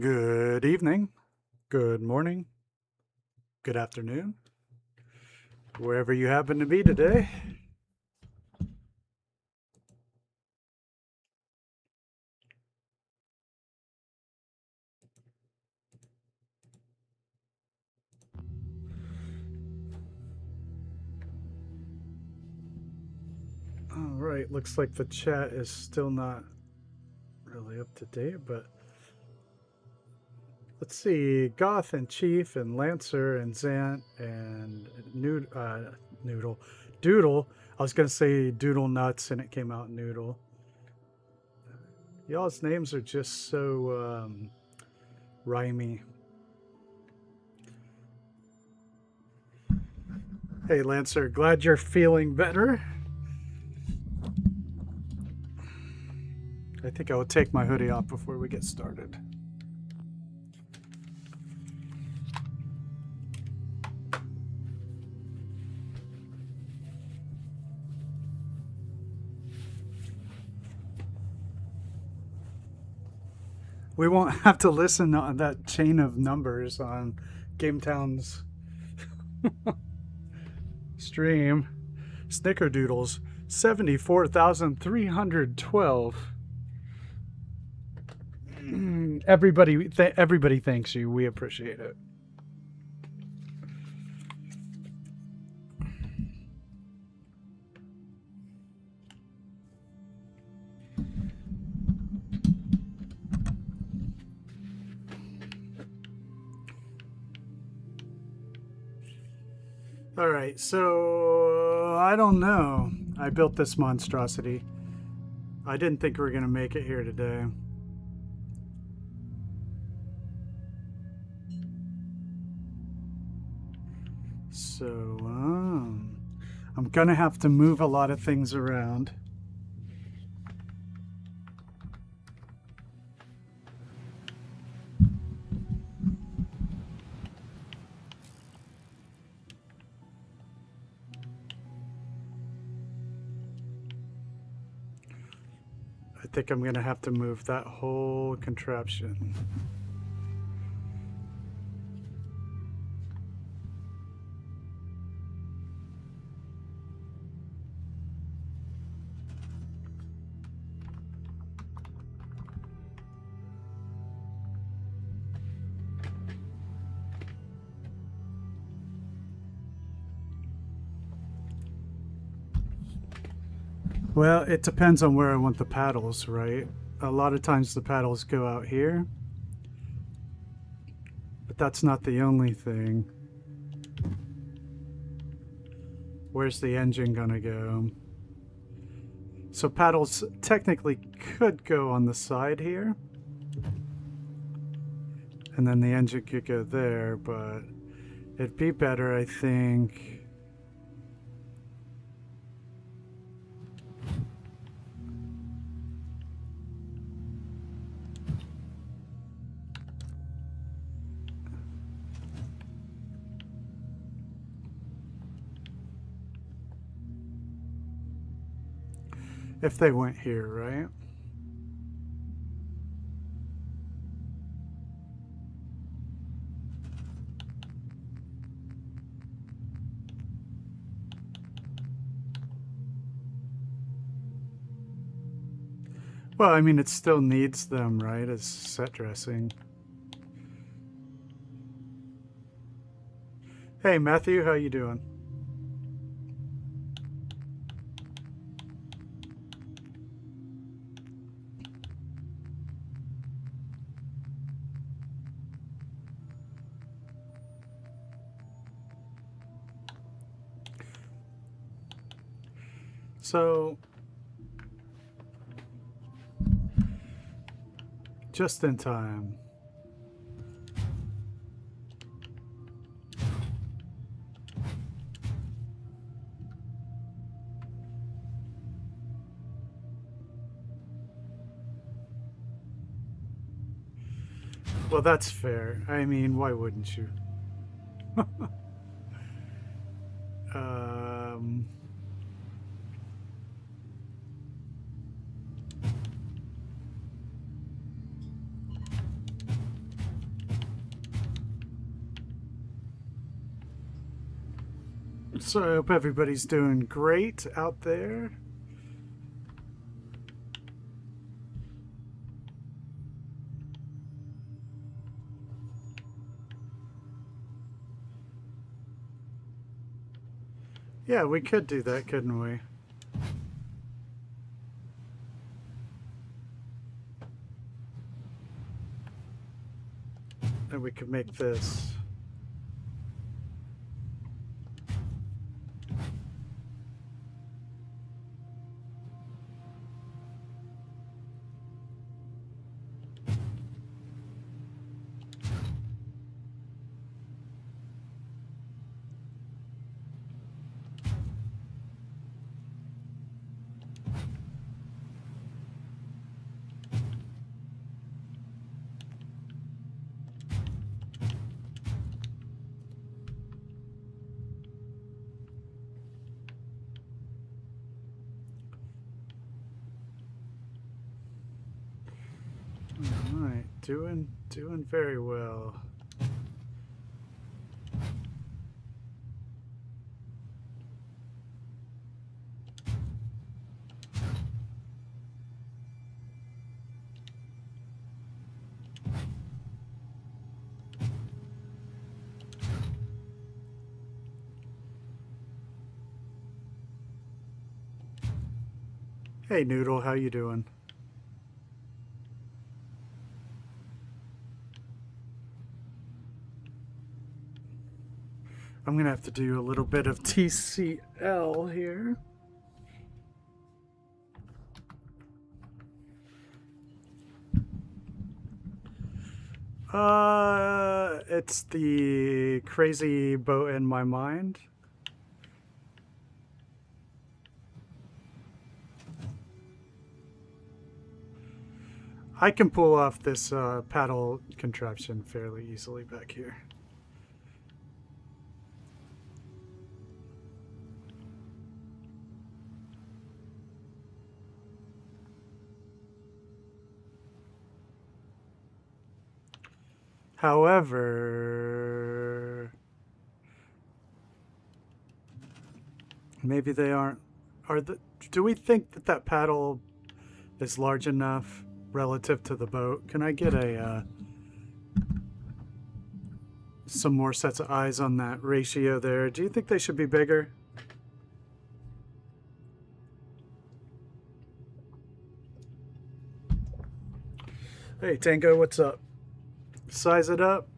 Good evening, good morning, good afternoon, wherever you happen to be today. All right, looks like the chat is still not really up to date, but let's see. Goth and Chief and Lancer and Zant and Noodle. Doodle. I was going to say Doodle Nuts and it came out Noodle. Y'all's names are just so rhymey. Hey, Lancer, glad you're feeling better. I think I will take my hoodie off before we get started. We won't have to listen to that chain of numbers on GameTown's stream. Snickerdoodles, 74,312. Everybody thanks you. We appreciate it. All right, so I don't know. I built this monstrosity. I didn't think we were going to make it here today. So, I'm going to have to move a lot of things around. I think I'm going to have to move that whole contraption. Well, it depends on where I want the paddles, right? A lot of times the paddles go out here. But that's not the only thing. Where's the engine gonna go? So paddles technically could go on the side here. And then the engine could go there, but it'd be better, I think. If they went here, right? Well, I mean, it still needs them, right, as set dressing. Hey, Matthew, how you doing? So, just in time. Well, that's fair. I mean, why wouldn't you? So I hope everybody's doing great out there. Yeah, we could do that, couldn't we? And we could make this. Alright, doing very well. Hey Noodle, how you doing? I'm gonna have to do a little bit of TCL here. It's the crazy boat in my mind. I can pull off this paddle contraption fairly easily back here. However, maybe they aren't. Do we think that that paddle is large enough relative to the boat? Can I get a some more sets of eyes on that ratio there? Do you think they should be bigger? Hey Tango, what's up? Size it up?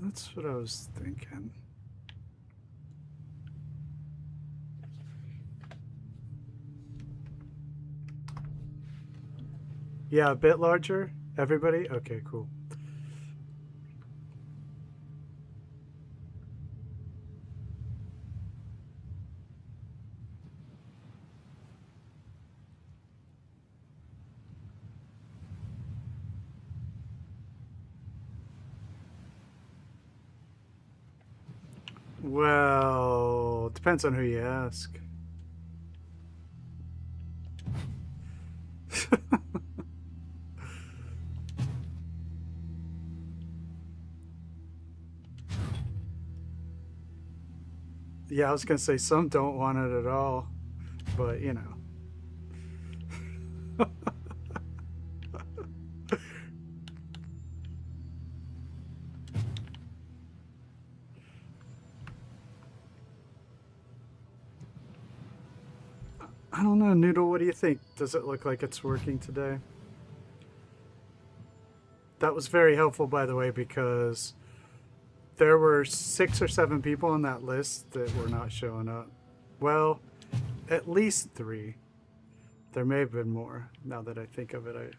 That's what I was thinking. Yeah, a bit larger? Everybody? Okay, cool. Well, depends on who you ask. Yeah, I was gonna say some don't want it at all, but you know. I don't know, Noodle, what do you think? Does it look like it's working today? That was very helpful, by the way, because there were 6 or 7 people on that list that were not showing up. Well, at least 3. There may have been more, now that I think of it.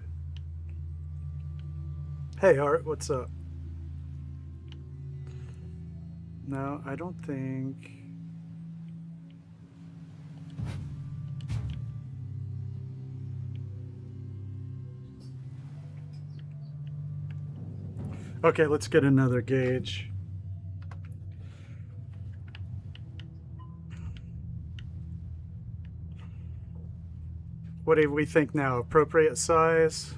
Hey, Art, what's up? No, I don't think... Okay, let's get another gauge. What do we think now? Appropriate size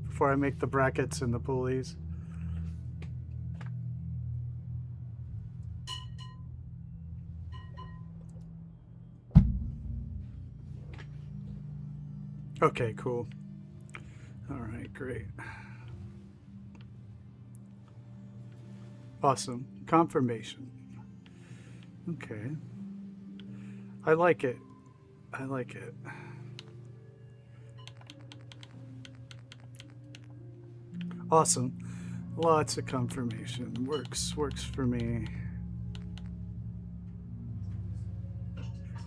before I make the brackets and the pulleys? Okay, cool. All right, great. Awesome. Confirmation. Okay. I like it. I like it. Awesome. Lots of confirmation. Works for me.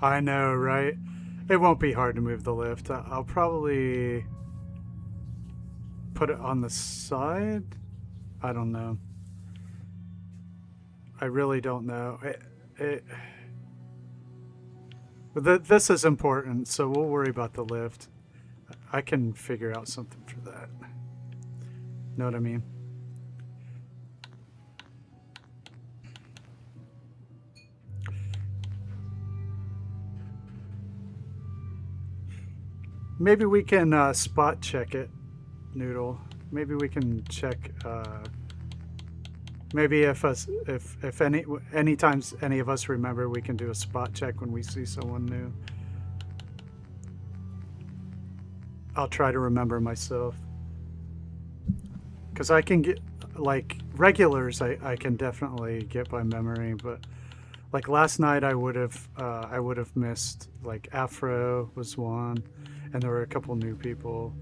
I know, right? It won't be hard to move the lift. I'll probably put it on the side. I don't know. I really don't know. This is important, so we'll worry about the lift. I can figure out something for that. Know what I mean? Maybe we can spot check it, Noodle. Maybe we can check. Maybe if any times any of us remember, we can do a spot check when we see someone new. I'll try to remember myself, because I can get like regulars. I can definitely get by memory, but like last night I would have missed, like Afro was one, and there were a couple new people.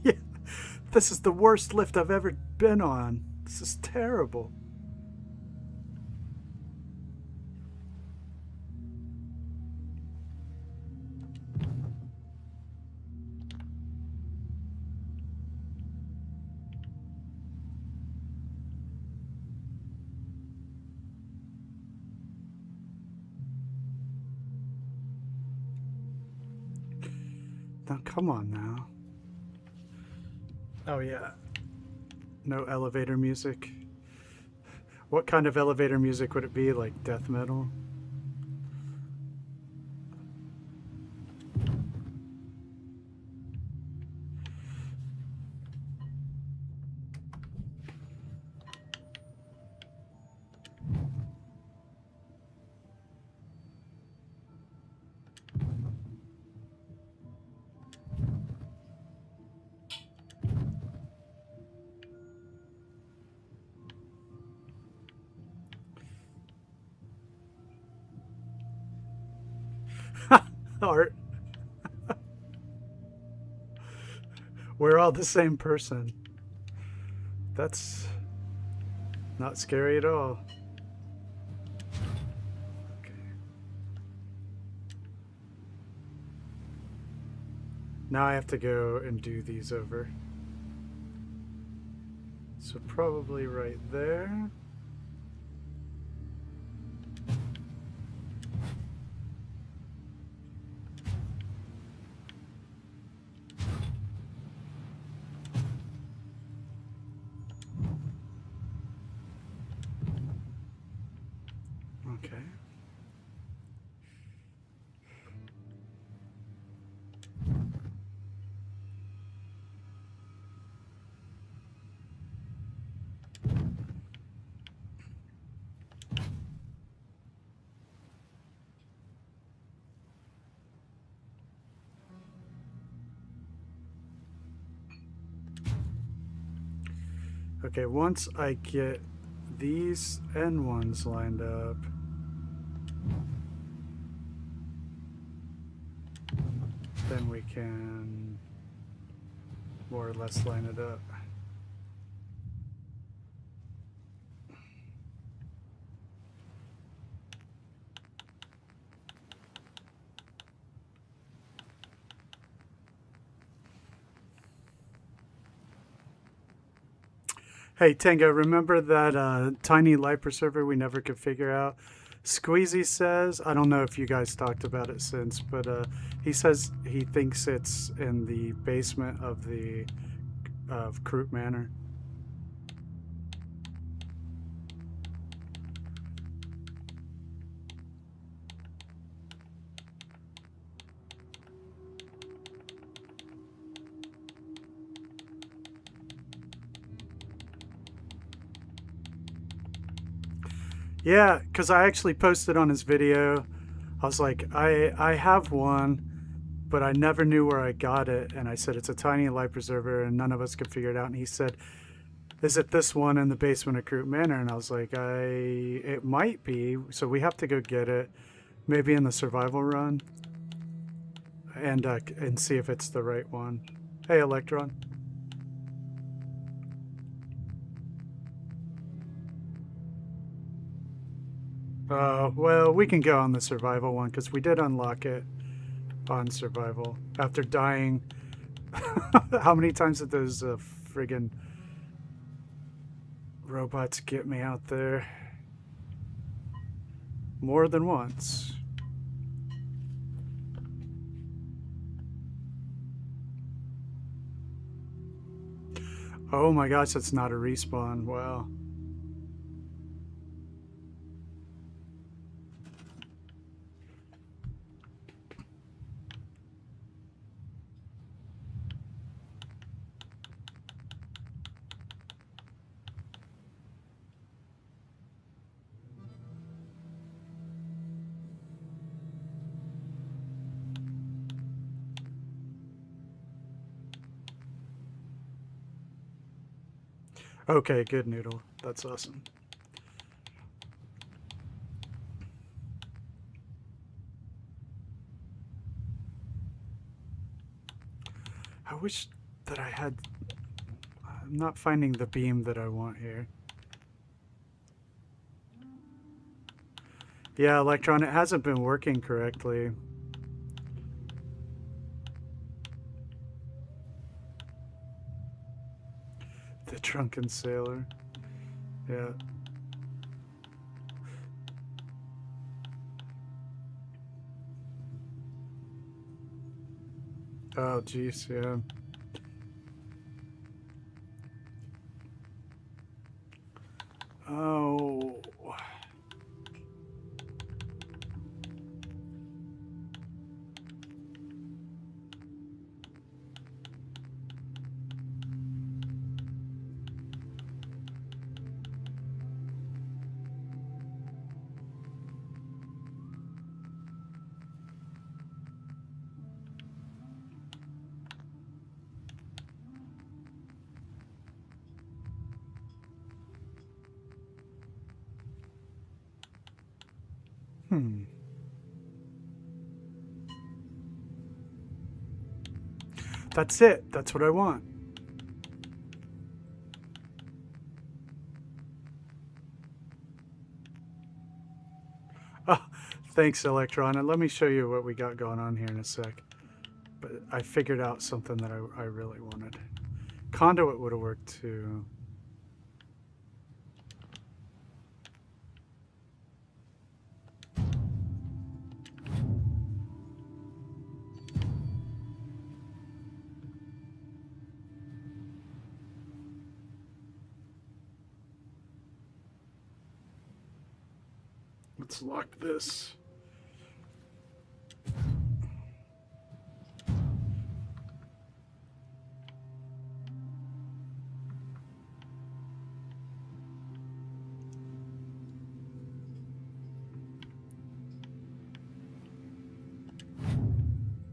Yeah. This is the worst lift I've ever been on. This is terrible. Now, come on now. Oh, yeah. No elevator music. What kind of elevator music would it be? Like death metal? Art. We're all the same person. That's not scary at all. Okay. Now I have to go and do these over. So probably right there. Okay. Okay, once I get these N1s lined up, then we can more or less line it up. Hey, Tango, remember that tiny Liper server we never could figure out? Squeezy says, I don't know if you guys talked about it since, but he says he thinks it's in the basement of the Croot Manor. Yeah, because I actually posted on his video. I was like, I have one, but I never knew where I got it. And I said, it's a tiny life preserver, and none of us could figure it out. And he said, is it this one in the basement of Croup Manor? And I was like, it might be. So we have to go get it, maybe in the survival run, and see if it's the right one. Hey, Electron. Well, we can go on the survival one because we did unlock it on survival after dying. How many times did those friggin' robots get me out there? More than once. Oh my gosh, that's not a respawn. Wow. Okay, good, Noodle. That's awesome. I wish that I had... I'm not finding the beam that I want here. Yeah, Electron, it hasn't been working correctly. The drunken sailor. Yeah. Oh, jeez, yeah. Oh. That's it. That's what I want. Oh, thanks, Electron. And let me show you what we got going on here in a sec. But I figured out something that I really wanted. Conduit would have worked too. Let's lock this.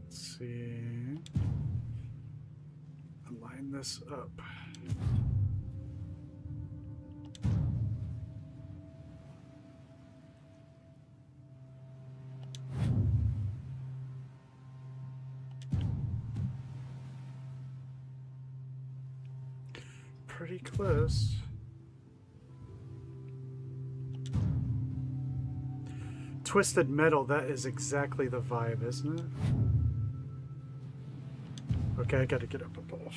Let's see. Align this up. Pretty close. Twisted metal, that is exactly the vibe, isn't it? Okay, I gotta get up above.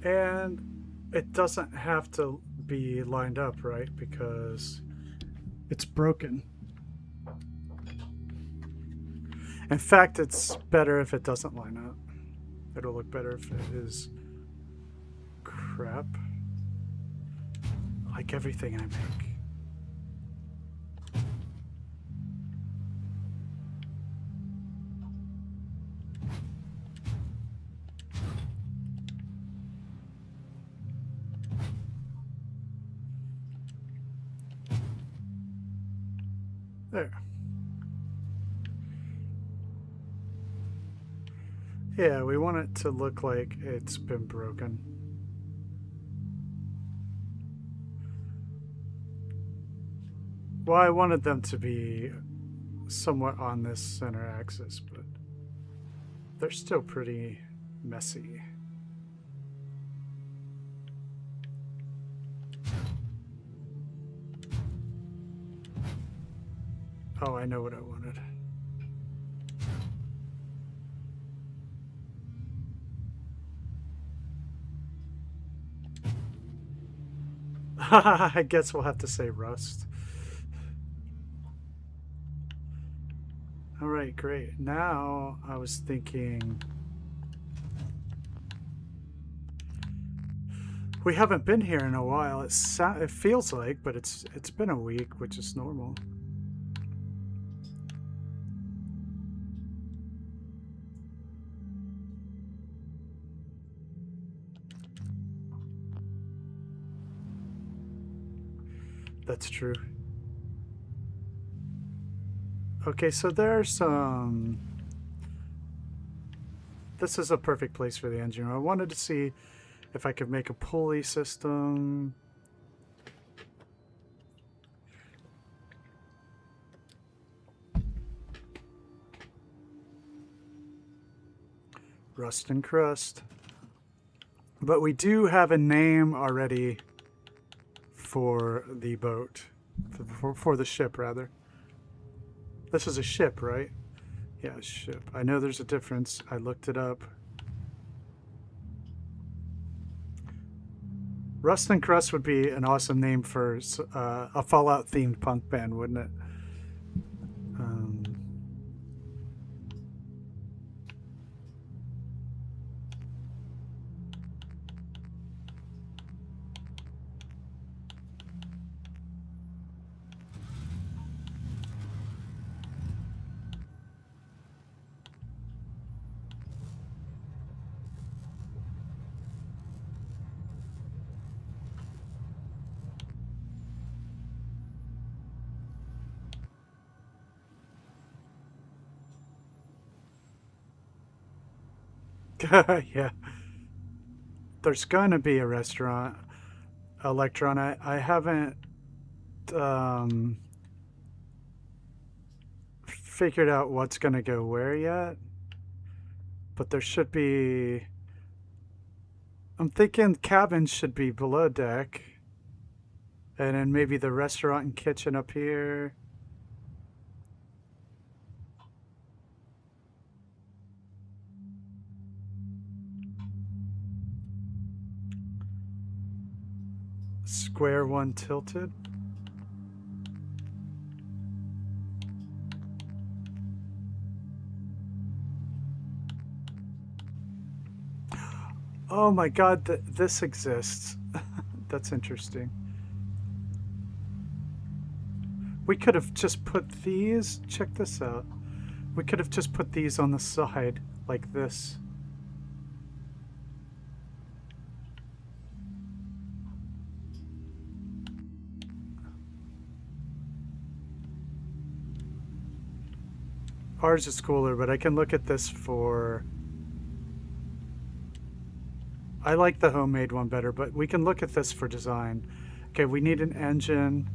And it doesn't have to be lined up, right? Because it's broken. In fact, it's better if it doesn't line up. It'll look better if it is crap. Like everything I make. There. Yeah, we want it to look like it's been broken. Well, I wanted them to be somewhat on this center axis, but they're still pretty messy. Oh, I know what I wanted. I guess we'll have to say rust. All right, great. Now I was thinking we haven't been here in a while. It feels like, but it's been a week, which is normal. That's true. Okay, so there's some... This is a perfect place for the engine room. I wanted to see if I could make a pulley system. Rust and crust. But we do have a name already for the boat. For the ship, rather. This is a ship, right? Yeah, a ship. I know there's a difference. I looked it up. Rust and Crust would be an awesome name for a Fallout-themed punk band, wouldn't it? Yeah. There's gonna be a restaurant, Electron. I haven't figured out what's gonna go where yet, but there should be. I'm thinking cabins should be below deck, and then maybe the restaurant and kitchen up here. Square one tilted. Oh my god, this exists. That's interesting. We could have just put these, check this out. We could have just put these on the side like this. Ours is cooler, but I can look at this for... I like the homemade one better, but we can look at this for design. Okay, we need an engine.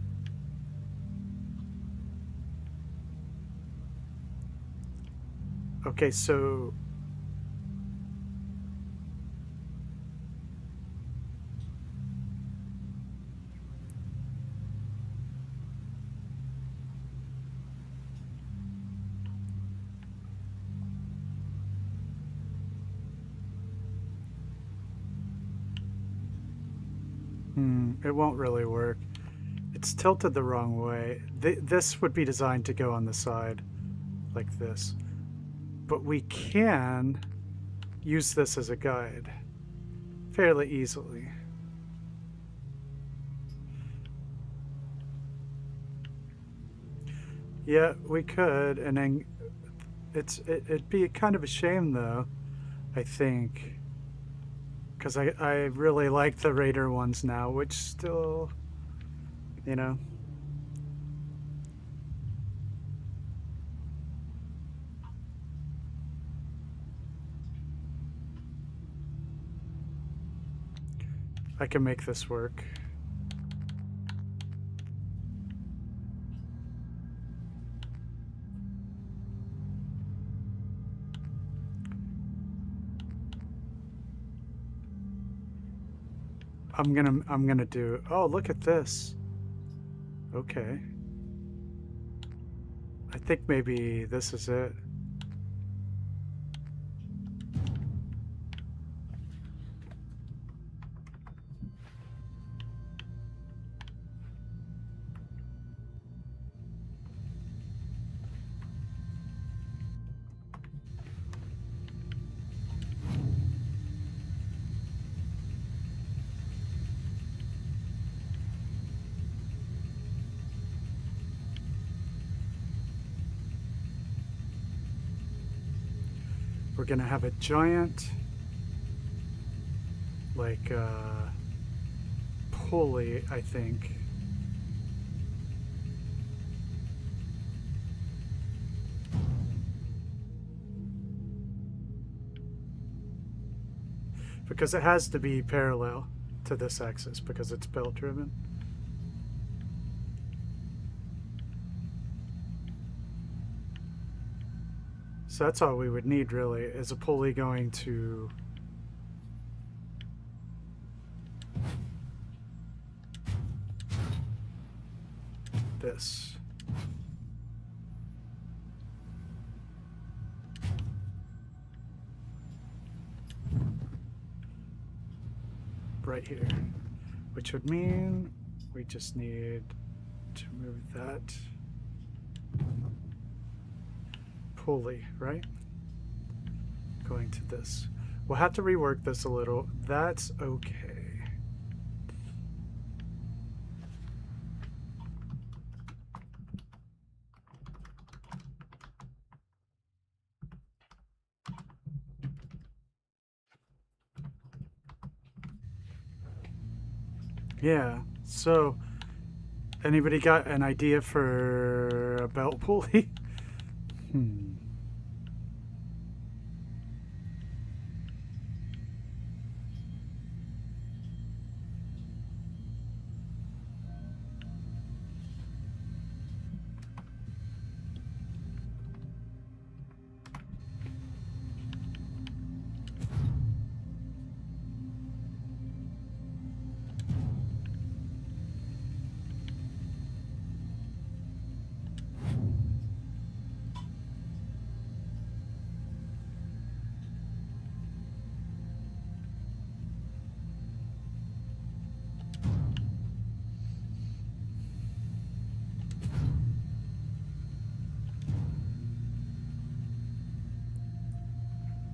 Okay, so... it won't really work. It's tilted the wrong way. This would be designed to go on the side like this. But we can use this as a guide fairly easily. Yeah, we could, and then it'd be kind of a shame though, I think, because I really like the Raider ones now, which still, you know. I can make this work. I'm gonna do, oh, look at this. Okay. I think maybe this is it. We're gonna have a giant, like, pulley, I think. Because it has to be parallel to this axis because it's belt driven. So that's all we would need really, is a pulley going to this. Right here, which would mean we just need to move that pulley, right? Going to this. We'll have to rework this a little. That's okay. Yeah, so anybody got an idea for a belt pulley?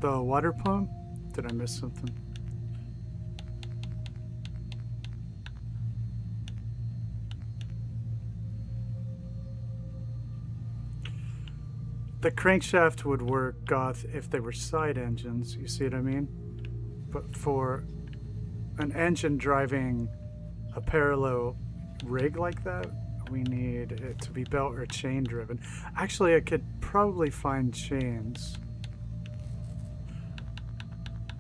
The water pump? Did I miss something? The crankshaft would work, Goth, if they were side engines, you see what I mean? But for an engine driving a parallel rig like that, we need it to be belt or chain driven. Actually, I could probably find chains.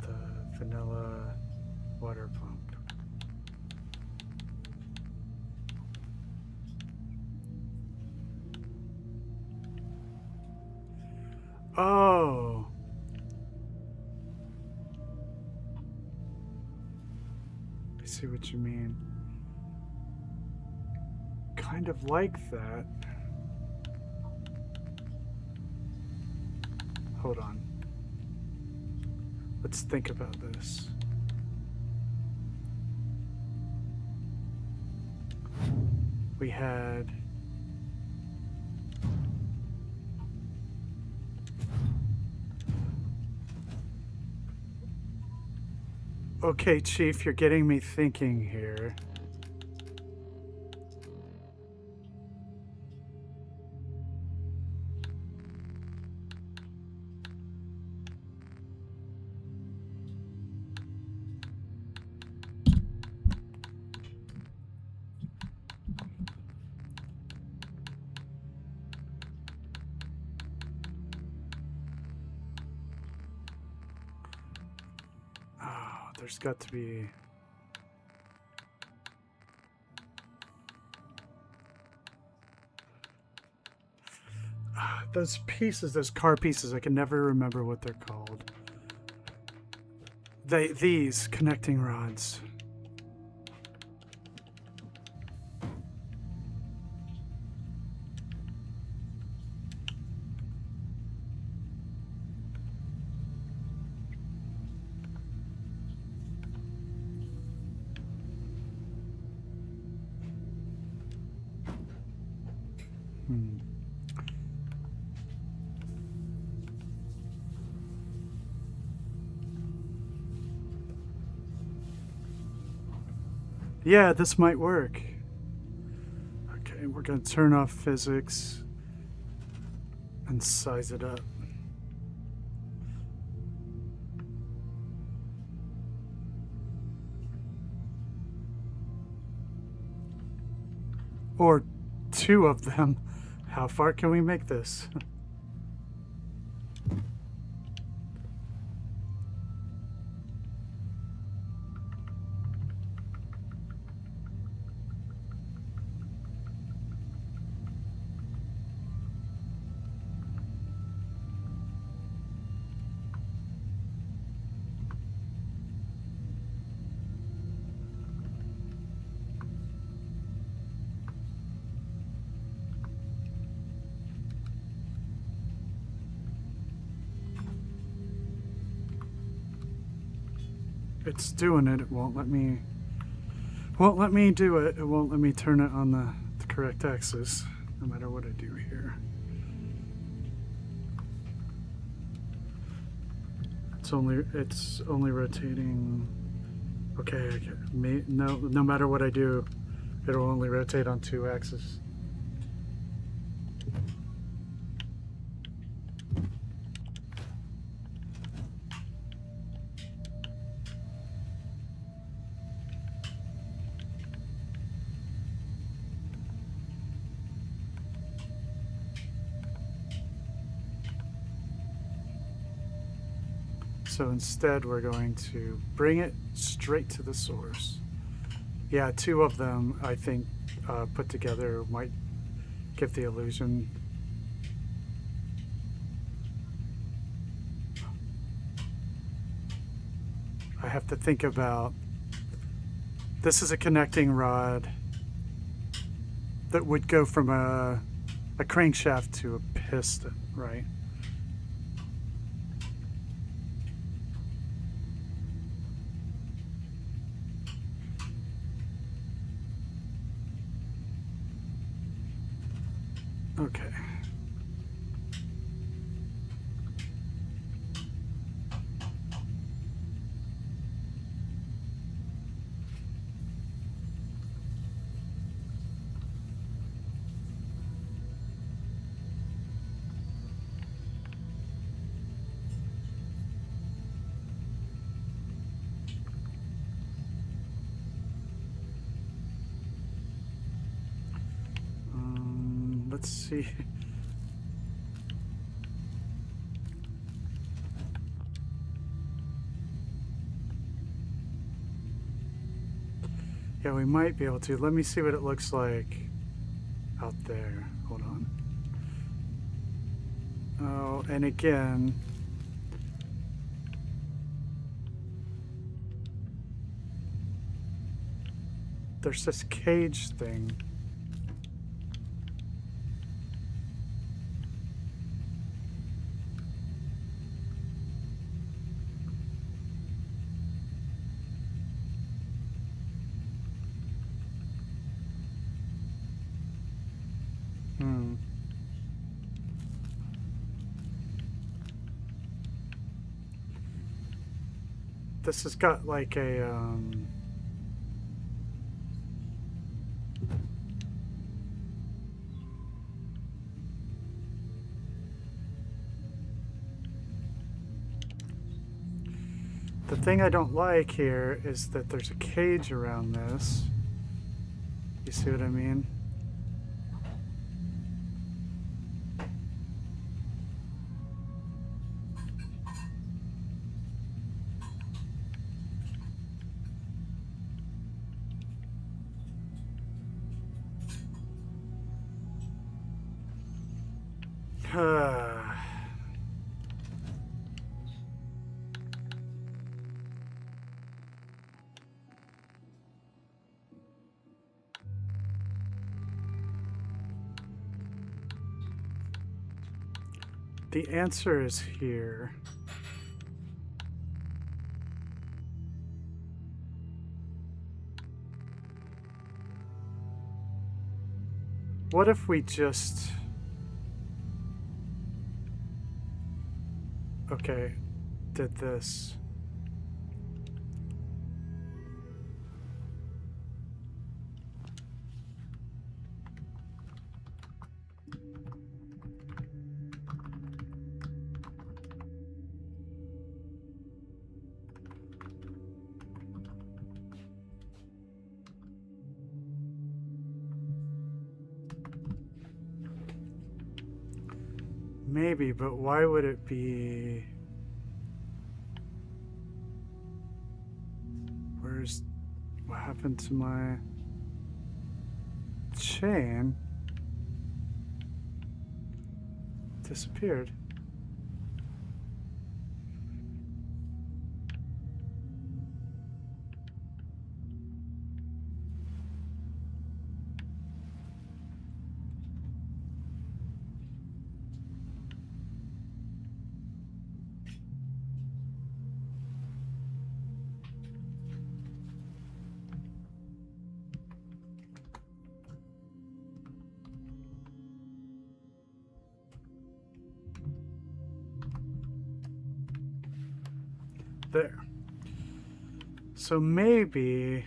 The vanilla water pump. Oh. I see what you mean. Kind of like that. Hold on. Let's think about this. We had... Okay, Chief, you're getting me thinking here. There's got to be... those pieces, those car pieces, I can never remember what they're called. These connecting rods. Yeah, this might work. Okay, we're gonna turn off physics and size it up. Or two of them. How far can we make this? It's doing it. It won't let me do it. It won't let me turn it on the correct axis, no matter what I do here. It's only rotating. Okay. No matter what I do, it'll only rotate on two axes. So instead, we're going to bring it straight to the source. Yeah, two of them, I think, put together might give the illusion. I have to think about... This is a connecting rod that would go from a crankshaft to a piston, right? Okay. Let's see. Yeah, we might be able to. Let me see what it looks like out there. Hold on. Oh, and again, there's this cage thing. this has got like a the thing I don't like here is that there's a cage around this. You see what I mean? The answer is here. What if we just... Okay, did this. Maybe, but why would it be... Where's... What happened to my... chain? Disappeared. There. So maybe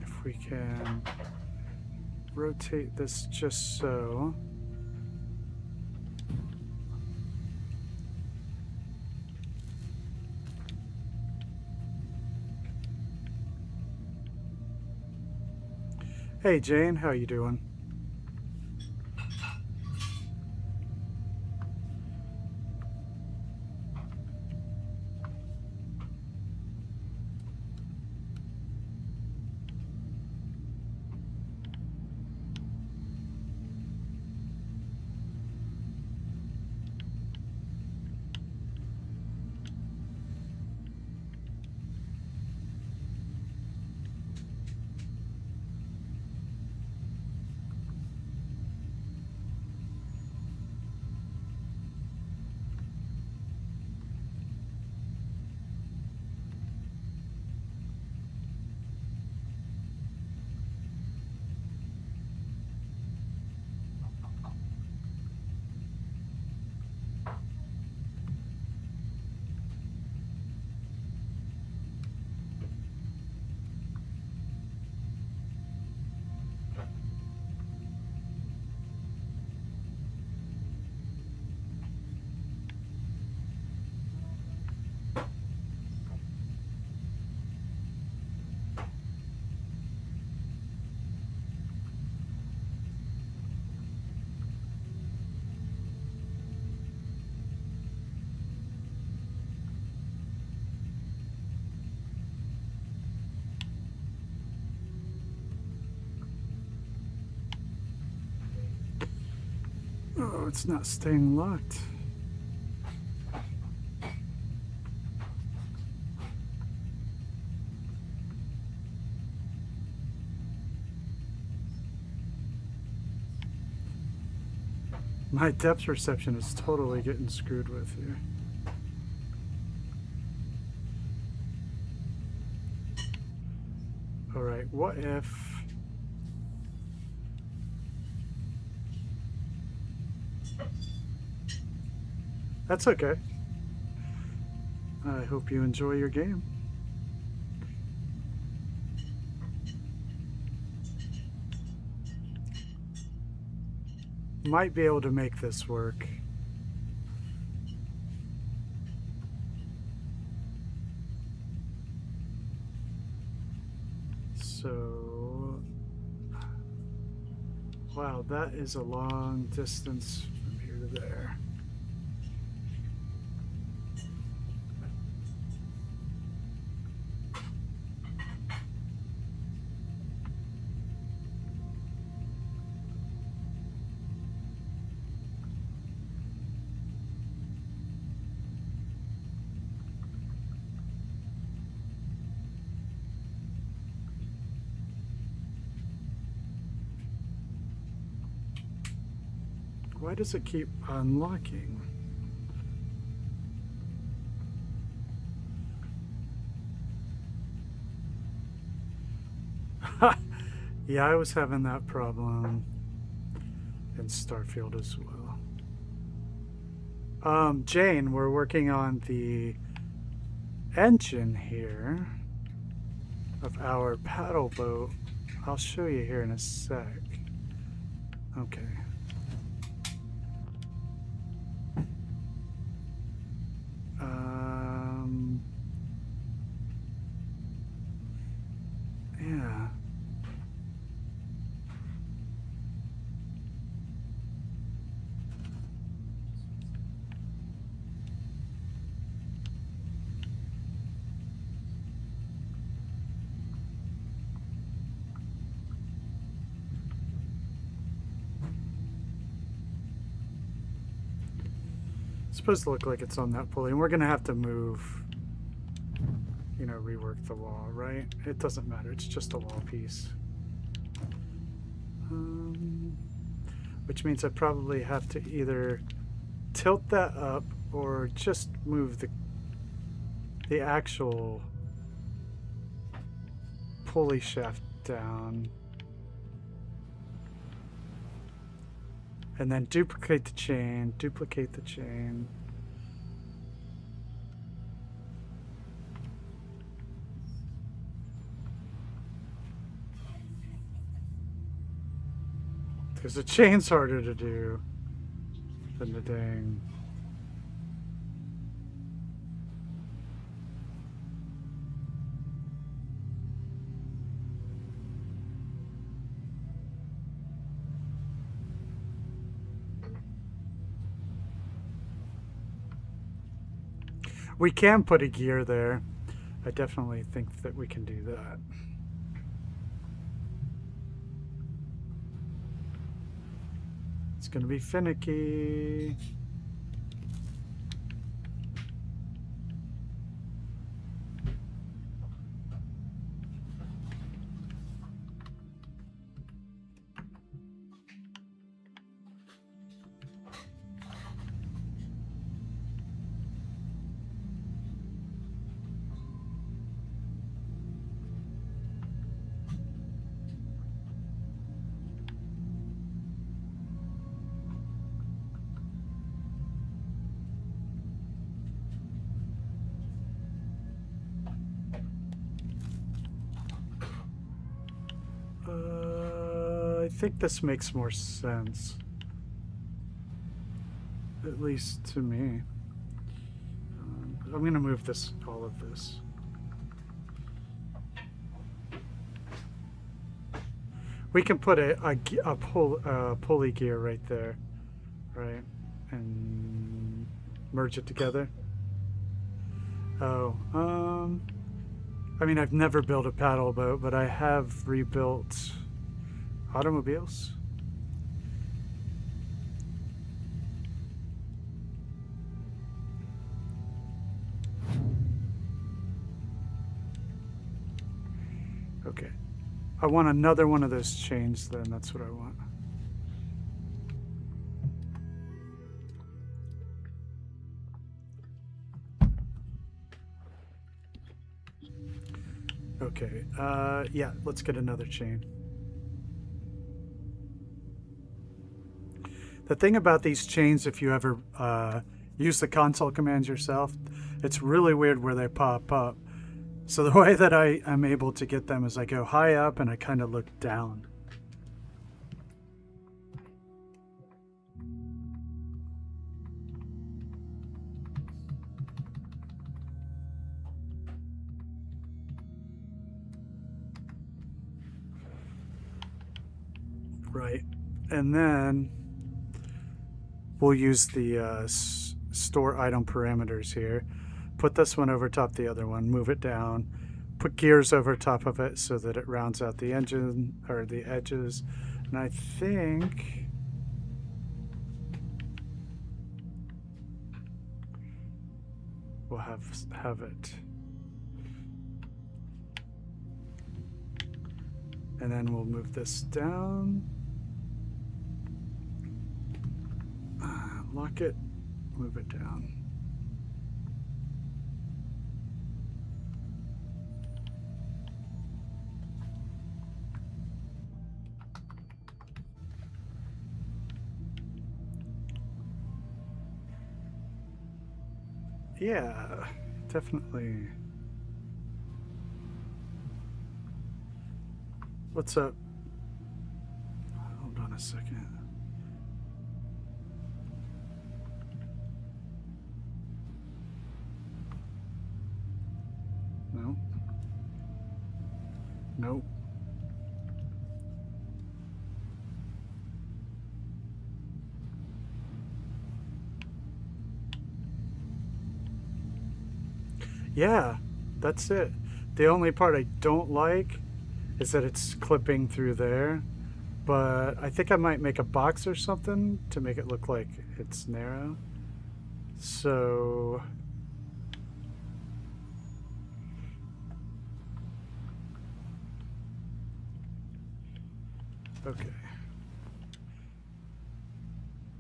if we can rotate this just so. Hey Jane, how you doing? Oh, it's not staying locked. My depth perception is totally getting screwed with here. Alright, what if... That's okay. I hope you enjoy your game. Might be able to make this work. So, wow, that is a long distance from here to there. Why does it keep unlocking? Yeah, I was having that problem in Starfield as well. Jane, we're working on the engine here of our paddle boat. I'll show you here in a sec. Okay. Yeah. It's supposed to look like it's on that pulley, and we're gonna have to move, you know, rework the wall, right? It doesn't matter, it's just a wall piece. Which means I probably have to either tilt that up or just move the actual pulley shaft down. And then duplicate the chain, duplicate the chain. Because the chain's harder to do than the dang. We can put a gear there. I definitely think that we can do that. It's going to be finicky. I think this makes more sense. At least to me. I'm going to move this, all of this. We can put a pulley gear right there, right? And merge it together. Oh, I mean, I've never built a paddle boat, but I have rebuilt automobiles. Okay. I want another one of those chains then, that's what I want. Okay, yeah, let's get another chain. The thing about these chains, if you ever use the console commands yourself, it's really weird where they pop up. So the way that I am able to get them is I go high up and I kind of look down. Right, and then we'll use the store item parameters here. Put this one over top the other one, move it down, put gears over top of it so that it rounds out the engine or the edges. And I think we'll have it. And then we'll move this down. Lock it, move it down. Yeah, definitely. What's up? Hold on a second. No. Nope. Yeah, that's it. The only part I don't like is that it's clipping through there, but I think I might make a box or something to make it look like it's narrow. So okay.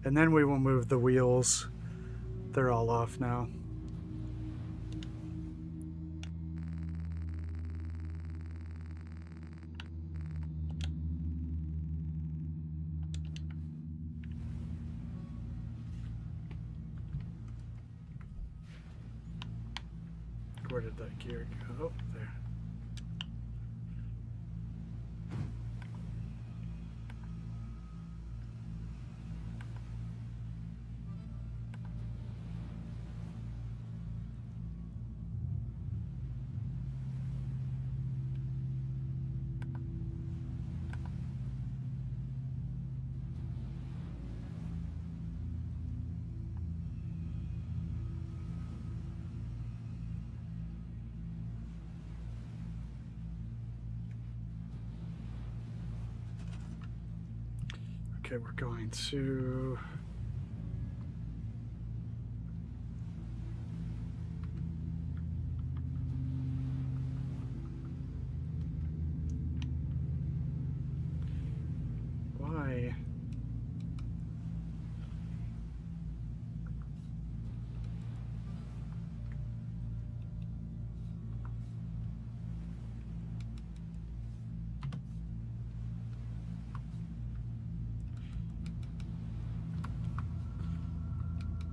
And then we will move the wheels. They're all off now. Where did that gear go? Oh, there. Okay, we're going to why?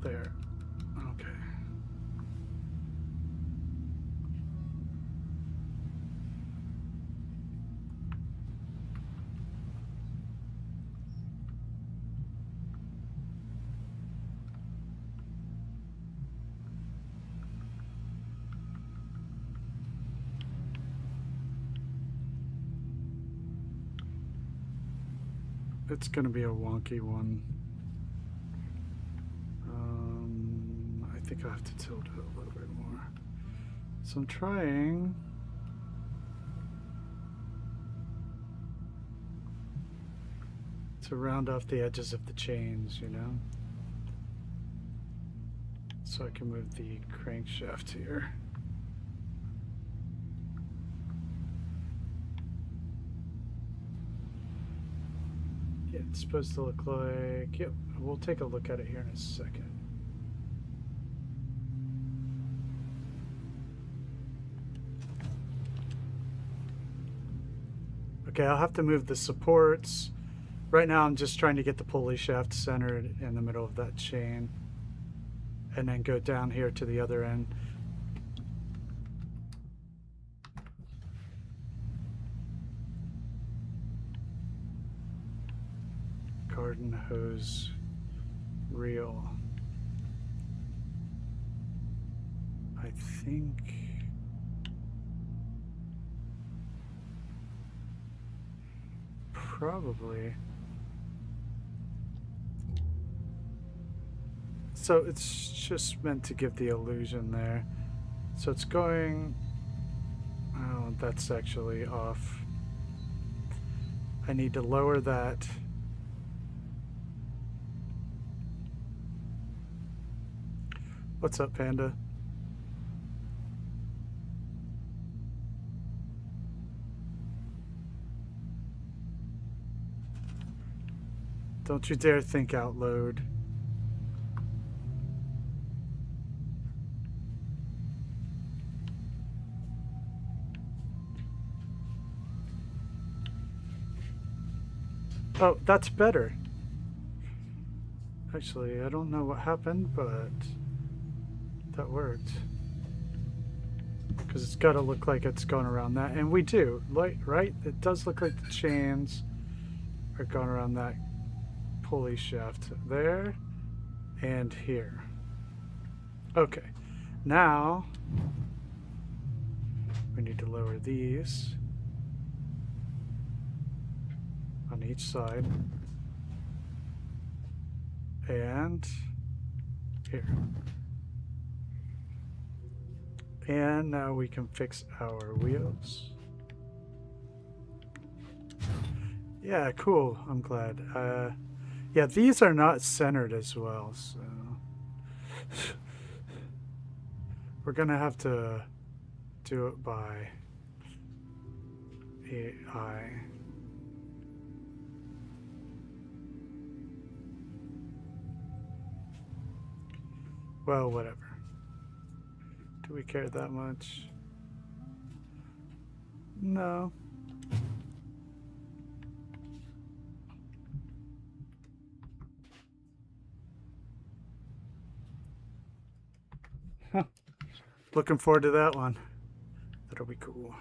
There. Okay. It's going to be a wonky one. I think I have to tilt it a little bit more. So I'm trying. To round off the edges of the chains, you know? So I can move the crankshaft here. Yeah, it's supposed to look like, yep, we'll take a look at it here in a second. Okay, I'll have to move the supports. Right now I'm just trying to get the pulley shaft centered in the middle of that chain. And then go down here to the other end. Garden hose reel. I think probably. So it's just meant to give the illusion there. So it's going, oh, that's actually off. I need to lower that. What's up, Panda? Don't you dare think out loud. Oh, that's better. Actually, I don't know what happened, but that worked. Because it's got to look like it's going around that. And we do, like, right? It does look like the chains are going around that pulley shaft there and here. Okay. Now, we need to lower these on each side. And here. And now we can fix our wheels. Yeah, cool. I'm glad. Yeah, these are not centered as well, so we're gonna have to do it by AI. Well, whatever. Do we care that much? No. Huh. Looking forward to that one. That'll be cool.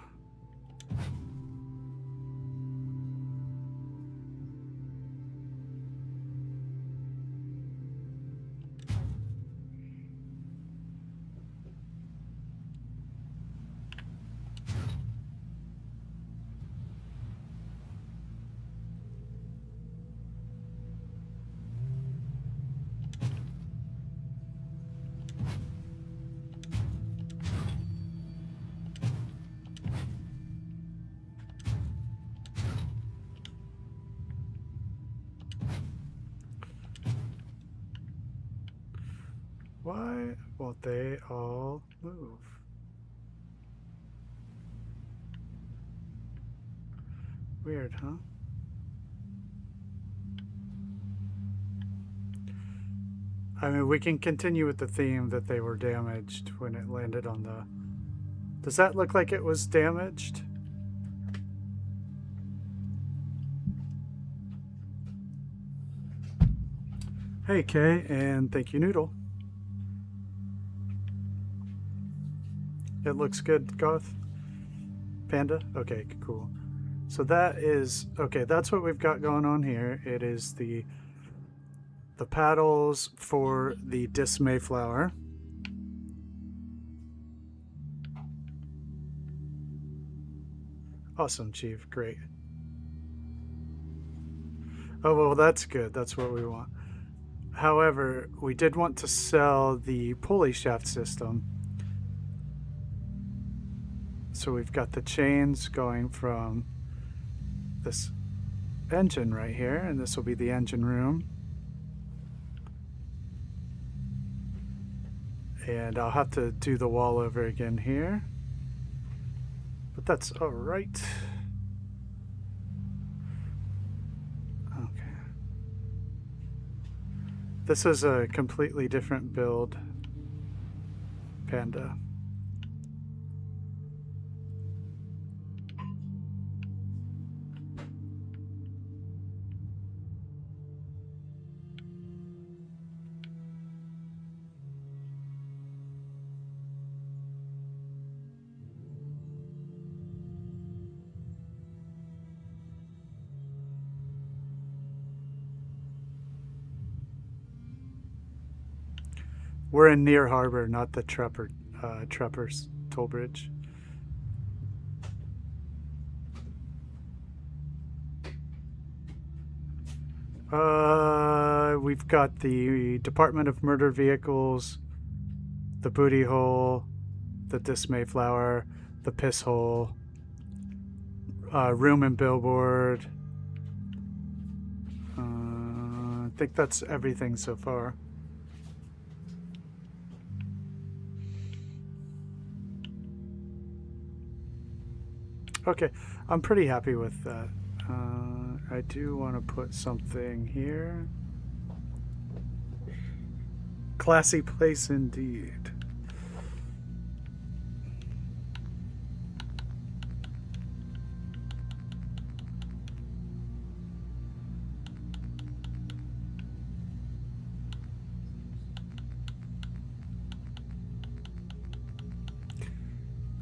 Why won't they all move? Weird, huh? I mean, we can continue with the theme that they were damaged when it landed on the... Does that look like it was damaged? Hey, Kay, and thank you, Noodle. It looks good, Goth. Panda? Okay, cool. So that is... Okay, that's what we've got going on here. It is the paddles for the Dismay flower. Awesome, Chief. Great. Oh, well, that's good. That's what we want. However, we did want to sell the pulley shaft system. So we've got the chains going from this engine right here, and this will be the engine room. And I'll have to do the wall over again here. But that's all right. Okay. This is a completely different build, Panda. We're in near harbor, not the Treppers toll bridge. We've got the Department of Murder Vehicles, the Booty Hole, the Dismay Flower, the Piss Hole, Room and Billboard. I think that's everything so far. Okay, I'm pretty happy with that. I do want to put something here. Classy place indeed.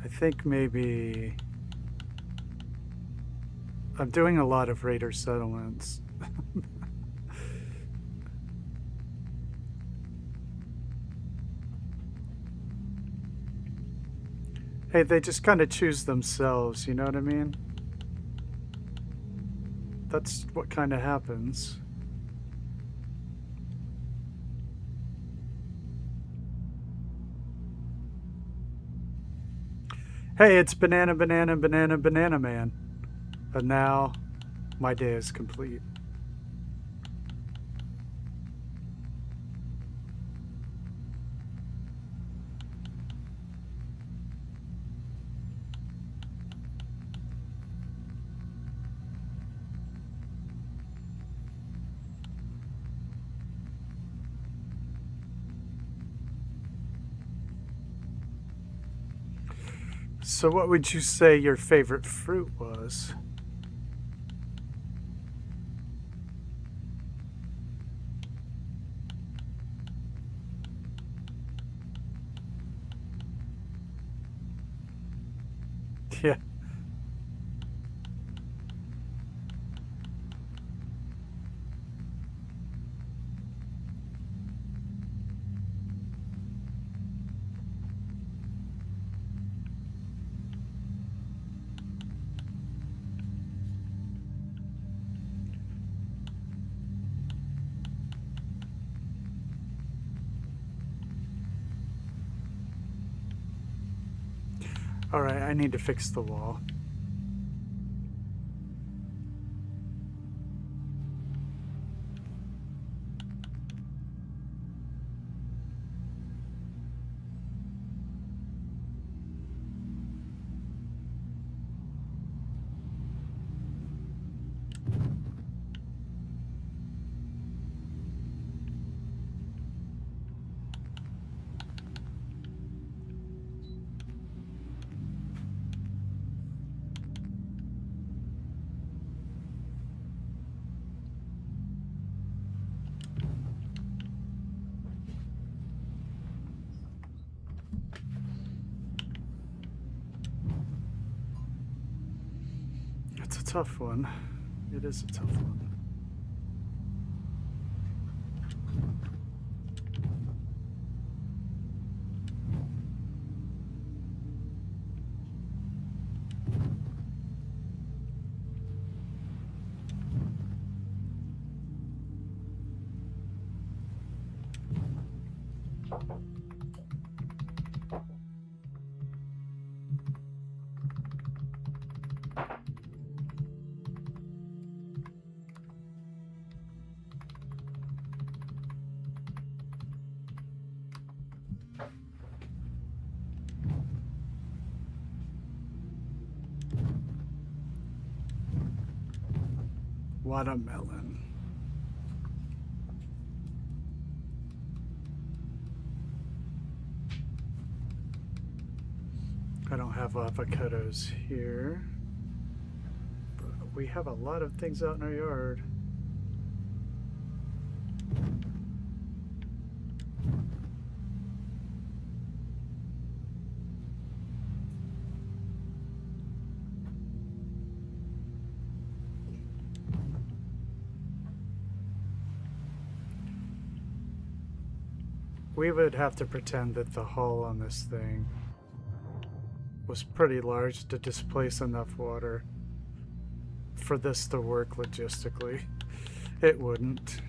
I think maybe I'm doing a lot of raider settlements. Hey, they just kind of choose themselves, you know what I mean? That's what kind of happens. Hey, it's Banana Banana Banana Banana Man. And now my day is complete. So what would you say your favorite fruit was? Yeah. All right, I need to fix the wall. It's a tough one. It is a tough one. Watermelon. I don't have avocados here, but we have a lot of things out in our yard. we would have to pretend that the hull on this thing was pretty large to displace enough water for this to work logistically. It wouldn't.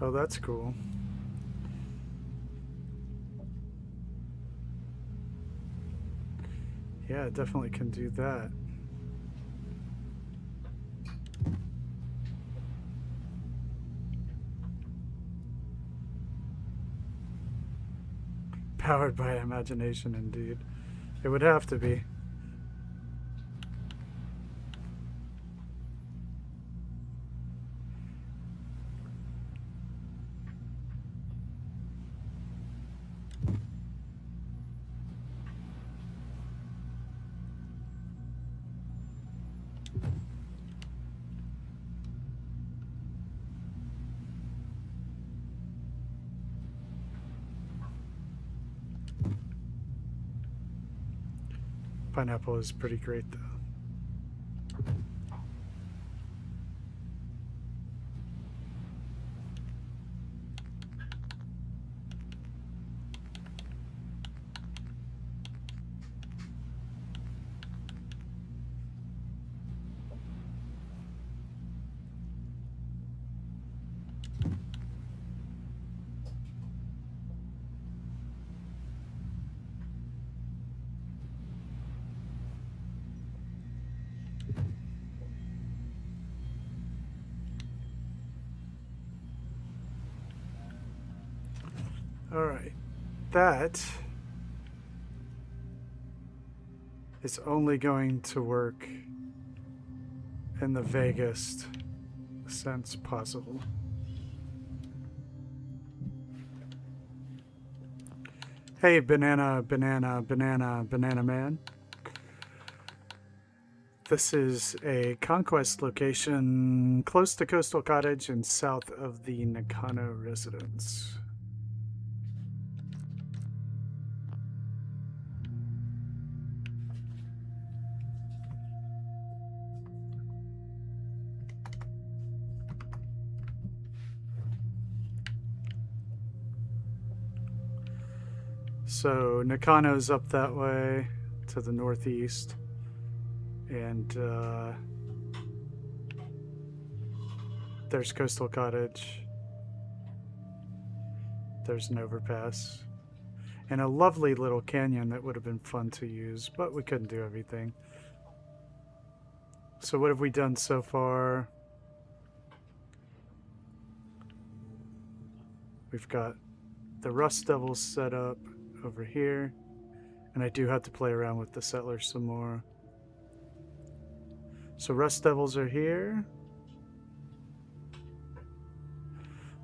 Oh, that's cool. Yeah, it definitely can do that. Powered by imagination, indeed. It would have to be. Pineapple is pretty great, though. All right, that is only going to work in the vaguest sense possible. Hey, banana man. This is a Conquest location close to Coastal Cottage and south of the Nakano residence. So Nakano's up that way to the northeast, and there's Coastal Cottage. There's an overpass and a lovely little canyon that would have been fun to use, but we couldn't do everything. So what have we done so far? We've got the Rust Devils set up over here, and I do have to play around with the settlers some more. So Rust Devils are here.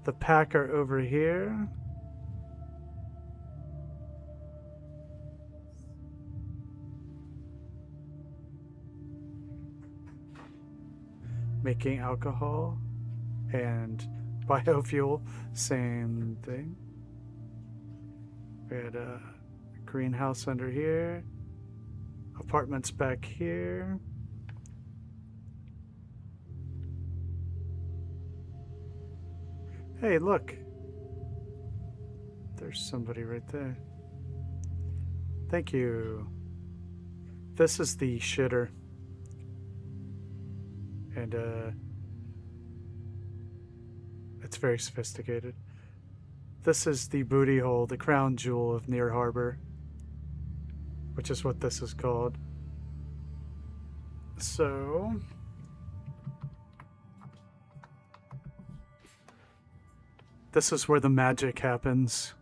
The pack are over here. Making alcohol and biofuel, same thing. We had a greenhouse under here, apartments back here. Hey, look. There's somebody right there. Thank you. This is the shitter. And it's very sophisticated. This is the booty hole, the crown jewel of Near Harbor, which is what this is called. So this is where the magic happens.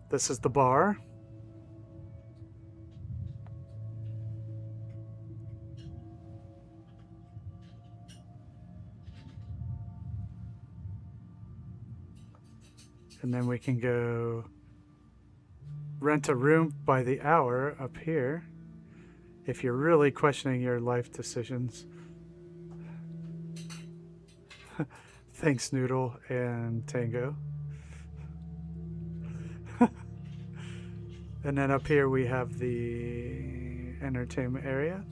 This is the bar. And then we can go rent a room by the hour up here. if you're really questioning your life decisions. Thanks, Noodle and Tango. And then up here we have the entertainment area.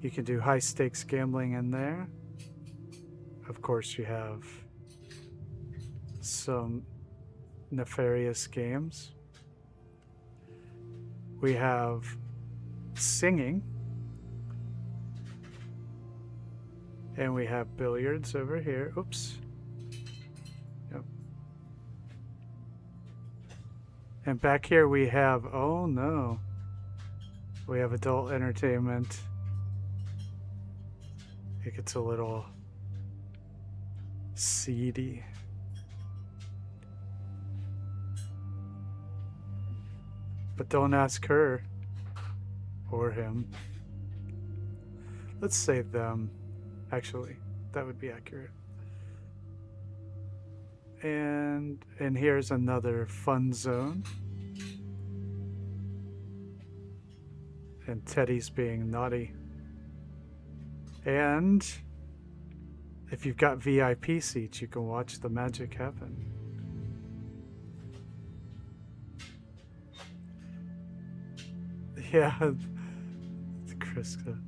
You can do high stakes gambling in there. Of course, you have some nefarious games. We have singing. And we have billiards over here. Oops. Yep. And back here we have, oh no. We have adult entertainment. It gets a little seedy. But don't ask her or him. Let's say them. Actually, that would be accurate. And here's another fun zone. And Teddy's being naughty. And if you've got VIP seats, you can watch the magic happen. Yeah, Krista.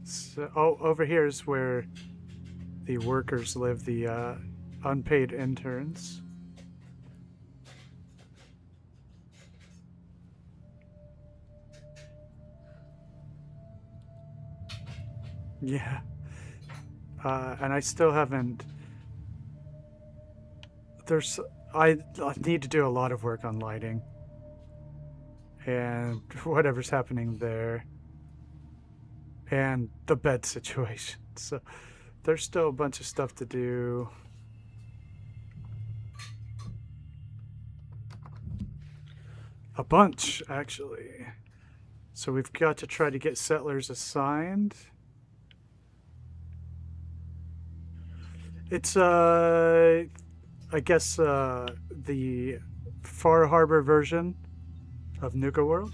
So, oh, over here is where the workers live, the unpaid interns. Yeah. And I still haven't... I need to do a lot of work on lighting. And whatever's happening there. And the bed situation. So there's still a bunch of stuff to do. A bunch, actually. So we've got to try to get settlers assigned. It's, I guess, the Far Harbor version of Nuka World.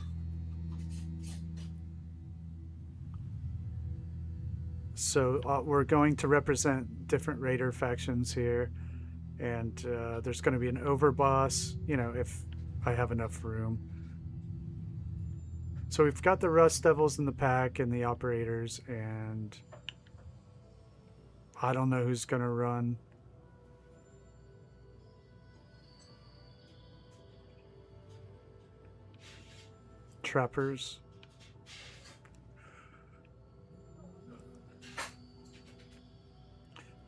So we're going to represent different raider factions here, and there's going to be an overboss, you know, if I have enough room. So we've got the Rust Devils in the pack and the operators, and I don't know who's going to run. Trappers.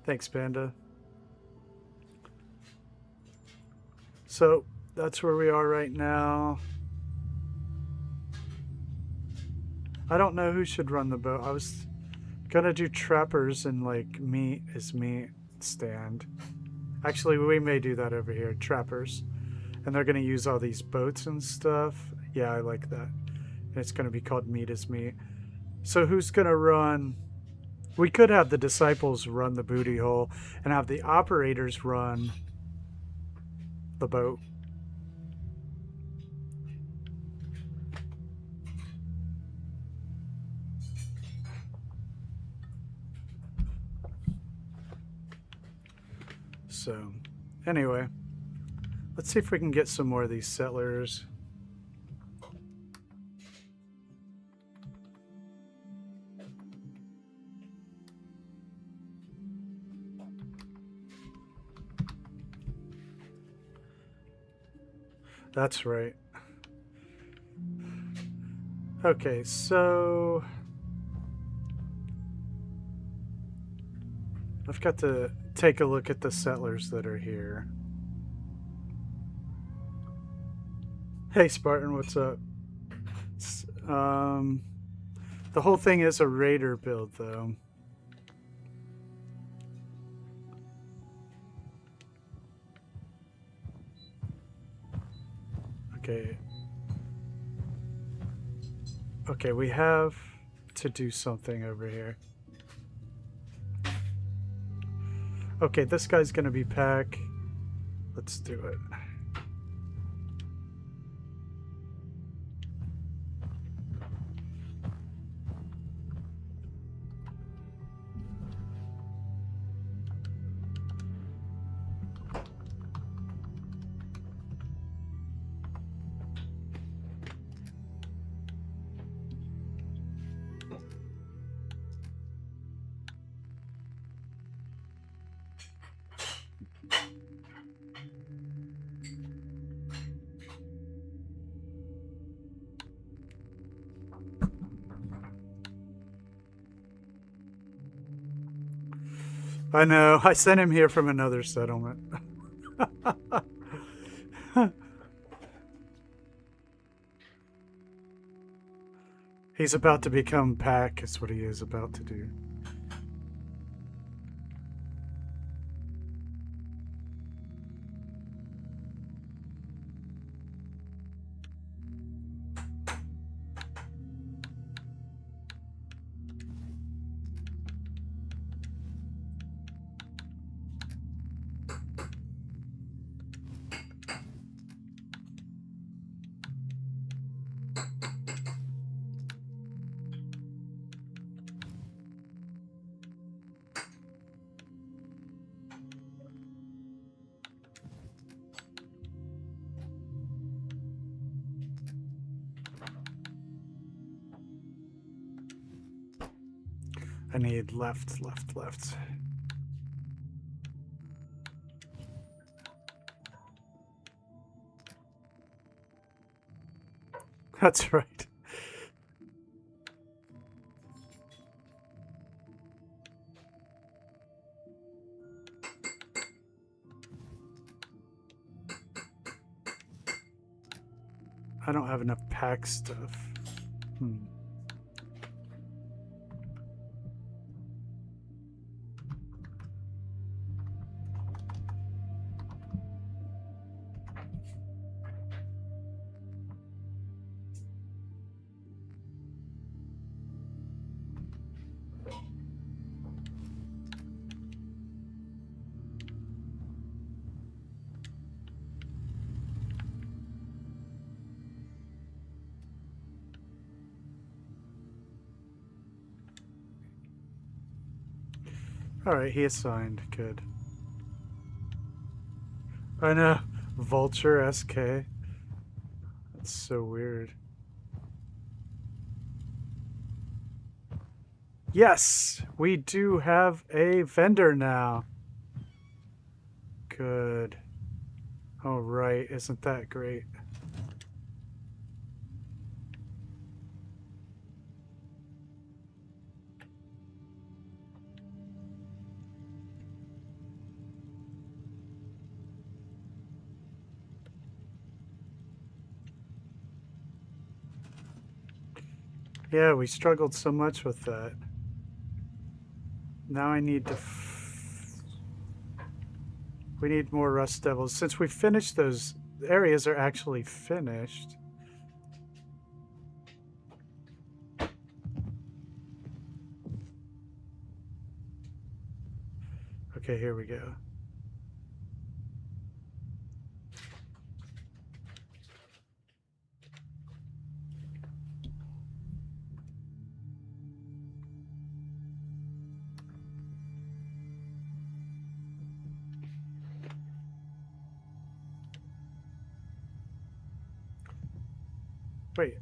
Thanks, Panda. So that's where we are right now. I don't know who should run the boat. I was gonna do trappers and like meat stand. Actually, we may do that over here, trappers. And they're gonna use all these boats and stuff. Yeah, I like that. And it's gonna be called meat is meat. So who's gonna run? We could have the disciples run the booty hole and have the operators run the boat. So, anyway, let's see if we can get some more of these settlers. That's right. Okay, so I've got to take a look at the settlers that are here. Hey Spartan, what's up? The whole thing is a raider build though. Okay. Okay, we have to do something over here. Okay, this guy's gonna be pack. Let's do it. I know. I sent him here from another settlement. He's about to become pack, is what he is about to do. I need left. That's right. I don't have enough pack stuff. Alright, he assigned. Good. I know. Vulture SK. That's so weird. Yes! We do have a vendor now. Good. Alright, isn't that great? Yeah, we struggled so much with that. Now I need to... we need more Rust Devils. Since we finished those areas are actually finished. Okay, here we go. Wait.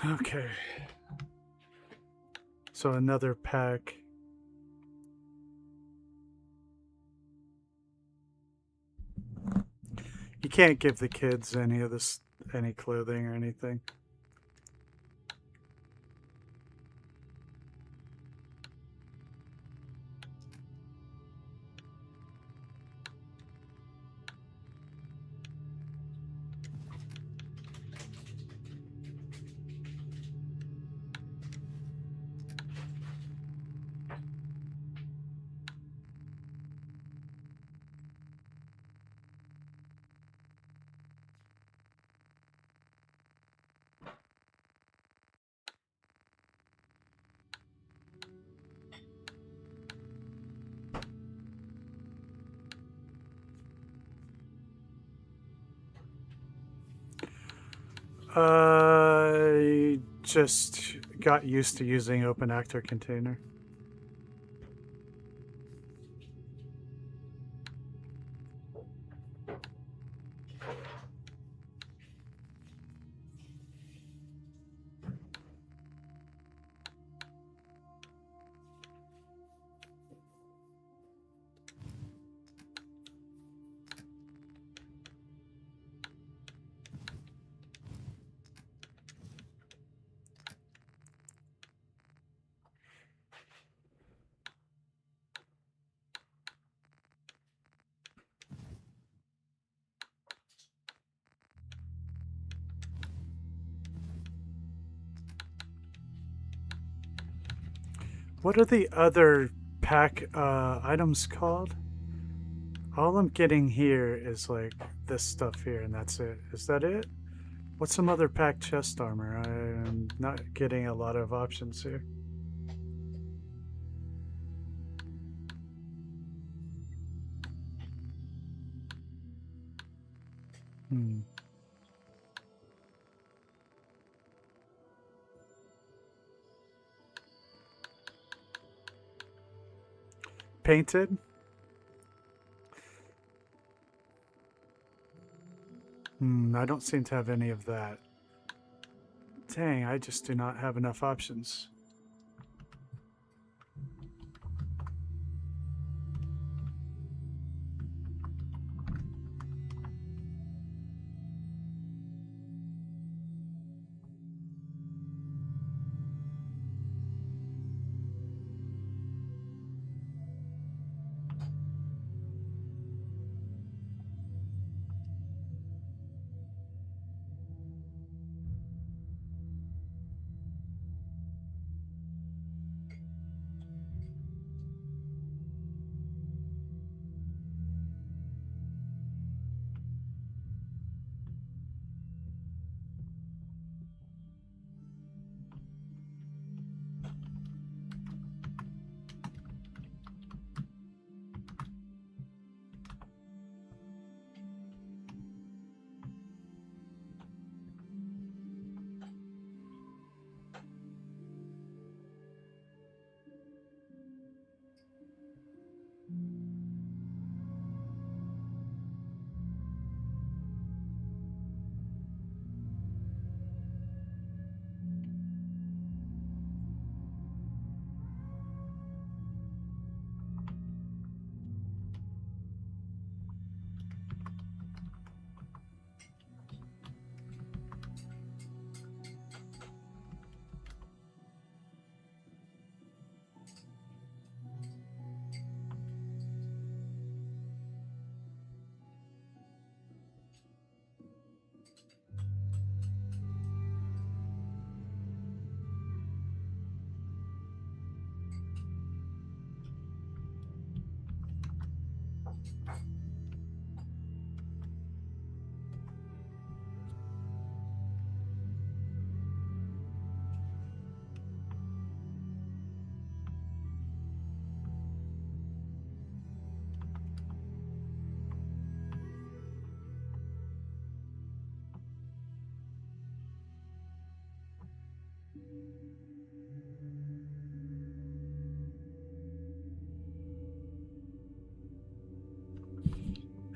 Okay. So another pack. You can't give the kids any of this, any clothing or anything. I just got used to using open actor container. What are the other pack items called? All I'm getting here is like this stuff here, and that's it. Is that it? What's some other pack chest armor? I'm not getting a lot of options here. Painted? I don't seem to have any of that. Dang, I just do not have enough options.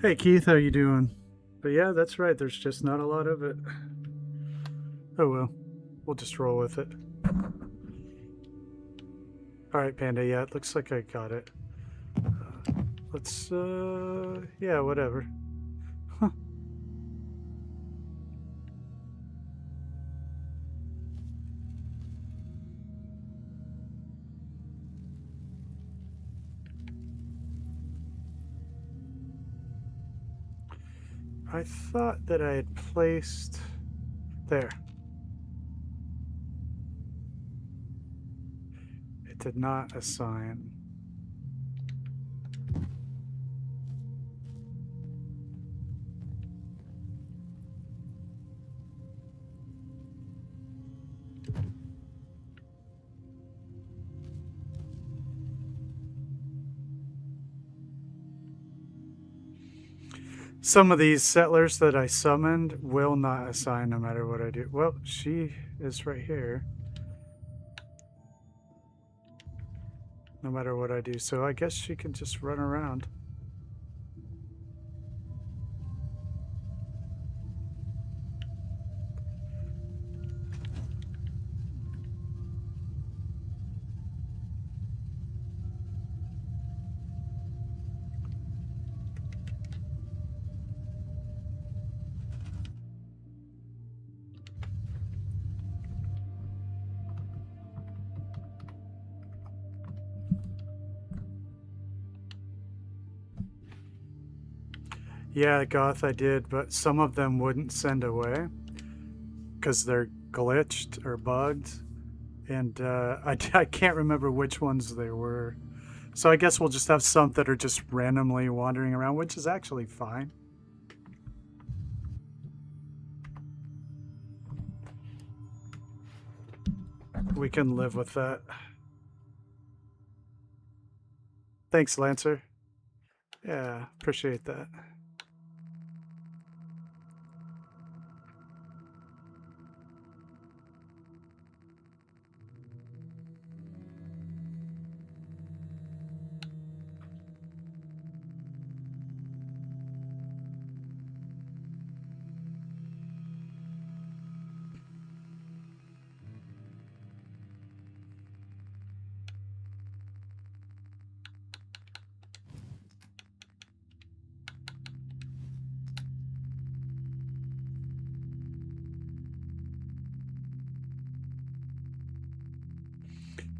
Hey Keith, how you doing? But yeah, that's right, there's just not a lot of it. Oh well, we'll just roll with it. Alright Panda, yeah, it looks like I got it. Let's, yeah, whatever. Huh. I thought that I had placed... There. It did not assign. Some of these settlers that I summoned will not assign no matter what I do. Well, she is right here. No matter what I do. So I guess she can just run around. Yeah, Goth, I did, but some of them wouldn't send away because they're glitched or bugged, And I can't remember which ones they were. So I guess we'll just have some that are just randomly wandering around, which is actually fine. We can live with that. Thanks, Lancer. Yeah, appreciate that.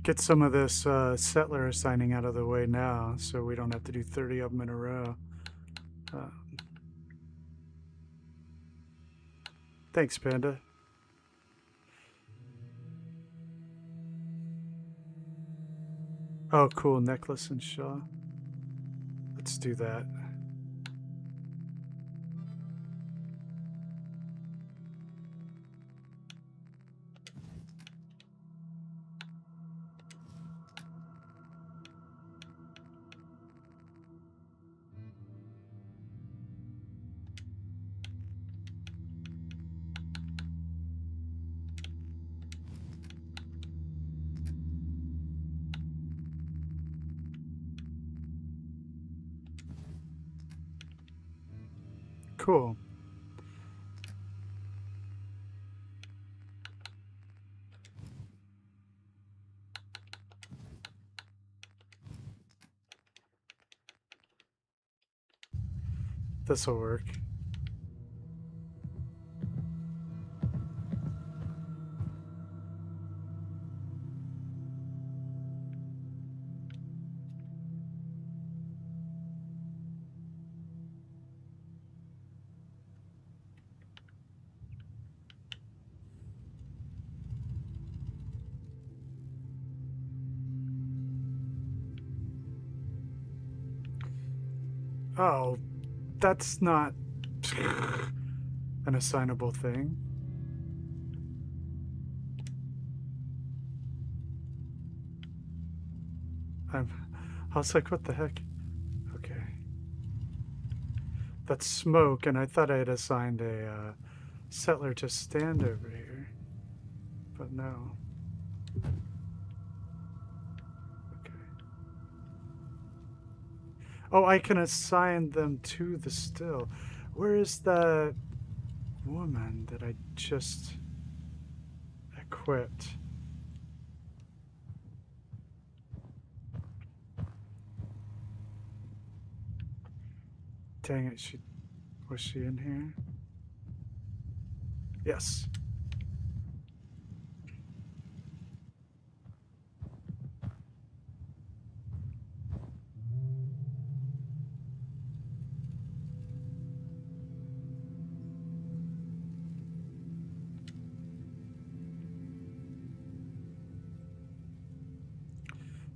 Get some of this settler assigning out of the way now, so we don't have to do 30 of them in a row. Thanks, Panda. Oh, cool, necklace and shaw. Let's do that. Cool. This'll work. Oh, that's not an assignable thing. I was like, what the heck? Okay. That's smoke, and I thought I had assigned a settler to stand over here. But no. Okay. Oh, I can assign them to the still. Where is that woman that I just equipped? Dang it, was she in here? Yes.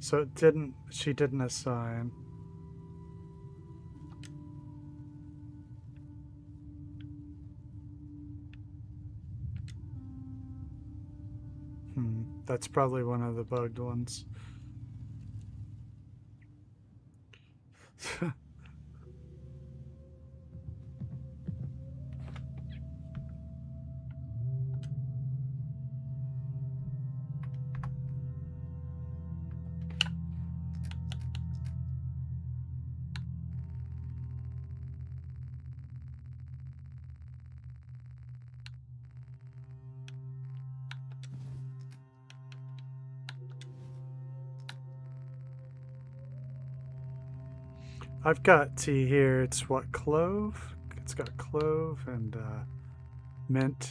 So she didn't assign. That's probably one of the bugged ones. I've got tea here. It's what, clove? It's got clove and mint.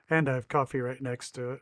And I have coffee right next to it.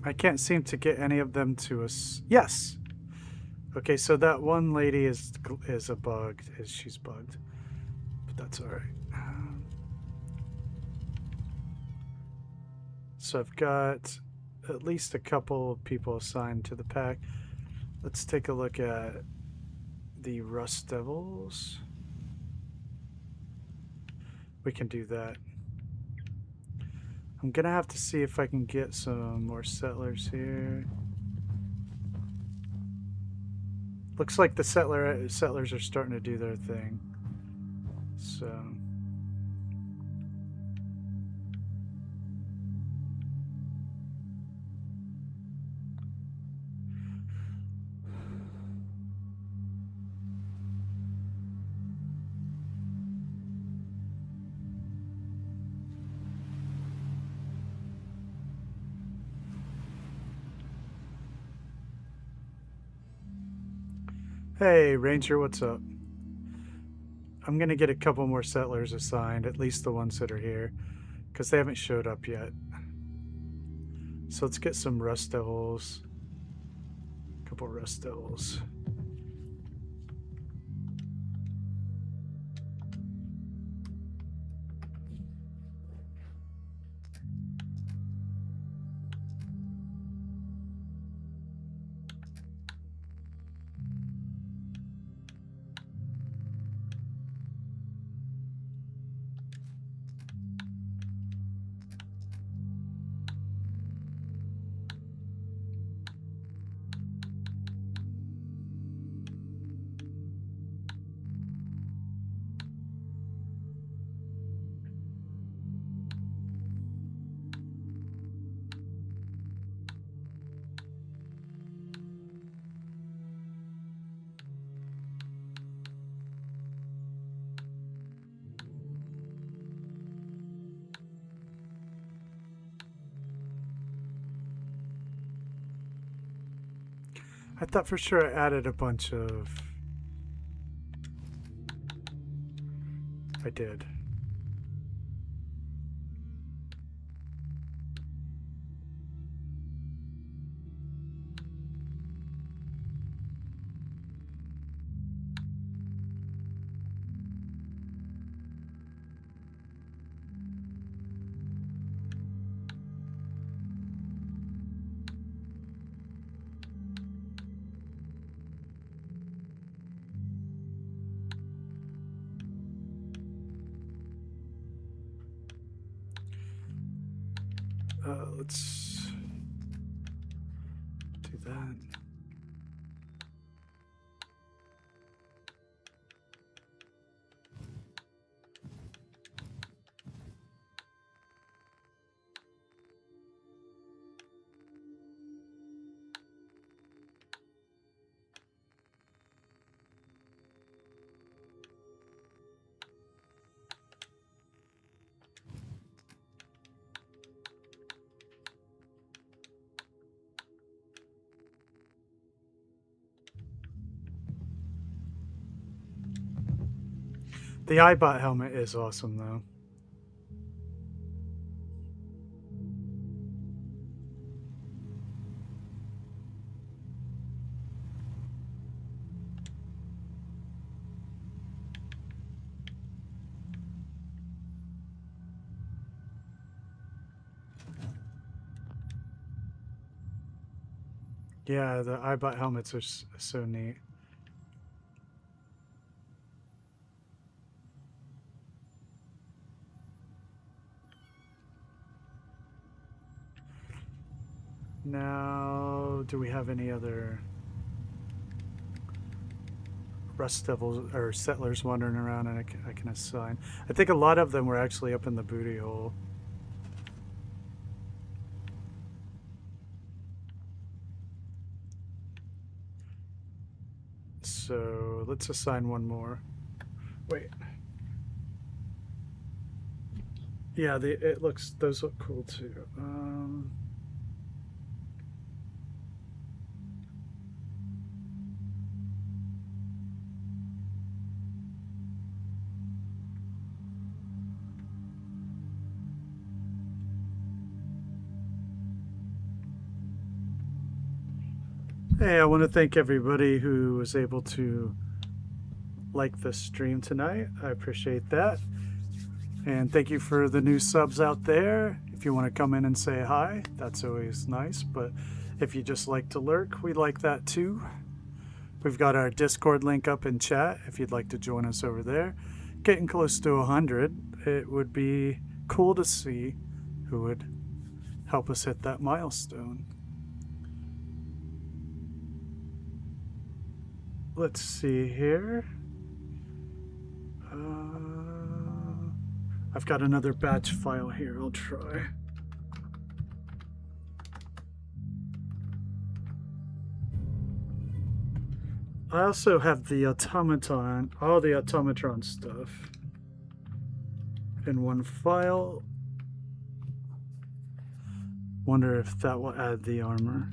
I can't seem to get any of them to us. Yes. Okay, so that one lady is a bug. She's bugged, but that's all right. So I've got at least a couple of people assigned to the pack. Let's take a look at the Rust Devils. We can do that. I'm gonna have to see if I can get some more settlers here. Looks like the settlers are starting to do their thing. So hey, Ranger, what's up? I'm going to get a couple more settlers assigned, at least the ones that are here, because they haven't showed up yet. So let's get some Rust Devils. A couple Rust Devils. I thought for sure I added a bunch of... I did. Let's do that. The iBot helmet is awesome, though. Yeah, the iBot helmets are so neat. Now, do we have any other Rust Devils or settlers wandering around and I can assign? I think a lot of them were actually up in the booty hole. So let's assign one more. Wait. Yeah, those look cool too. Hey, I want to thank everybody who was able to like the stream tonight. I appreciate that. And thank you for the new subs out there. If you want to come in and say hi, that's always nice. But if you just like to lurk, we like that too. We've got our Discord link up in chat if you'd like to join us over there. Getting close to 100. It would be cool to see who would help us hit that milestone. Let's see here. I've got another batch file here. I'll try. I also have the automaton, all the automatron stuff in one file. Wonder if that will add the armor.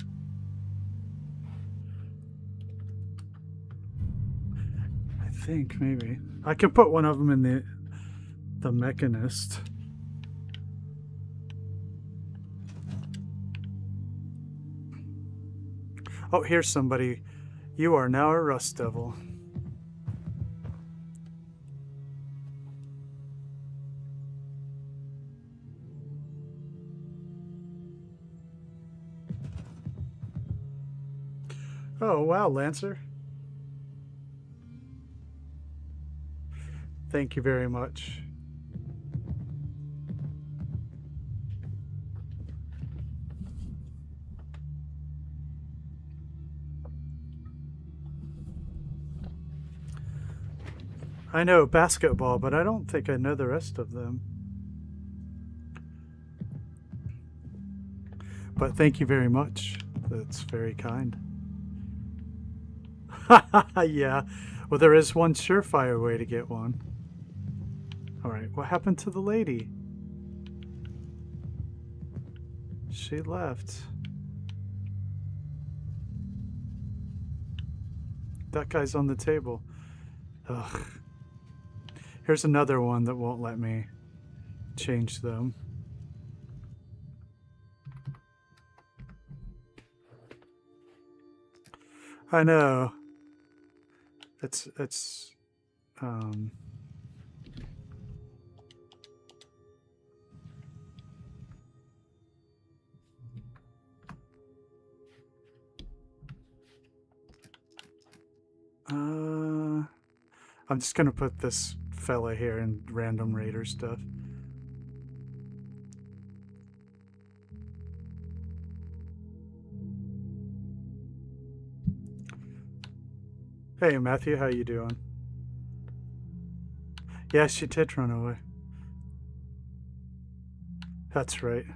I think maybe. I could put one of them in the mechanist. Oh, here's somebody. You are now a Rust Devil. Oh, wow, Lancer. Thank you very much. I know basketball, but I don't think I know the rest of them. But thank you very much. That's very kind. Yeah. Well, there is one surefire way to get one. All right. What happened to the lady? She left. That guy's on the table. Ugh. Here's another one that won't let me change them. I know. It's I'm just gonna put this fella here in random raider stuff. Hey Matthew, how you doing? Yeah, she did run away. That's right.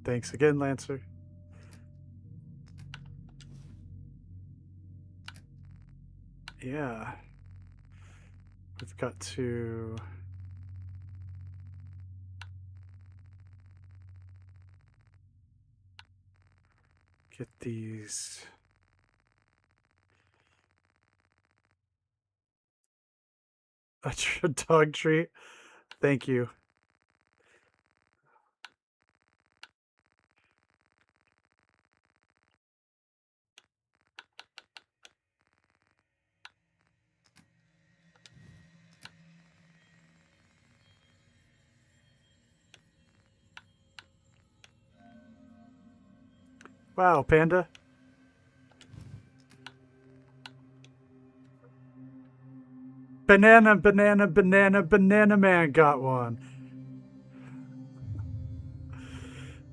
Thanks again, Lancer. Yeah. We've got to... get these... A dog treat? Thank you. Wow, Panda. Banana, banana, banana, banana man got one.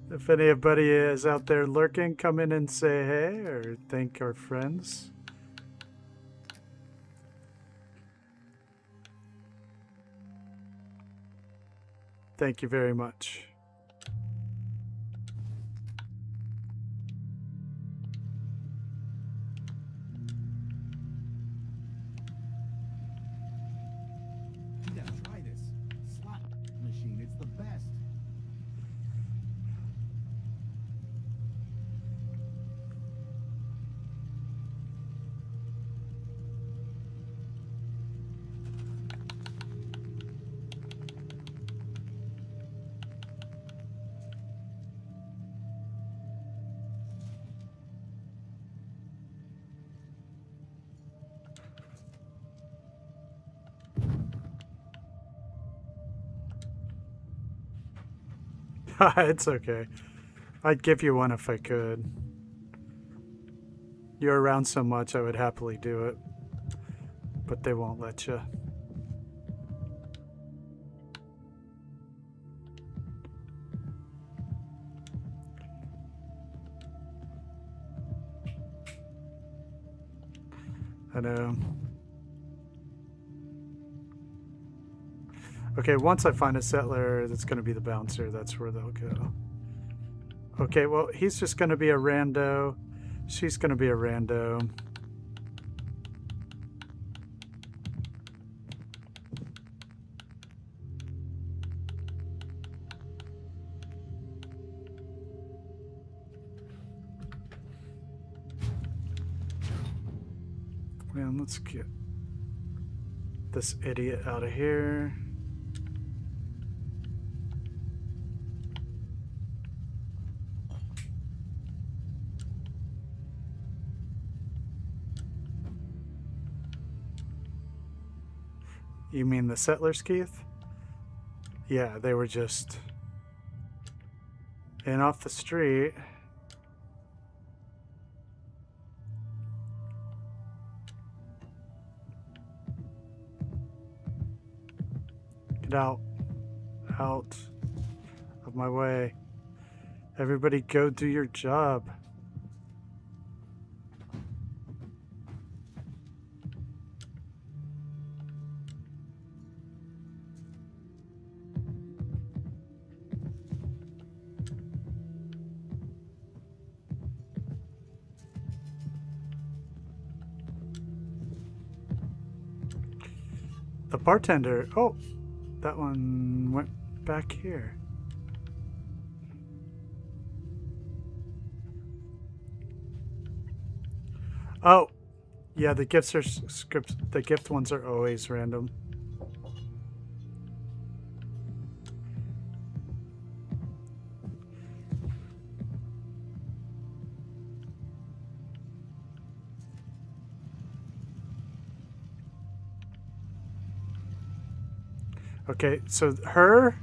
If anybody is out there lurking, come in and say hey or thank our friends. Thank you very much. It's okay. I'd give you one if I could. You're around so much, I would happily do it. But they won't let you. I know. Okay, once I find a settler that's going to be the bouncer, that's where they'll go. Okay, well, he's just going to be a rando. She's going to be a rando. Man, let's get this idiot out of here. You mean the settlers, Keith? Yeah, they were just in off the street. Get out. Out of my way. Everybody go do your job. The bartender. Oh, that one went back here. Oh, yeah, the gifts are scripts. The gift ones are always random. Okay, so her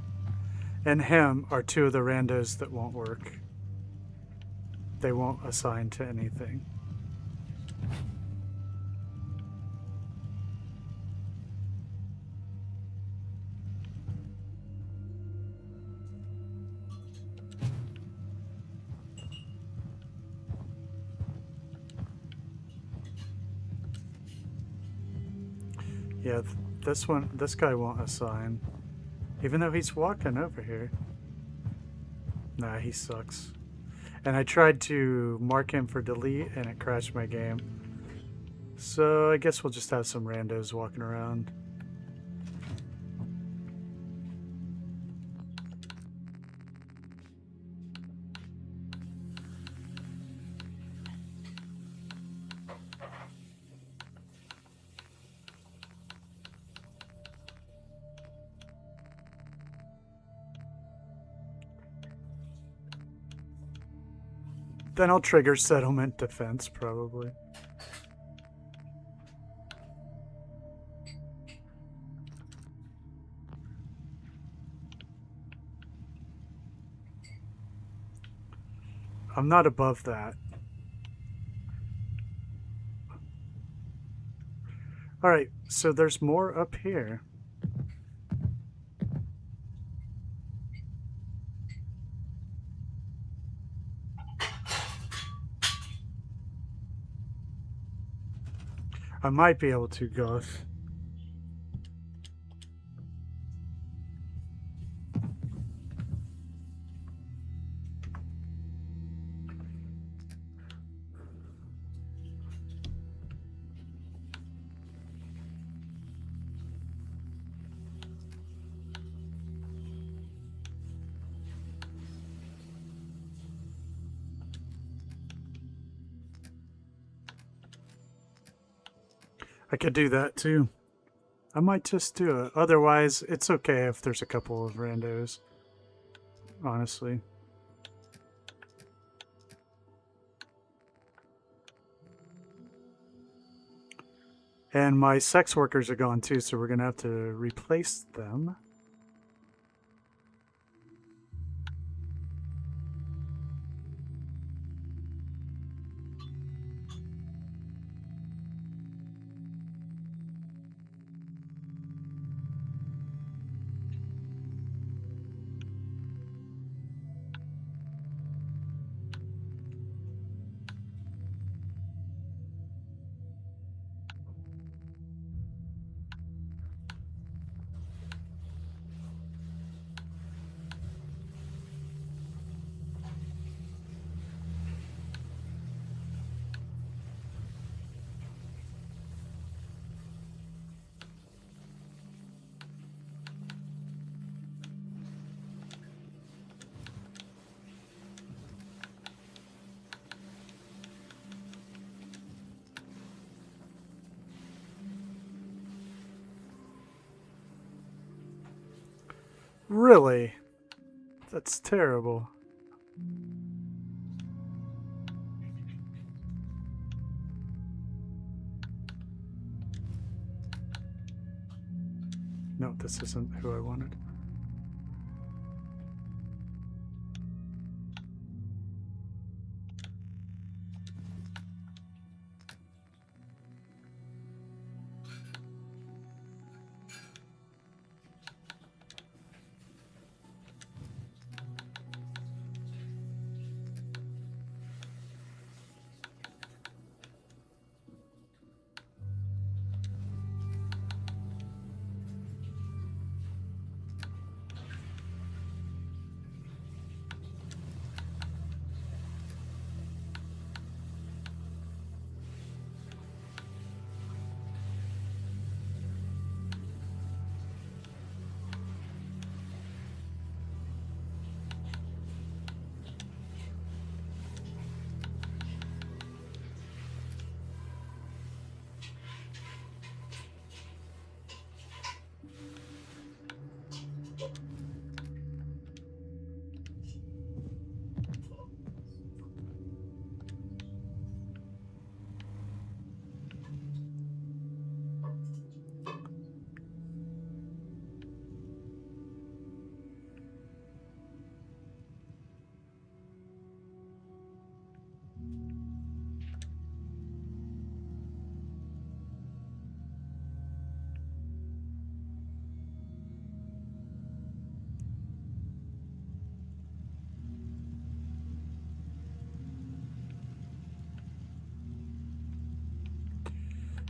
and him are two of the randos that won't work. They won't assign to anything. Yeah, this guy won't assign. Even though he's walking over here. Nah, he sucks. And I tried to mark him for delete and it crashed my game. So I guess we'll just have some randos walking around. Then I'll trigger settlement defense, probably. I'm not above that. Alright, so there's more up here. I might be able to go. I could do that too. I might just do it. Otherwise, it's okay if there's a couple of randos. Honestly. And my sex workers are gone too, so we're going to have to replace them. Really? That's terrible. No, this isn't who I wanted.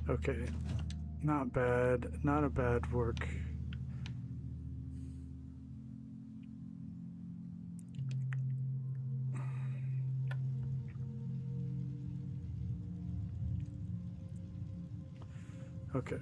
Okay, not bad, not a bad work. Okay.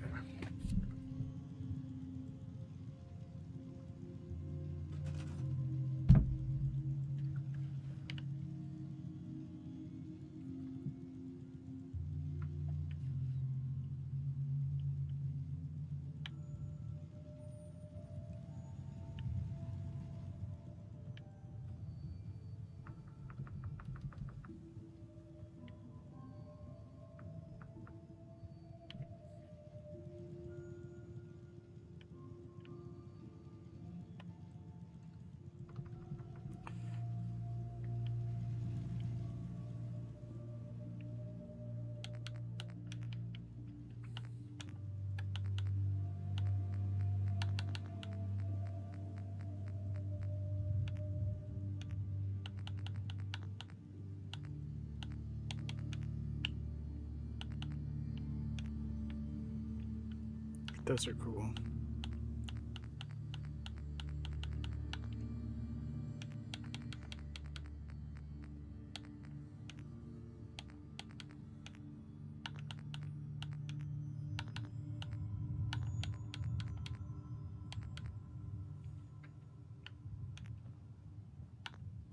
Those are cool.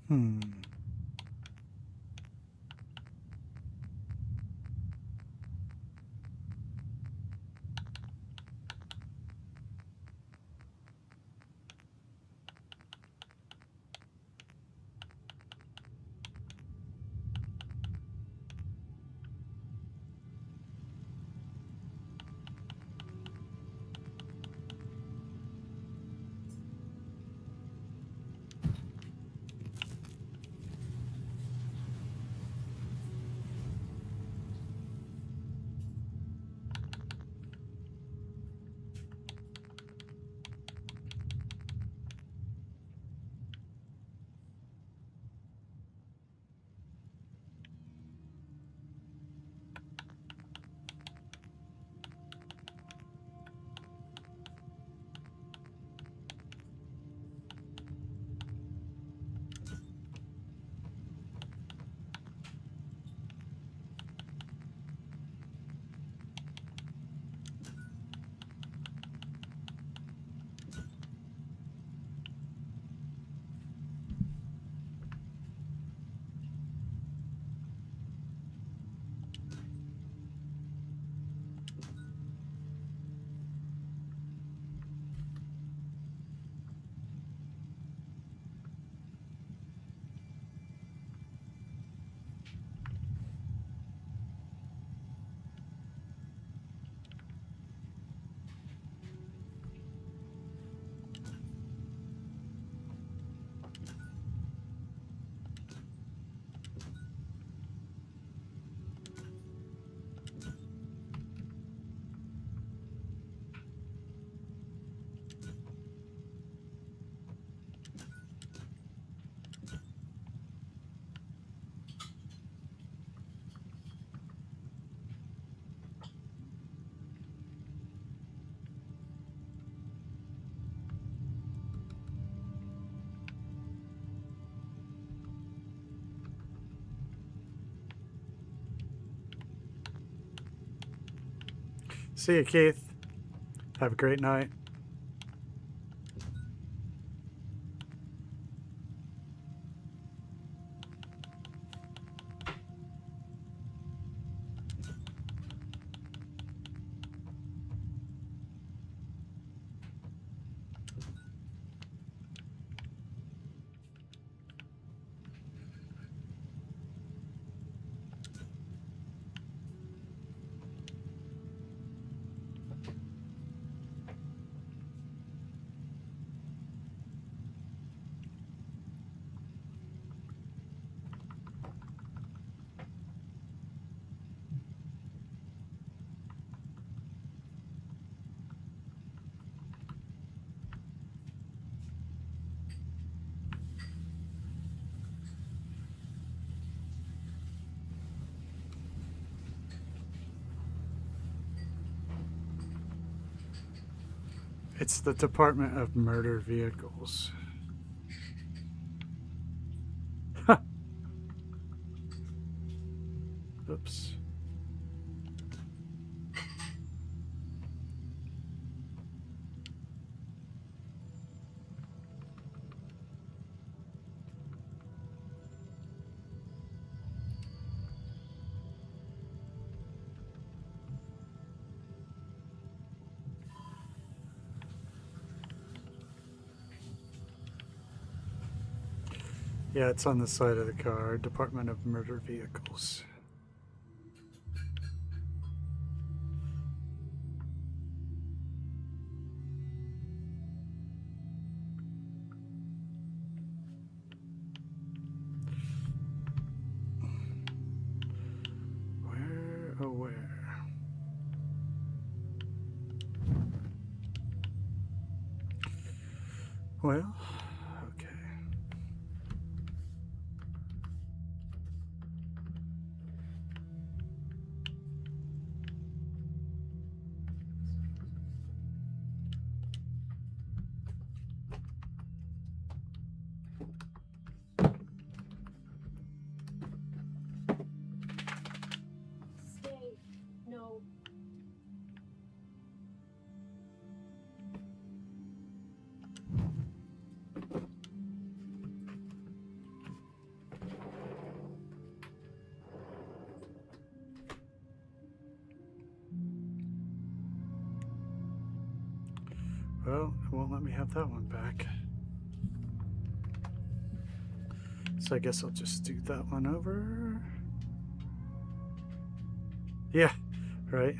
Hmm. See you, Keith. Have a great night. It's the Department of Murder Vehicles. Oops. Yeah, it's on the side of the car. Department of Murder Vehicles. Where, oh where? Well, okay. Stay. No. Well, it won't let me have that one back. So I guess I'll just do that one over. Yeah, right.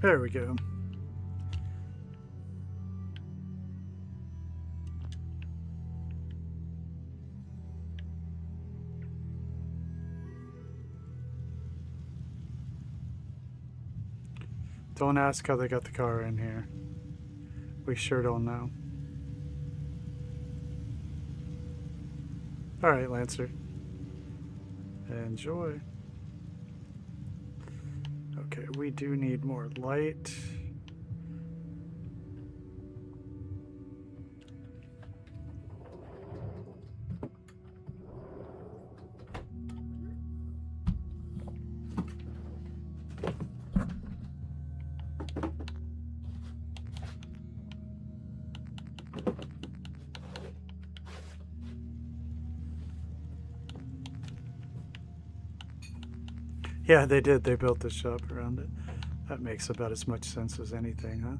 There we go. Don't ask how they got the car in here. We sure don't know. Alright, Lancer. Enjoy. Okay, we do need more light. Yeah, they did. They built the shop around it. That makes about as much sense as anything, huh?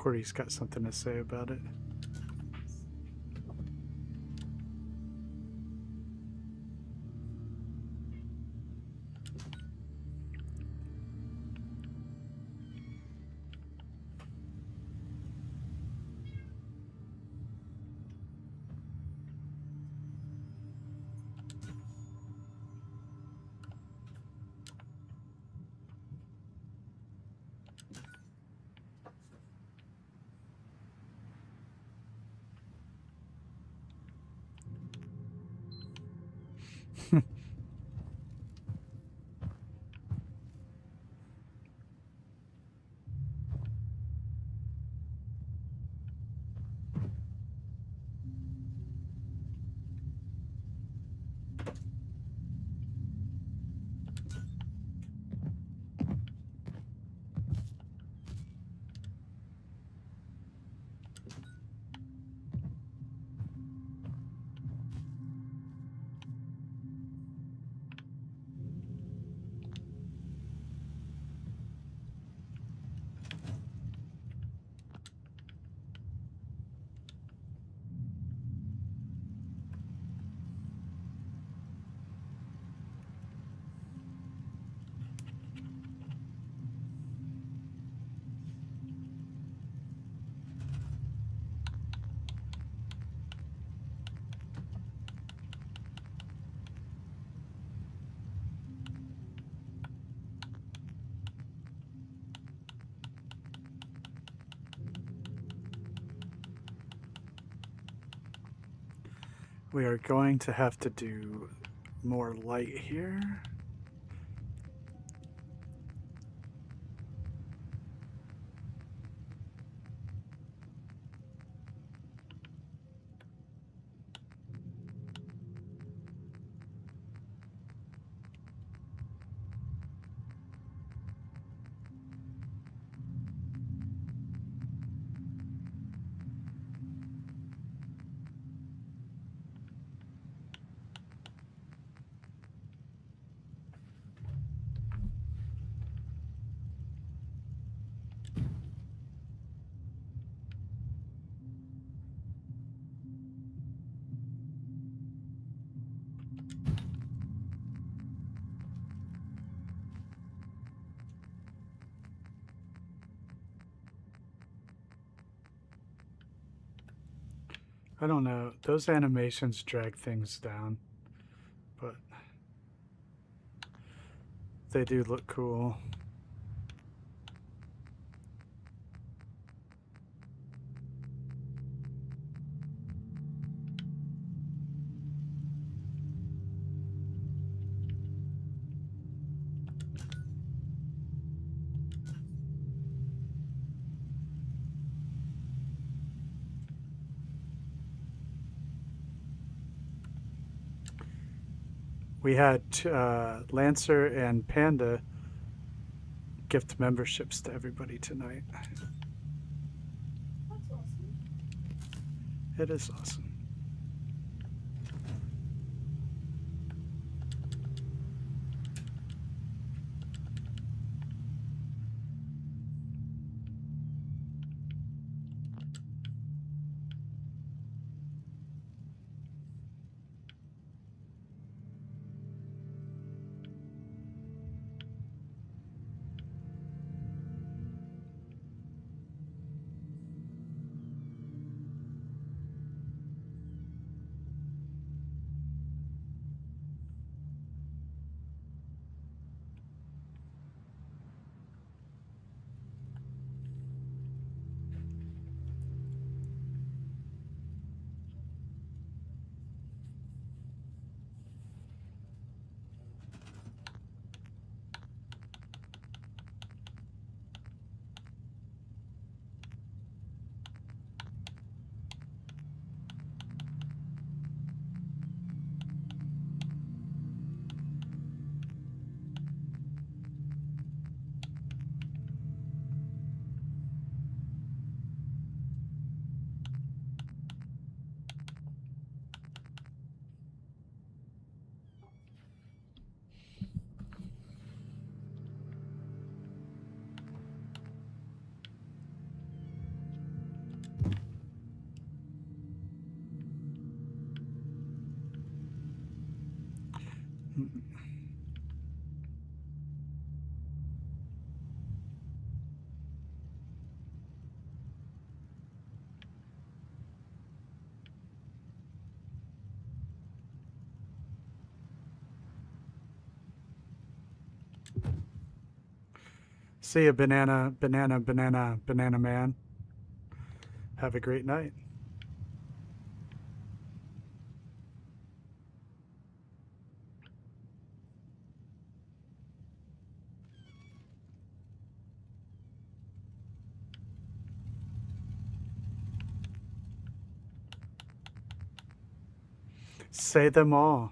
Cordy's got something to say about it. We are going to have to do more light here. I don't know. Those animations drag things down, but they do look cool. We had Lancer and Panda gift memberships to everybody tonight. That's awesome. It is awesome. See ya, banana man. Have a great night. Say them all.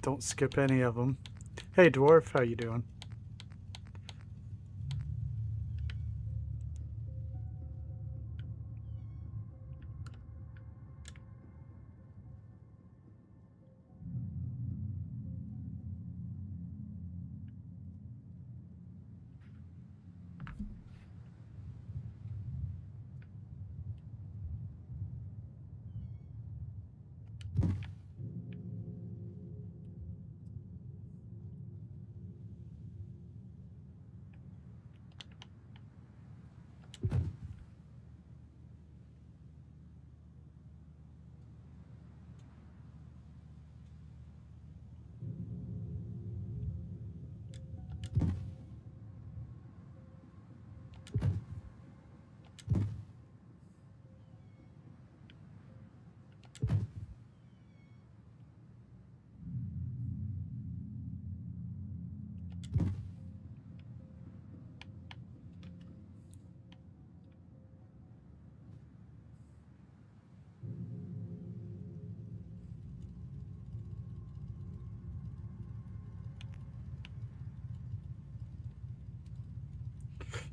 Don't skip any of them. Hey, dwarf, how you doing?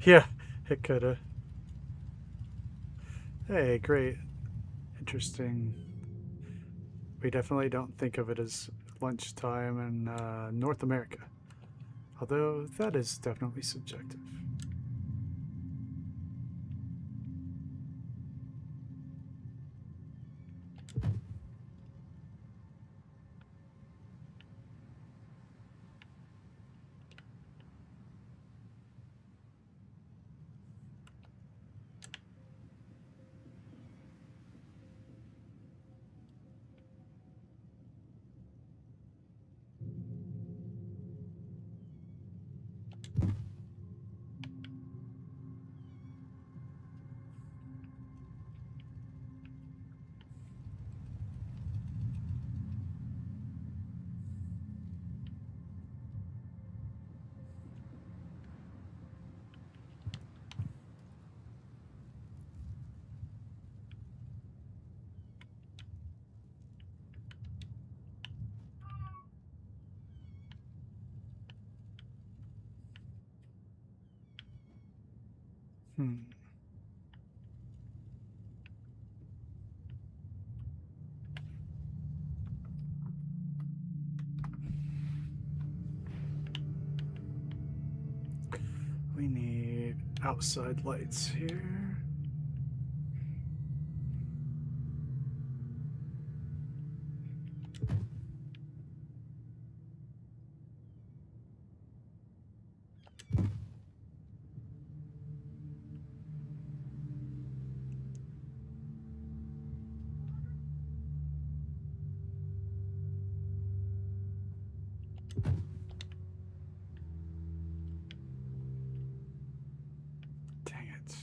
Yeah, it coulda. Hey, great. Interesting. We definitely don't think of it as lunchtime in North America. Although that is definitely subjective. We need outside lights here. Dang it.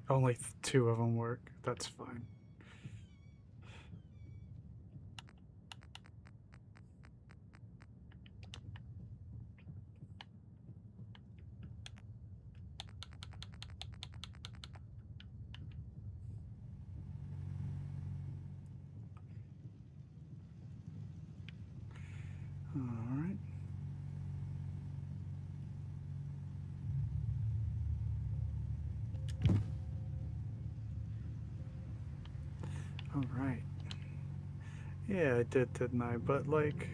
Only two of them work. That's fine. All right. Yeah, I did, didn't I? But, like,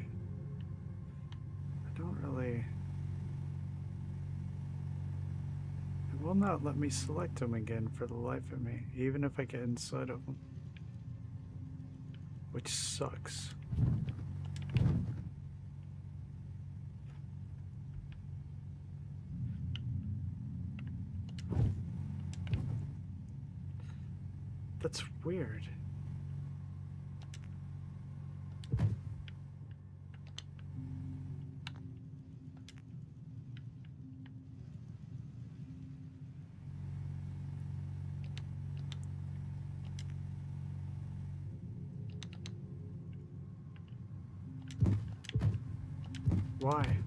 I don't really... It will not let me select them again for the life of me, even if I get inside of them. Which sucks. That's weird. Why?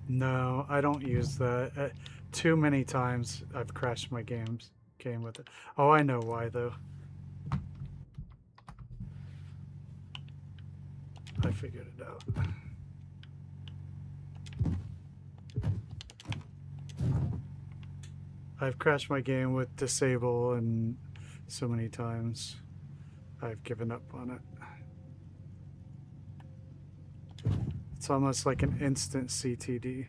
No, I don't use that. Too many times I've crashed my game with it. Oh, I know why though. I figured it out. I've crashed my game with disable, and so many times I've given up on it. It's almost like an instant CTD.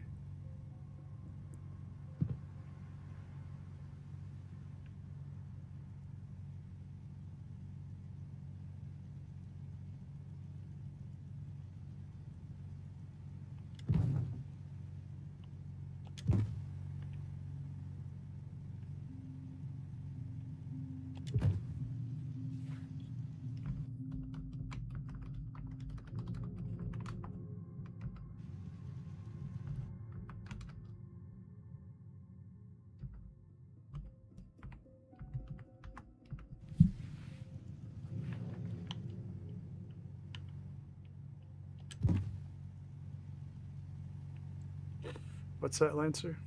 What's that, Lancer?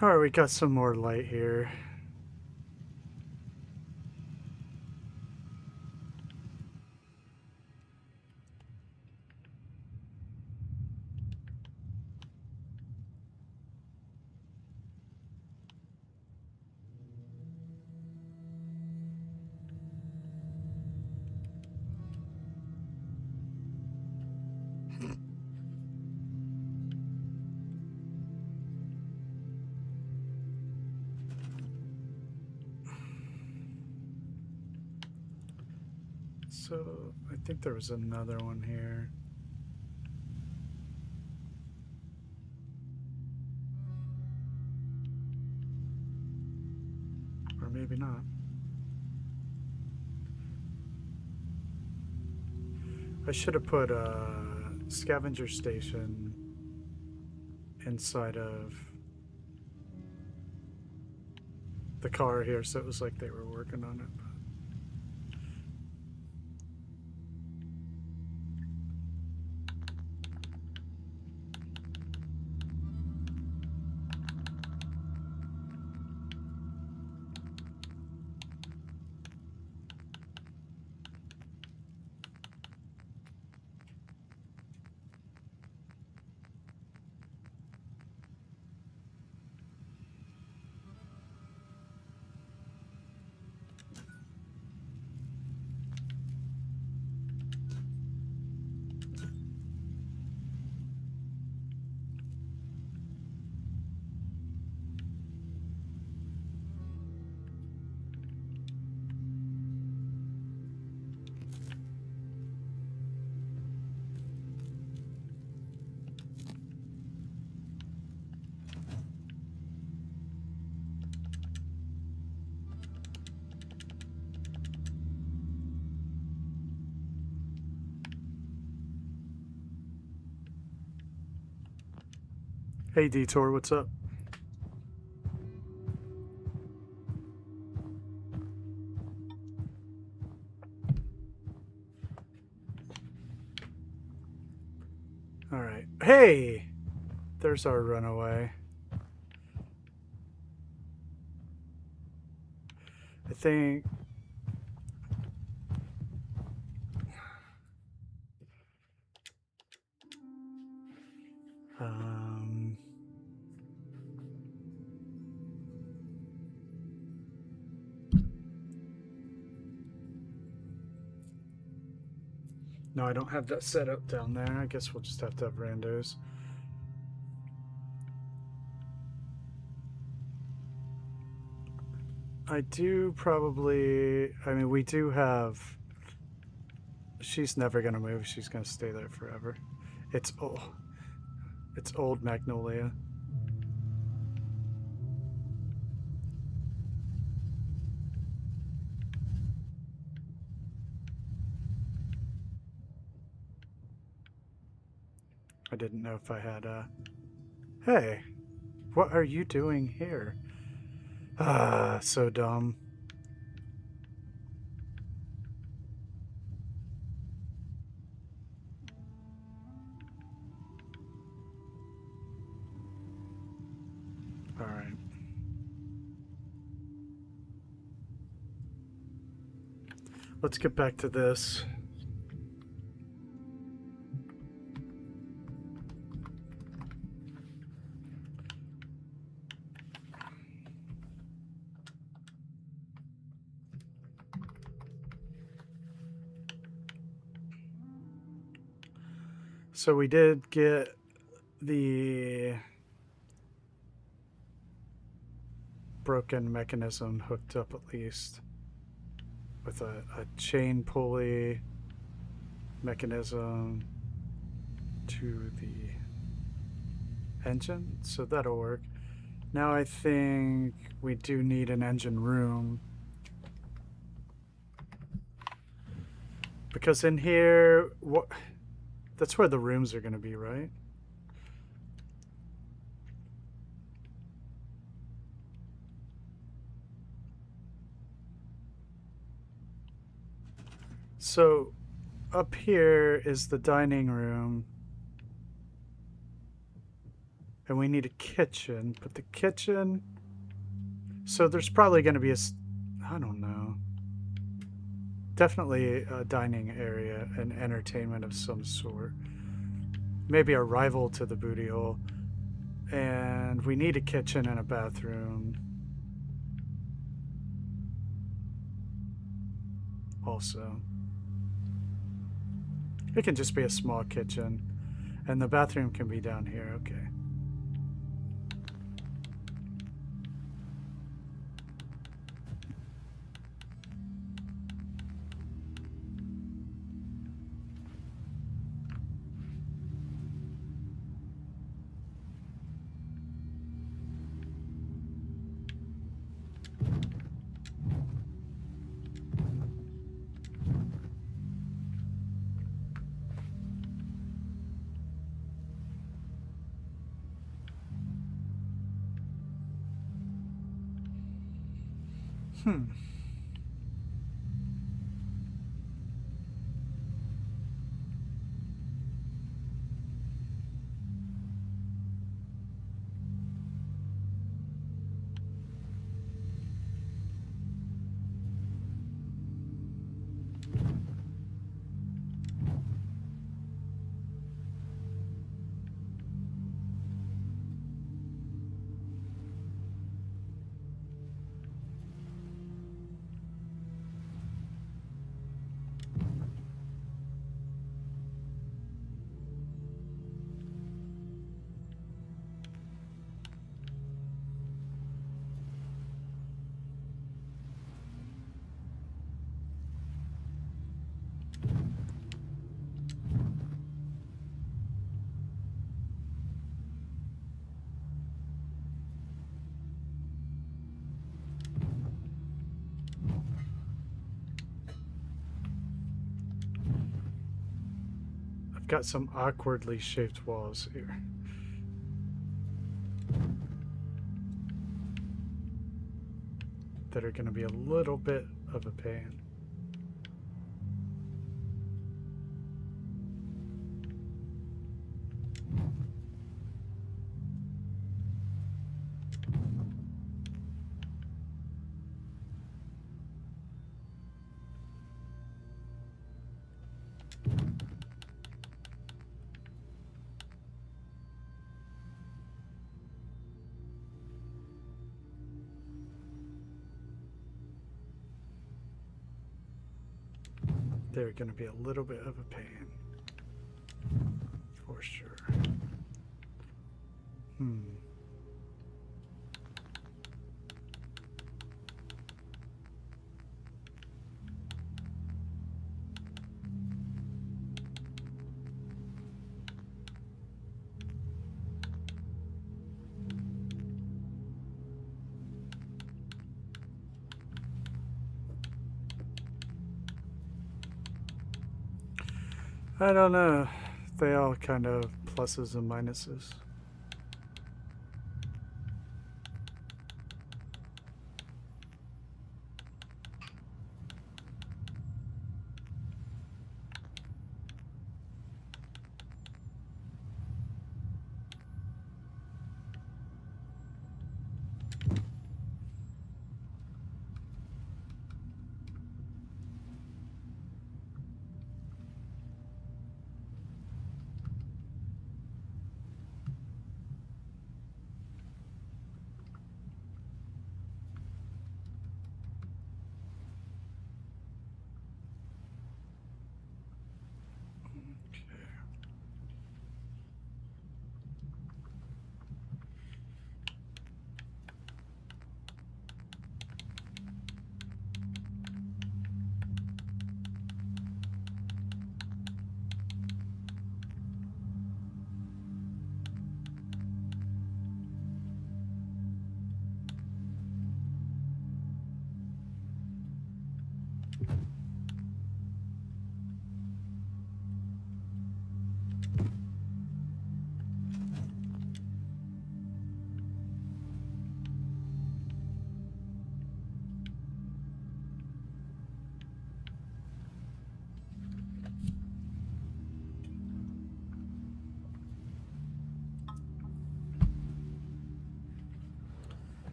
Alright, we got some more light here. So, I think there was another one here. Or maybe not. I should have put a scavenger station inside of the car here, so it was like they were working on it. Hey Detour, what's up? Alright. Hey! There's our runaway. I think... No, I don't have that set up down there. I guess we'll just have to have randos. I do probably... I mean, we do have... She's never going to move. She's going to stay there forever. It's old Magnolia. I didn't know if I had a... Hey, what are you doing here? Ah, so dumb. All right. Let's get back to this. So we did get the broken mechanism hooked up at least with a chain pulley mechanism to the engine, so that'll work. Now I think we do need an engine room, because in here, that's where the rooms are going to be, right? So up here is the dining room, and we need a kitchen, but the kitchen, so there's probably going to be I don't know, definitely a dining area, an entertainment of some sort, maybe a rival to the booty hole, and we need a kitchen and a bathroom also. It can just be a small kitchen, and the bathroom can be down here. Okay. Got some awkwardly shaped walls here. That are going to be a little bit of a pain. They're going to be a little bit of a pain. For sure. I don't know. They all kind of pluses and minuses.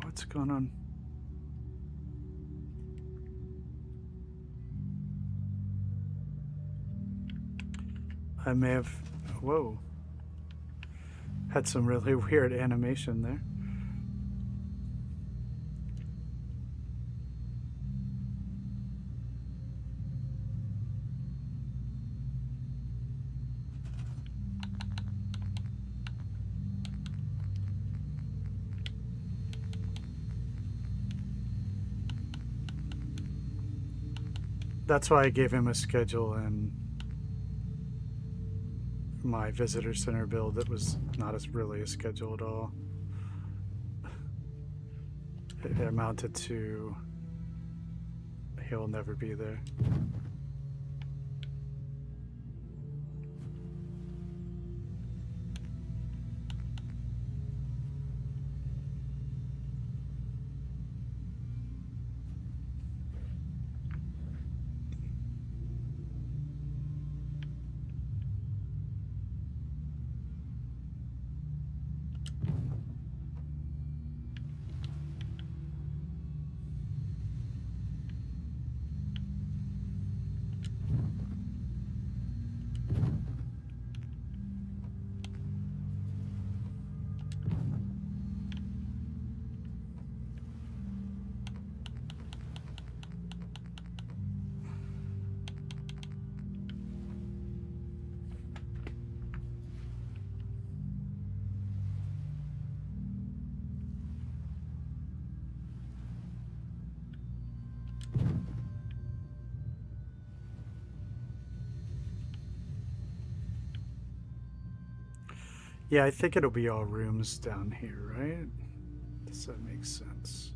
What's going on? I may have, whoa, had some really weird animation there. That's why I gave him a schedule in my visitor center build. It was not as really a schedule at all. It amounted to he'll never be there. Yeah, I think it'll be all rooms down here, right? Does that make sense?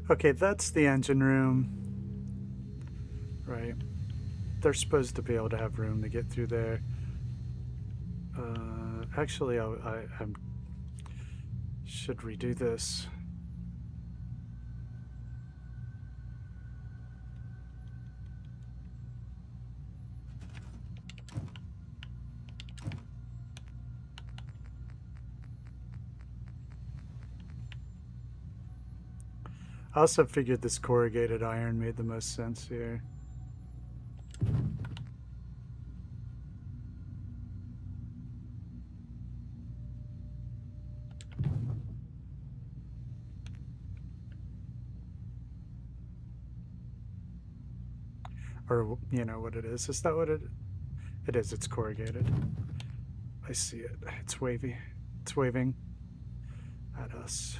Okay, that's the engine room, right? They're supposed to be able to have room to get through there. Actually, I should redo this. I also figured this corrugated iron made the most sense here. Or, you know what it is. Is that what it is? It's corrugated. I see it. It's wavy. It's waving at us.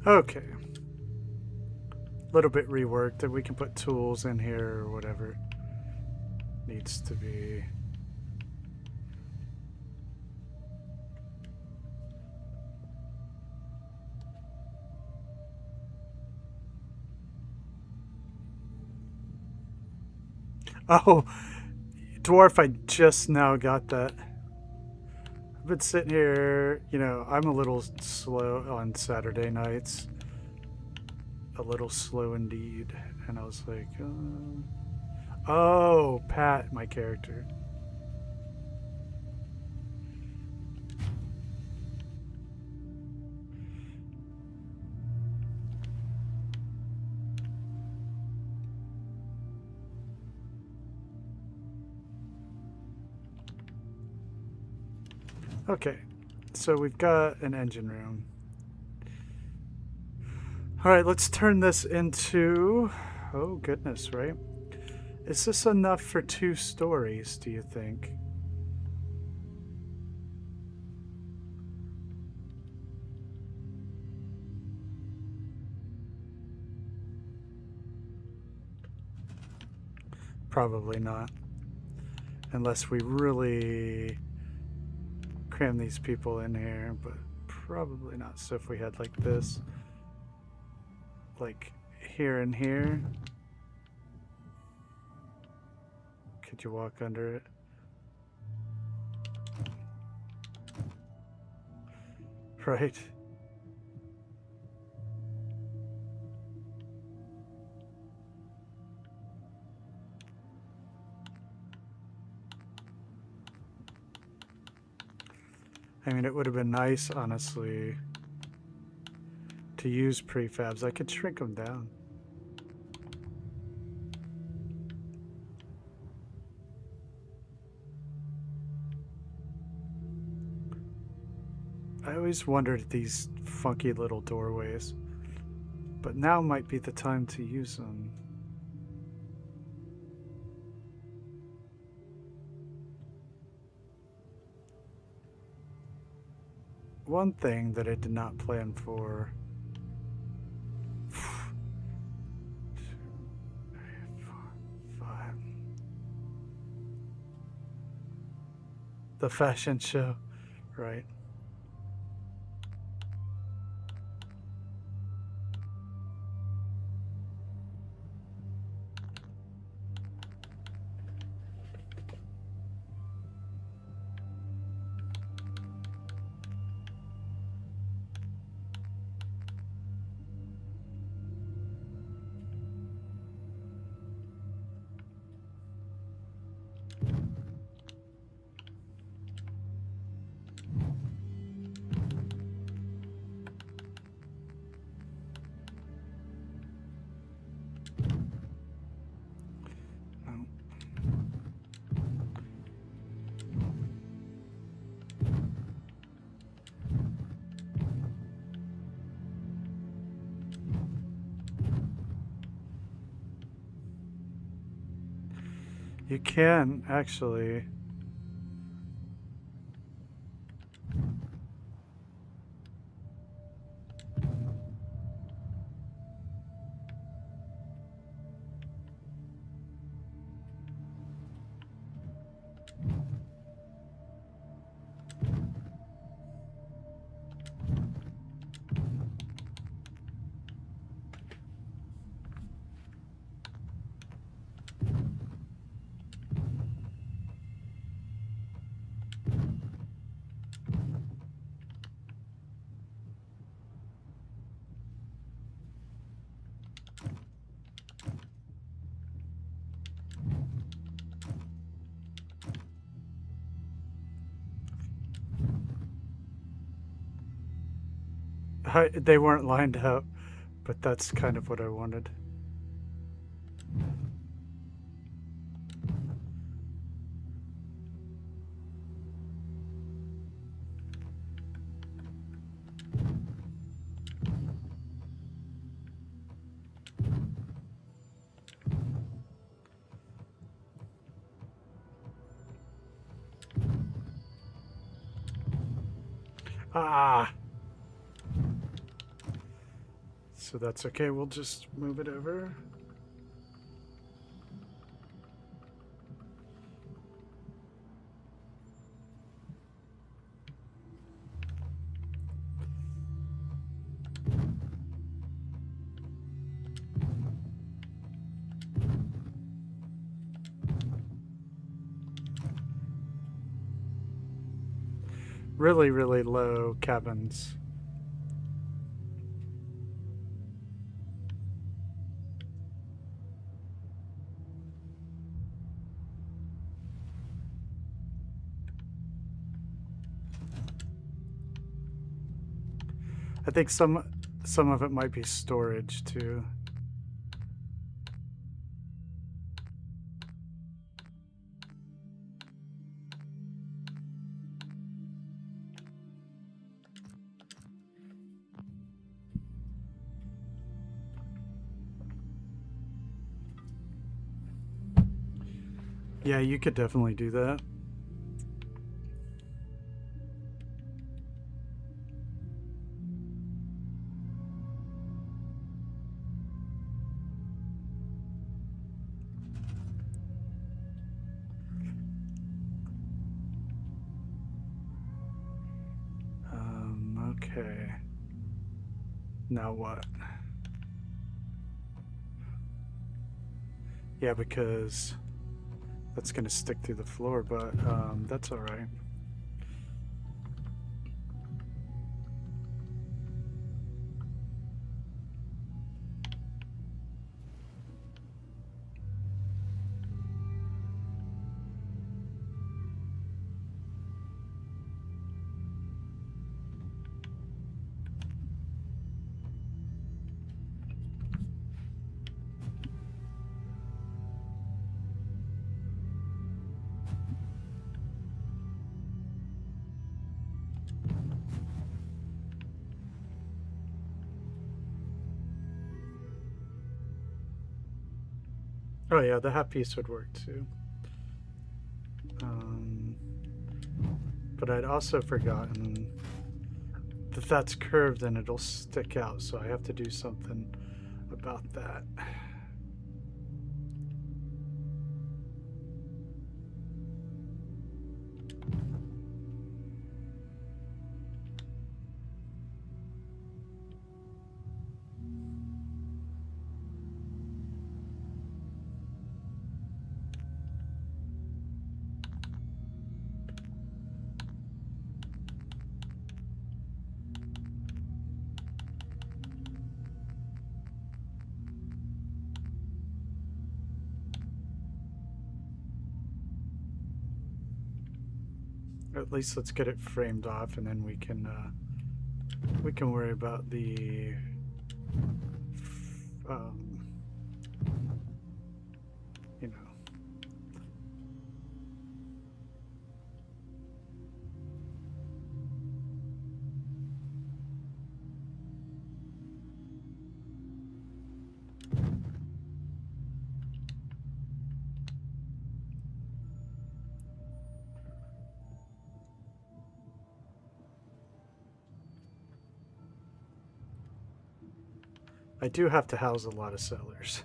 Okay. A little bit reworked, that we can put tools in here or whatever needs to be. Oh, Dwarf, I just now got that. I've been sitting here, you know, I'm a little slow on Saturday nights. A little slow indeed. And I was like, oh, Pat, my character. Okay, so we've got an engine room. All right, let's turn this into, oh goodness, right? Is this enough for 2 stories, do you think? Probably not. Unless we really cram these people in here, but probably not. So if we had like this, like here and here, could you walk under it? Right. I mean, it would have been nice, honestly, to use prefabs. I could shrink them down. I always wondered these funky little doorways, but now might be the time to use them. One thing that I did not plan for. 2, 3, 4, 5. The fashion show, right? You can actually. They weren't lined up, but that's kind of what I wanted. Ah! So that's okay, we'll just move it over. Really, really low cabins. I think some of it might be storage too. Yeah, you could definitely do that. Okay. Now what? Yeah, because that's going to stick through the floor, but that's all right. Oh yeah, the half piece would work too. But I'd also forgotten that that's curved and it'll stick out, so I have to do something about that. At least let's get it framed off, and then we can worry about the you know. I do have to house a lot of sellers.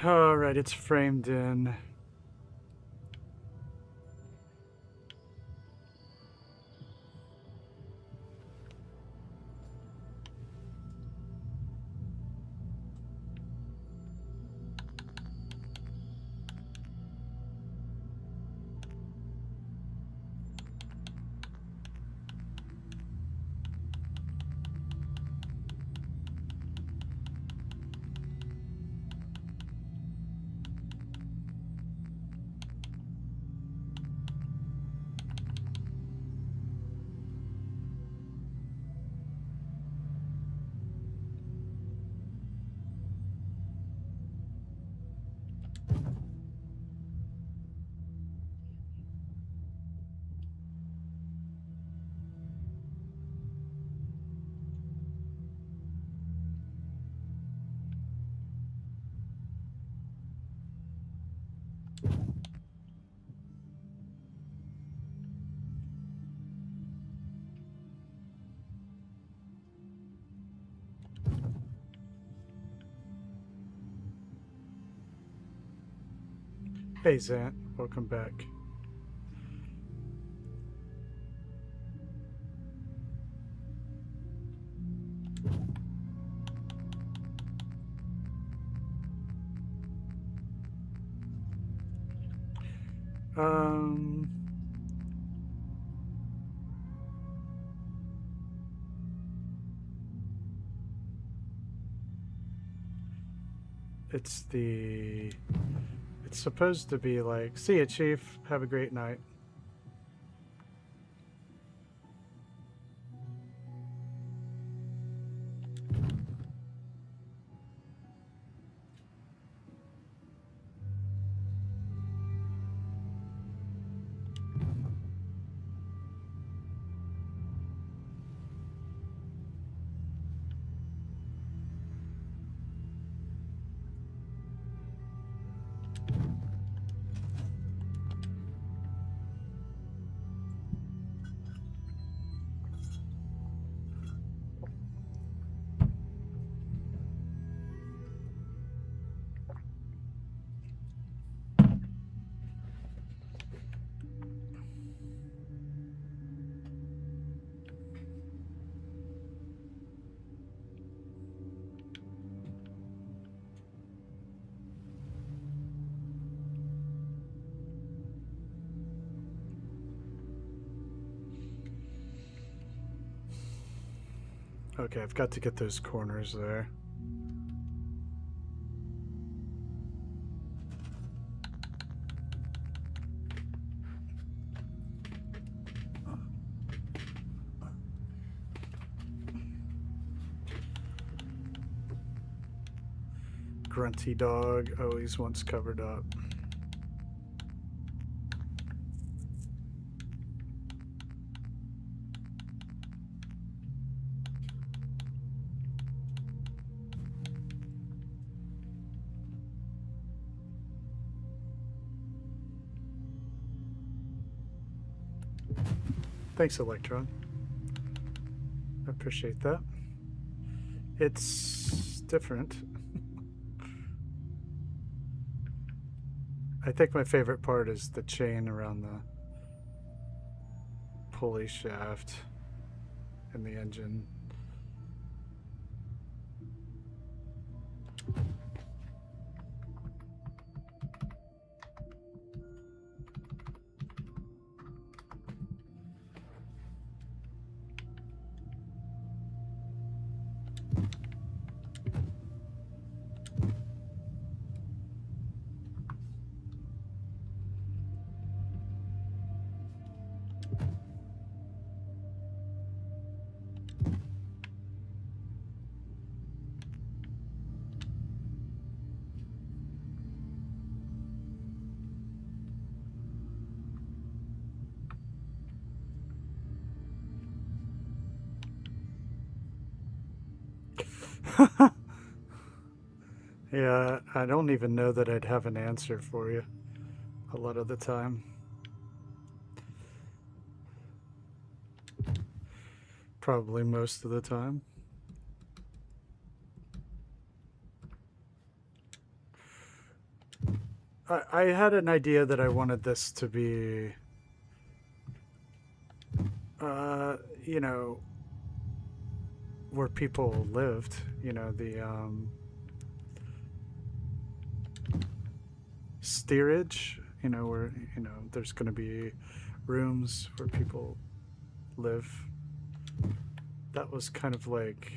Alright, it's framed in. Hey Zant, welcome back. It's supposed to be like, see ya, Chief. Have a great night. Okay, I've got to get those corners there. Grunty dog always wants covered up. Thanks, Electron. I appreciate that. It's different. I think my favorite part is the chain around the pulley shaft and the engine. Yeah, I don't even know that I'd have an answer for you a lot of the time. Probably most of the time. I had an idea that I wanted this to be, you know, where people lived, you know, the steerage, you know, where, you know, there's going to be rooms where people live. That was kind of like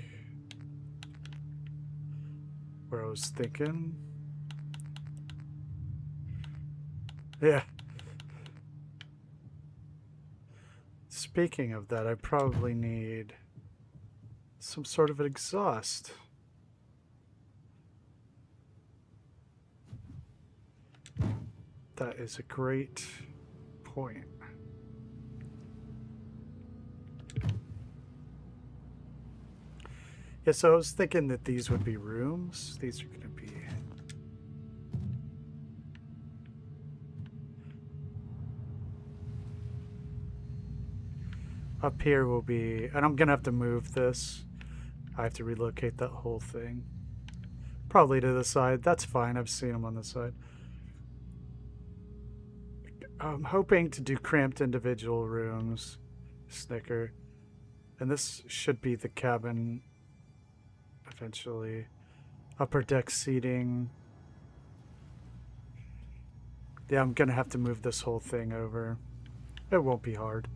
where I was thinking. Yeah. Speaking of that, I probably need some sort of exhaust. That is a great point. Yeah, so I was thinking that these would be rooms. These are going to be... Up here will be... And I'm going to have to move this. I have to relocate that whole thing. Probably to the side. That's fine. I've seen them on the side. I'm hoping to do cramped individual rooms. Snicker. And this should be the cabin eventually. Upper deck seating. Yeah, I'm going to have to move this whole thing over. It won't be hard.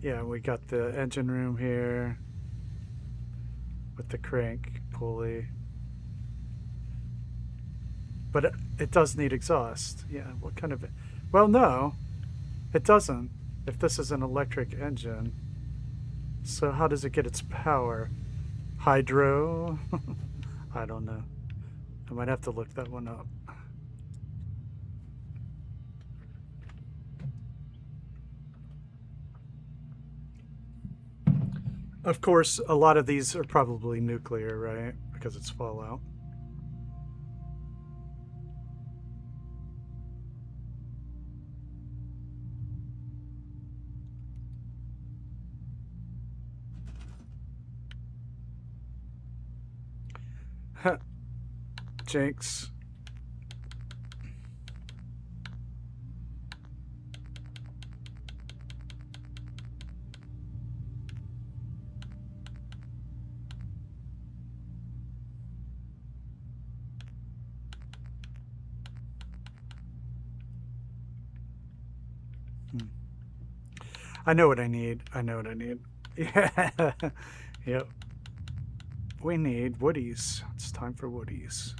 Yeah, we got the engine room here with the crank pulley. But it does need exhaust. Yeah, what kind of... Well, no, it doesn't. If this is an electric engine. So how does it get its power? Hydro? I don't know. I might have to look that one up. Of course, a lot of these are probably nuclear, right? Because it's Fallout. Jinx. I know what I need. I know what I need. Yeah. Yep. We need woodies. It's time for woodies.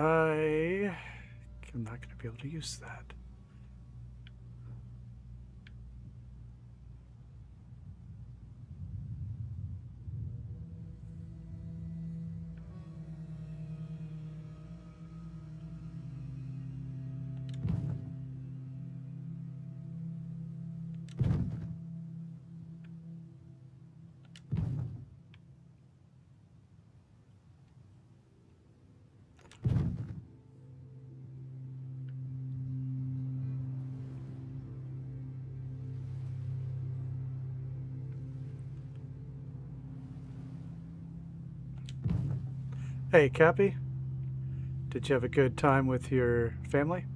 I'm not going to be able to use that. Hey, Cappy. Did you have a good time with your family?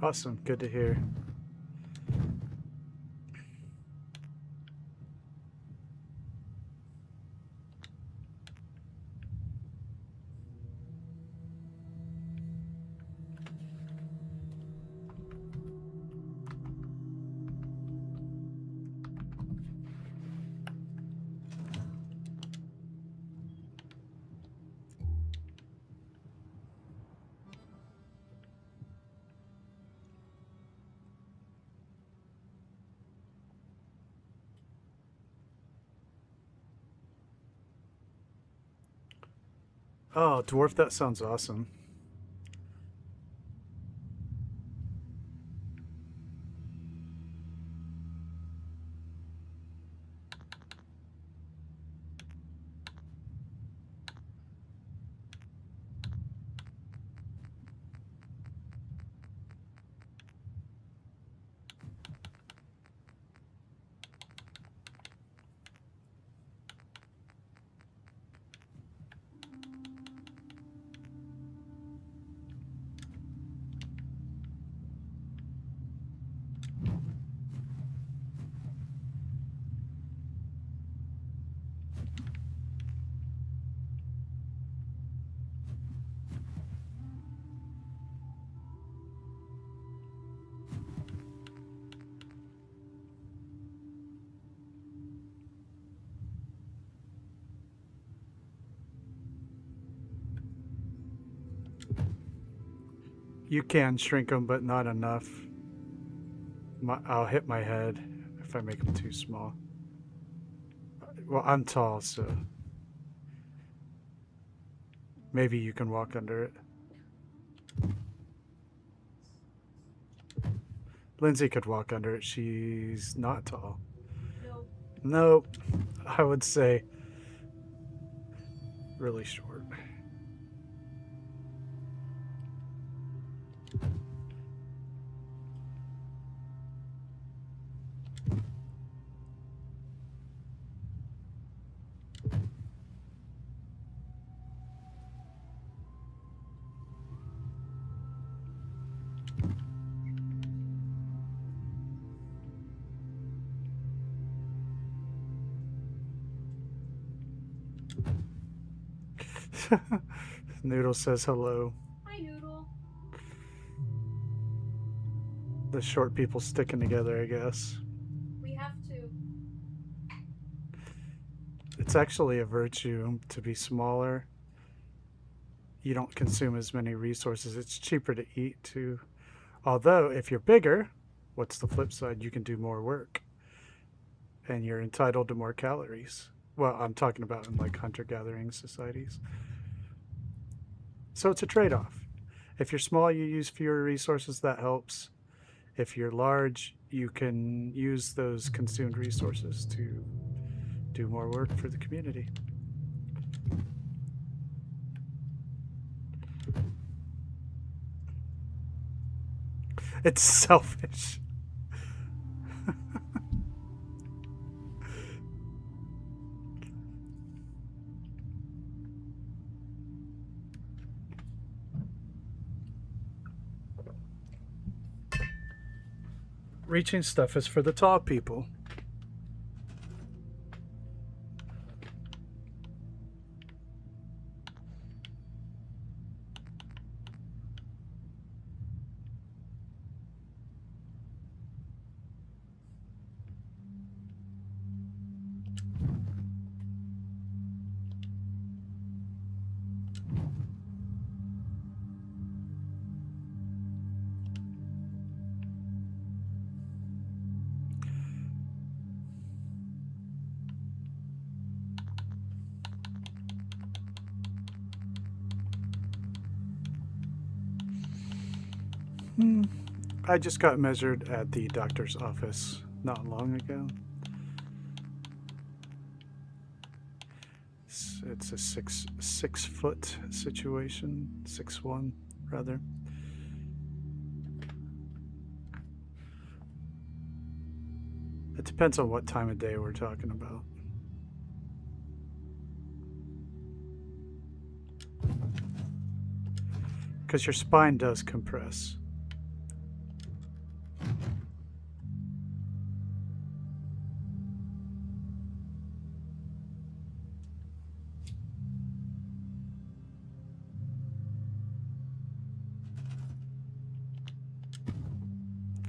Awesome. Good to hear. Oh, dwarf, that sounds awesome. You can shrink them, but not enough. I'll hit my head if I make them too small. Well, I'm tall, so maybe you can walk under it. Lindsay could walk under it. She's not tall. No. Nope. I would say really short. Noodle says hello. Hi, Noodle. The short people sticking together, I guess. We have to. It's actually a virtue to be smaller. You don't consume as many resources. It's cheaper to eat too. Although, if you're bigger, what's the flip side? You can do more work. And you're entitled to more calories. Well, I'm talking about in like hunter-gathering societies. So it's a trade-off. If you're small, you use fewer resources, that helps. If you're large, you can use those consumed resources to do more work for the community. It's selfish. Reaching stuff is for the tall people. I just got measured at the doctor's office not long ago. It's a six foot situation, 6'1" rather. It depends on what time of day we're talking about. Because your spine does compress.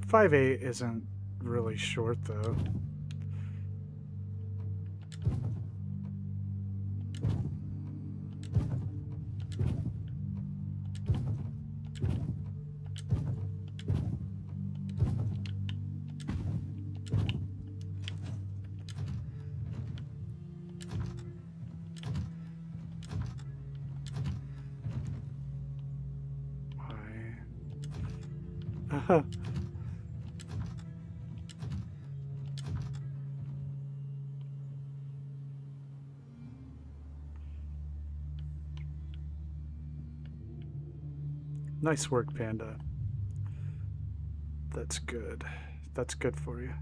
.58 isn't really short though. Why? Nice work, Panda. That's good. That's good for you.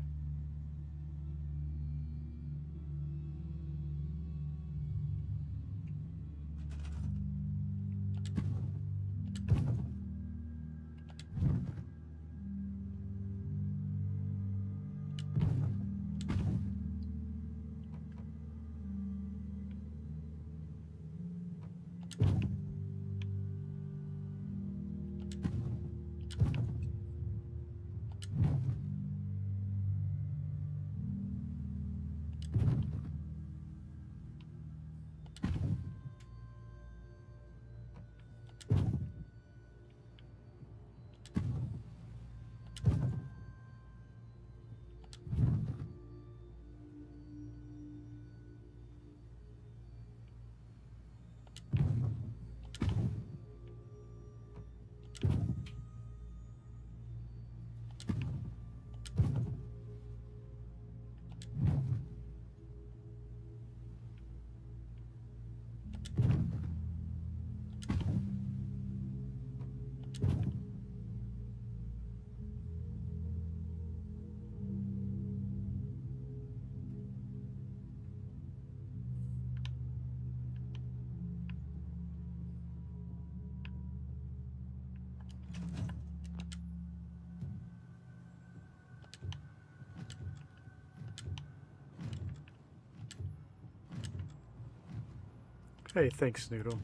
Hey, thanks, Noodle.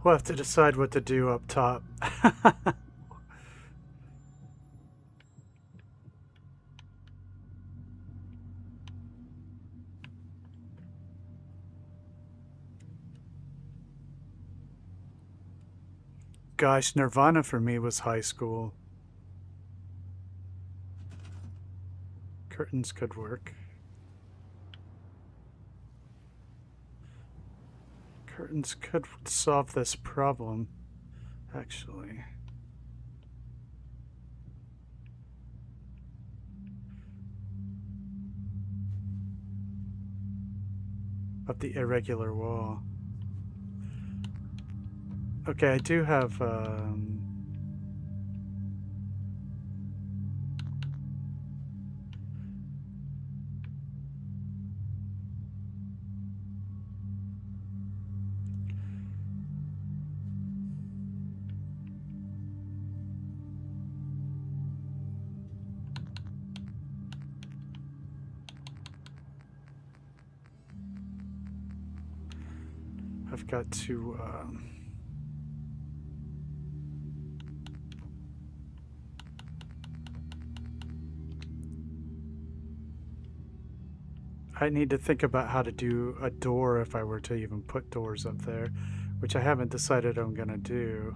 We'll have to decide what to do up top. Gosh, Nirvana for me was high school. Curtains could work. Curtains could solve this problem. Actually. Up the irregular wall. Okay, I do have I've got to I need to think about how to do a door if I were to even put doors up there, which I haven't decided I'm gonna do.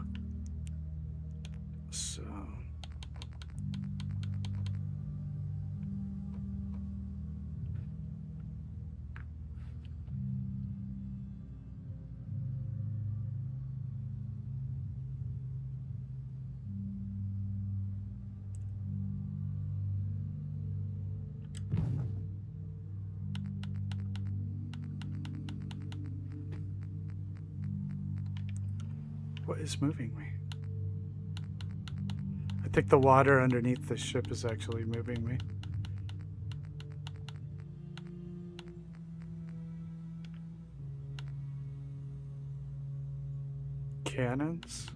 So what is moving me? I think the water underneath the ship is actually moving me. Cannons?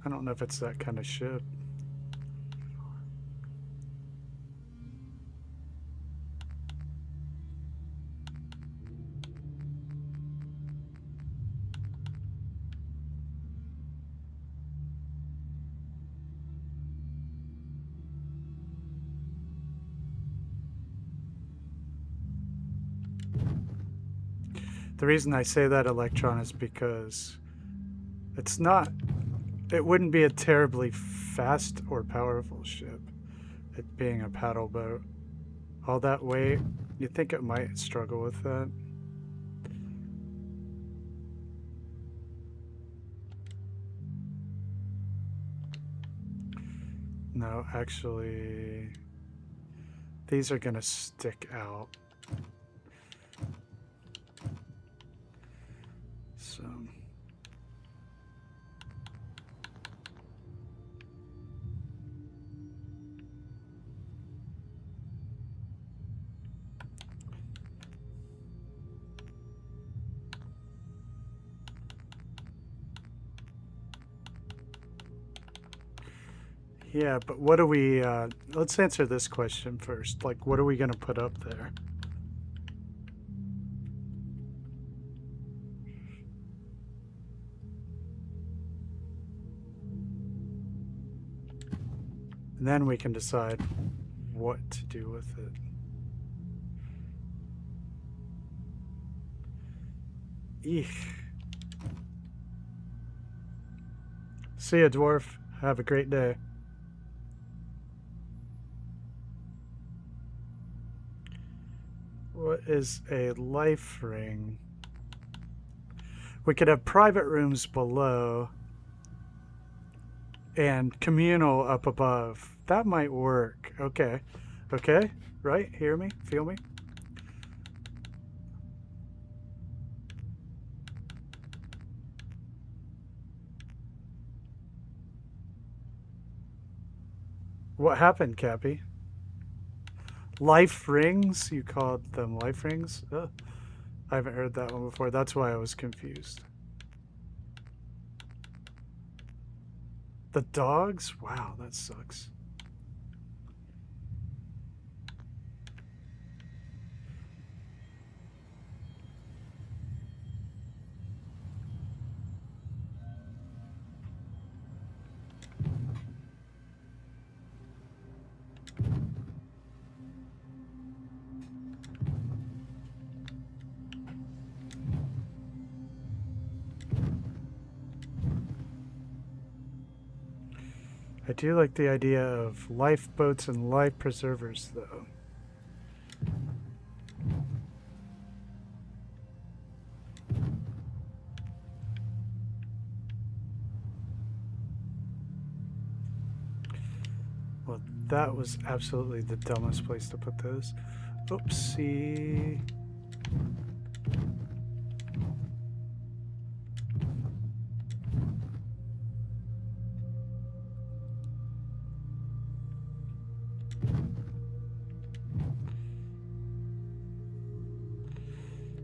I don't know if it's that kind of ship. The reason I say that, Electron, is because it's not, it wouldn't be a terribly fast or powerful ship, it being a paddle boat. All that weight, you think it might struggle with that? No, actually, these are gonna stick out. So yeah, but what do we, let's answer this question first. Like, what are we going to put up there? And then we can decide what to do with it. Eek. See ya, dwarf. Have a great day. What is a life ring? We could have private rooms below and communal up above. That might work. Okay. Okay? Right? Hear me? Feel me? What happened, Cappy? Life rings? You called them life rings? I haven't heard that one before. That's why I was confused. The dogs? Wow, that sucks. I do like the idea of lifeboats and life preservers, though. That was absolutely the dumbest place to put those. Oopsie.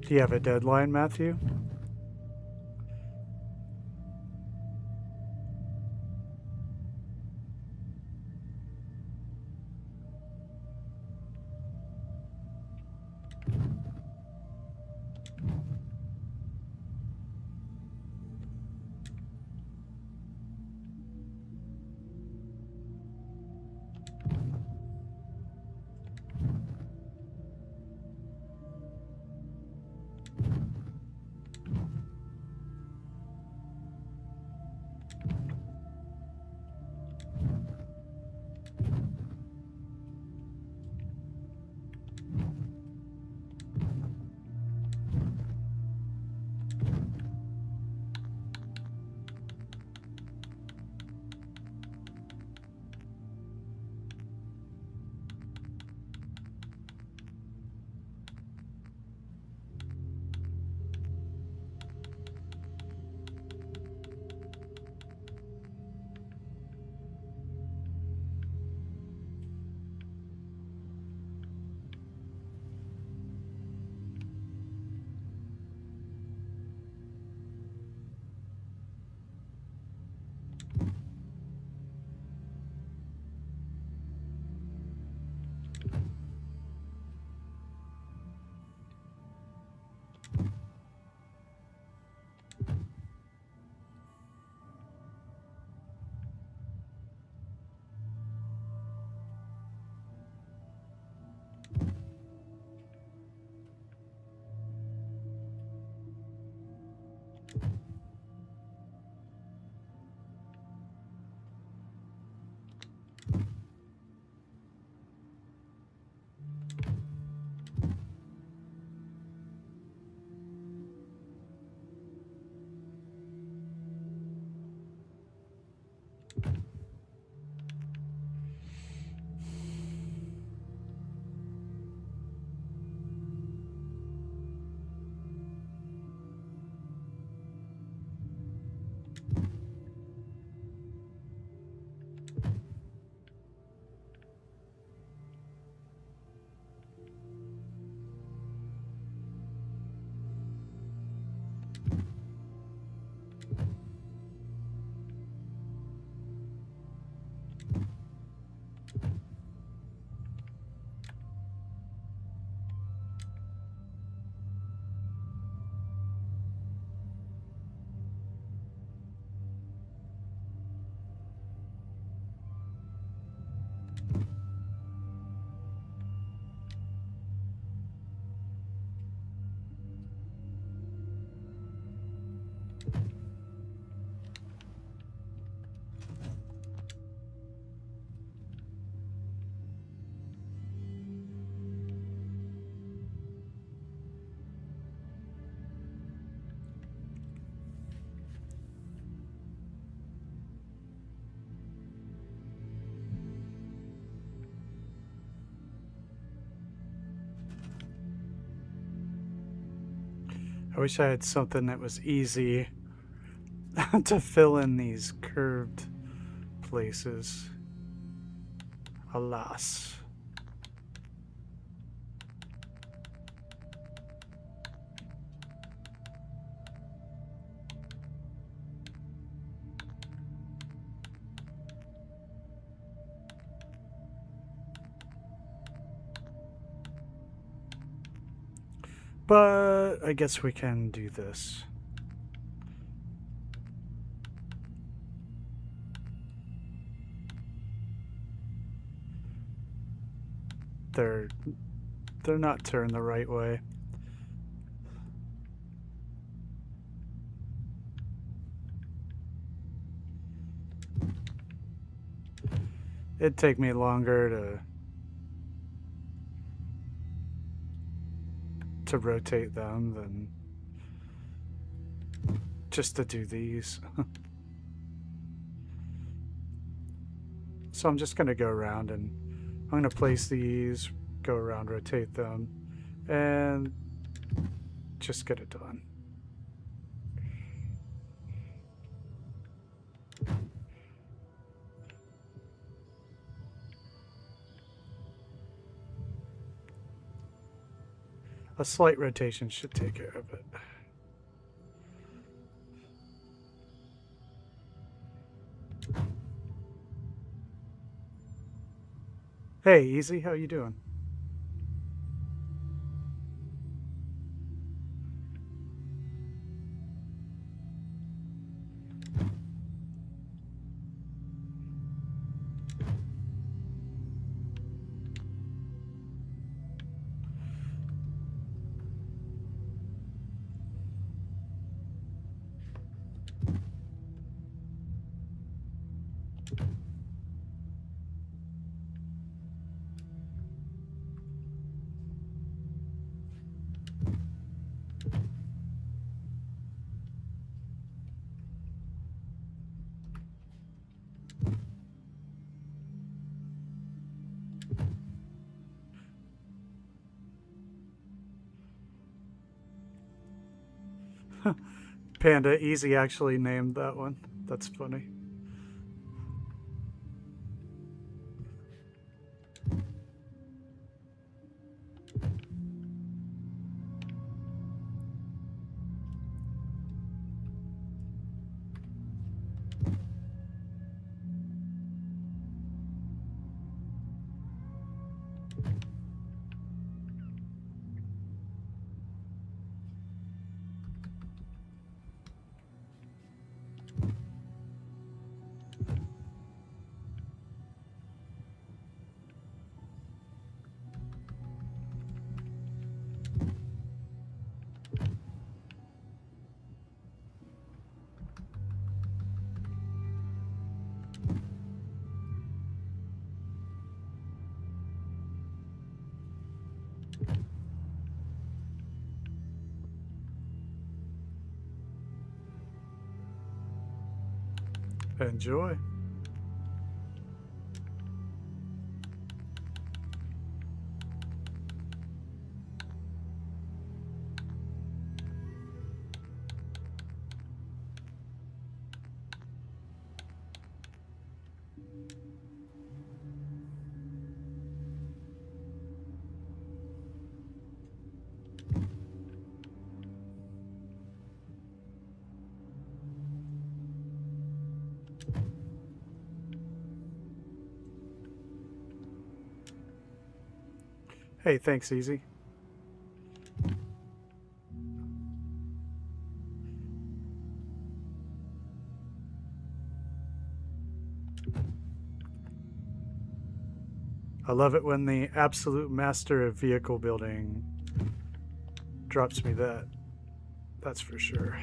Do you have a deadline, Matthew? I wish I had something that was easy to fill in these curved places. Alas. But I guess we can do this. They're not turned the right way. It'd take me longer to rotate them than just to do these. So I'm just going to go around and I'm going to place these, go around, rotate them, and just get it done. A slight rotation should take care of it. Hey, Easy, how you doing? Panda Easy actually named that one. That's funny. Enjoy. Hey, thanks, Easy. I love it when the absolute master of vehicle building drops me that. That's for sure.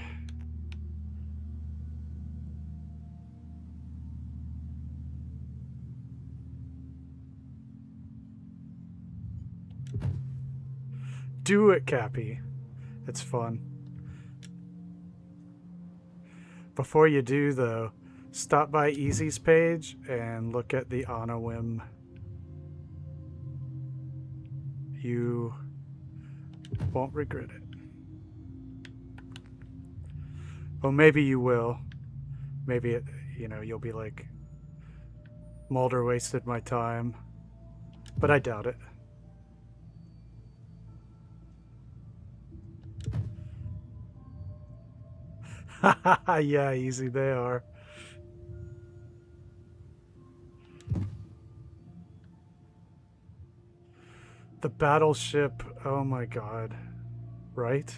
Do it, Cappy. It's fun. Before you do, though, stop by Easy's page and look at the On a Whim. You won't regret it. Well, maybe you will. Maybe it, you'll be like, Mulder wasted my time. But I doubt it. Yeah, Easy, they are. The battleship, oh my god. Right?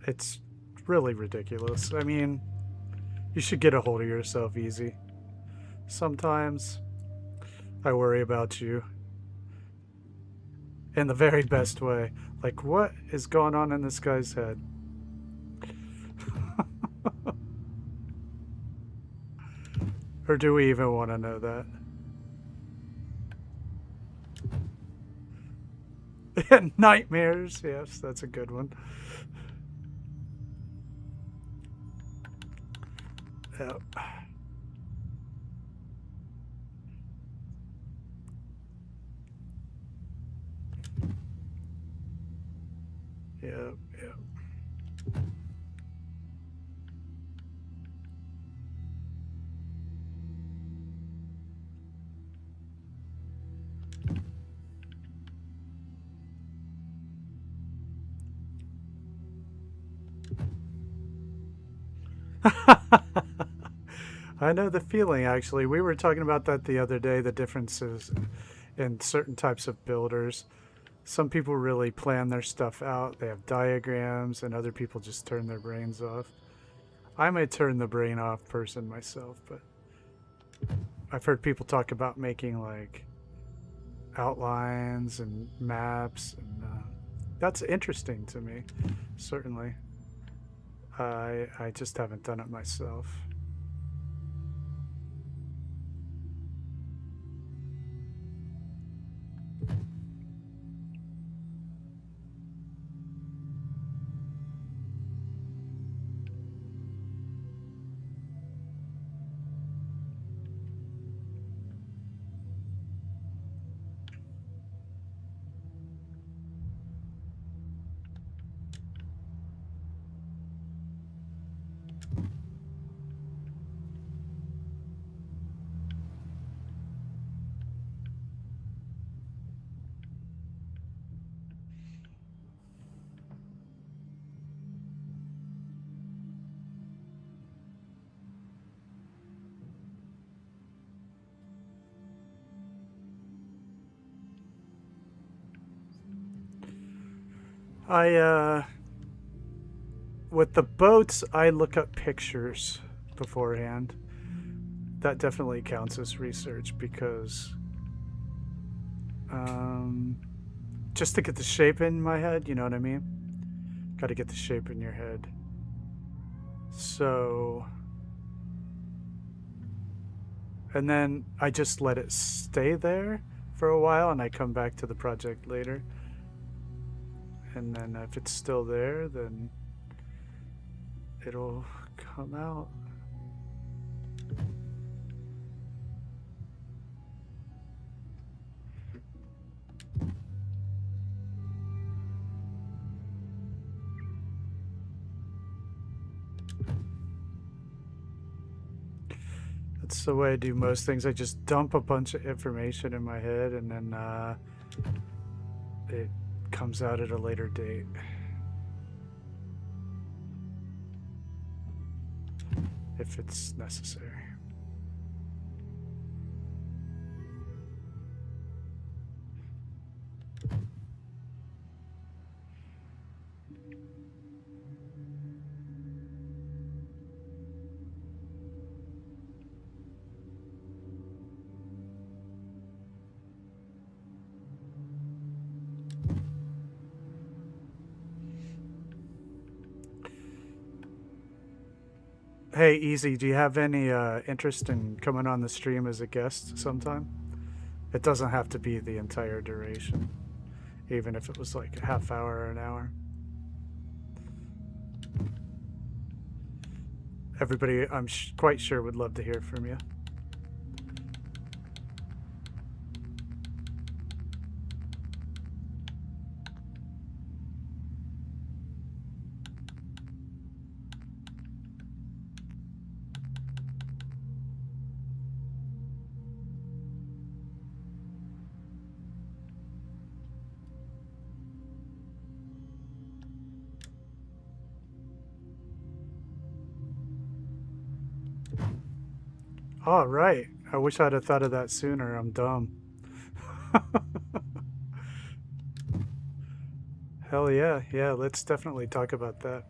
It's really ridiculous. I mean, you should get a hold of yourself, Easy. Sometimes I worry about you. In the very best way. Like, what is going on in this guy's head? Or do we even want to know that? Nightmares, yes, that's a good one. Yep. Yep, yep. I know the feeling, actually. We were talking about that the other day, the differences in certain types of builders. Some people really plan their stuff out. They have diagrams, and other people just turn their brains off. I'm a turn the brain off person myself, but I've heard people talk about making like outlines and maps, and that's interesting to me, certainly. I just haven't done it myself. With the boats, I look up pictures beforehand. That definitely counts as research because just to get the shape in my head, you know what I mean? Got to get the shape in your head. So, and then I just let it stay there for a while and I come back to the project later. And then if it's still there, then it'll come out. That's the way I do most things. I just dump a bunch of information in my head and then it comes out at a later date. If it's necessary. Hey, Easy, do you have any interest in coming on the stream as a guest sometime? It doesn't have to be the entire duration, even if it was like a half hour or an hour. Everybody, I'm quite sure, would love to hear from you. All right. I wish I'd have thought of that sooner. I'm dumb. Hell yeah. Yeah, let's definitely talk about that.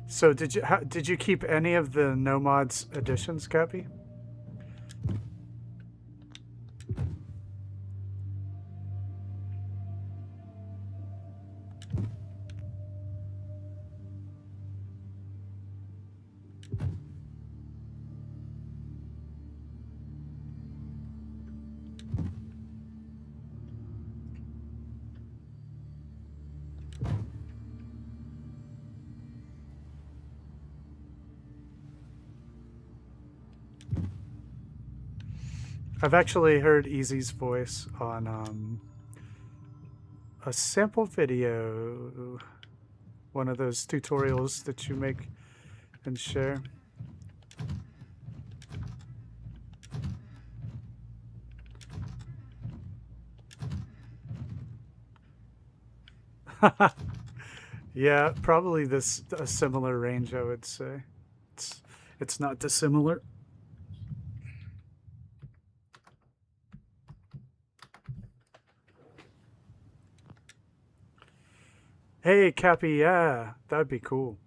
So did you keep any of the No Mods editions, Cappy? I've actually heard Easy's voice on a sample video, one of those tutorials that you make and share. Yeah, probably a similar range, I would say. It's not dissimilar. Hey, Cappy, yeah, that'd be cool.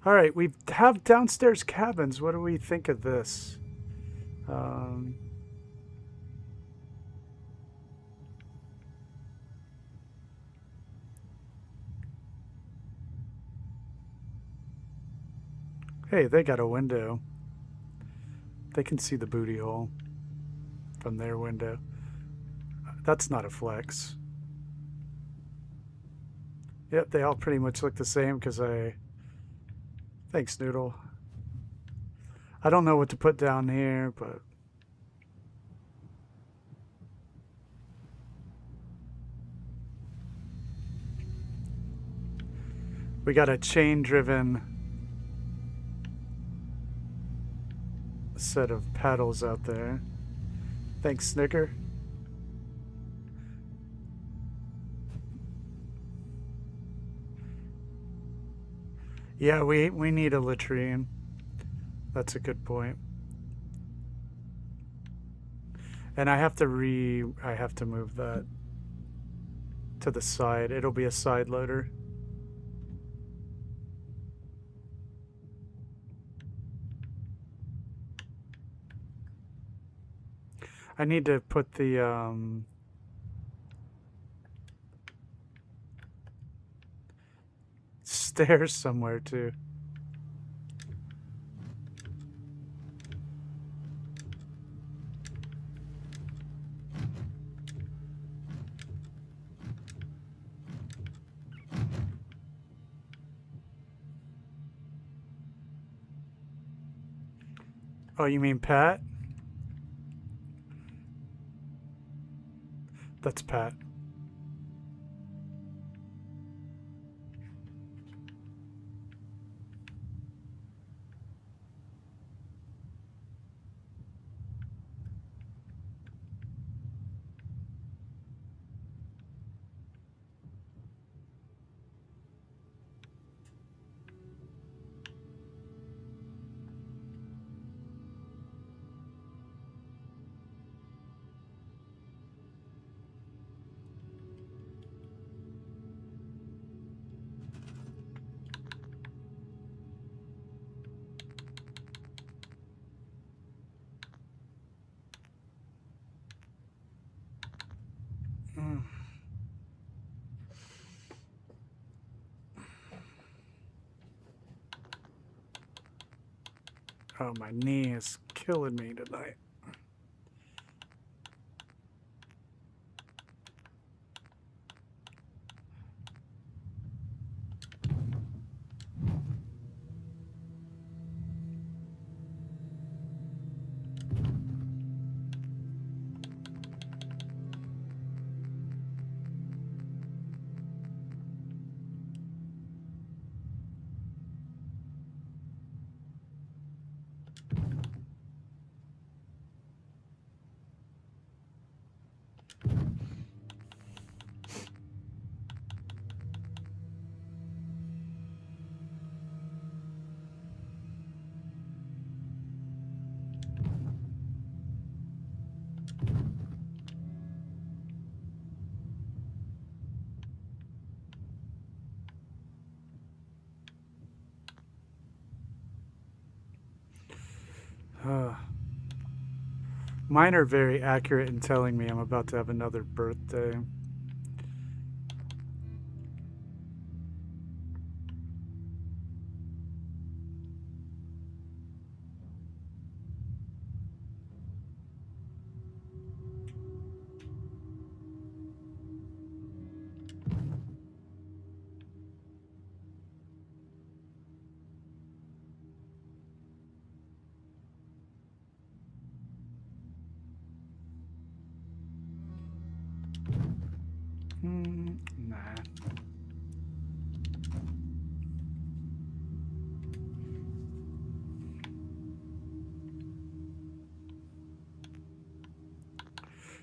All right, we have downstairs cabins. What do we think of this? Hey, they got a window. They can see the booty hole from their window. That's not a flex. Yep, they all pretty much look the same because Thanks, Noodle. I don't know what to put down here, but... We got a chain-driven set of paddles out there. Thanks, Snicker. Yeah, we need a latrine. That's a good point. And I have to move that to the side. It'll be a side loader. I need to put the stairs somewhere too. Oh, you mean Pat? That's Pat. Oh, my knee is killing me tonight. Mine are very accurate in telling me I'm about to have another birthday. Nah.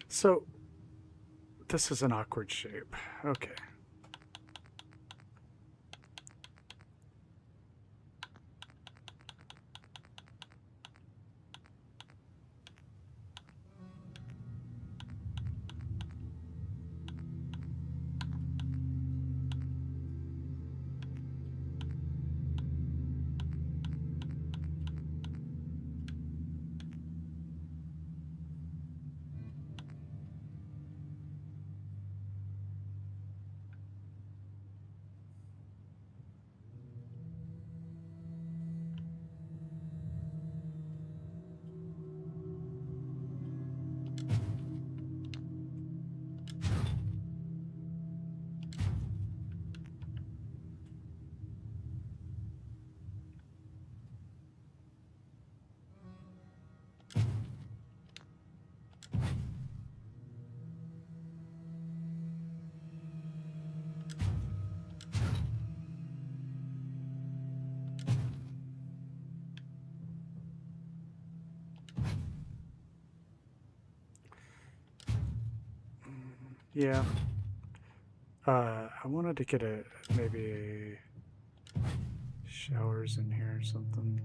So, this is an awkward shape. Okay. Yeah. I wanted to get maybe showers in here or something.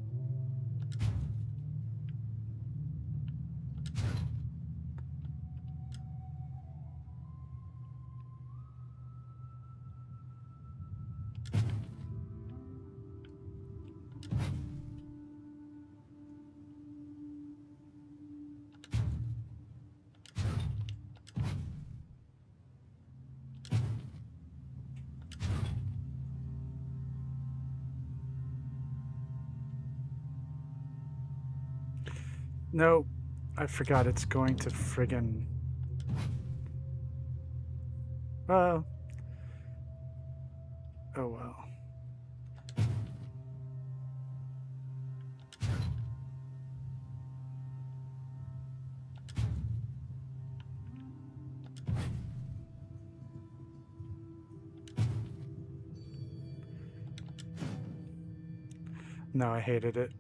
No, I forgot it's going to friggin'... oh well. No, I hated it.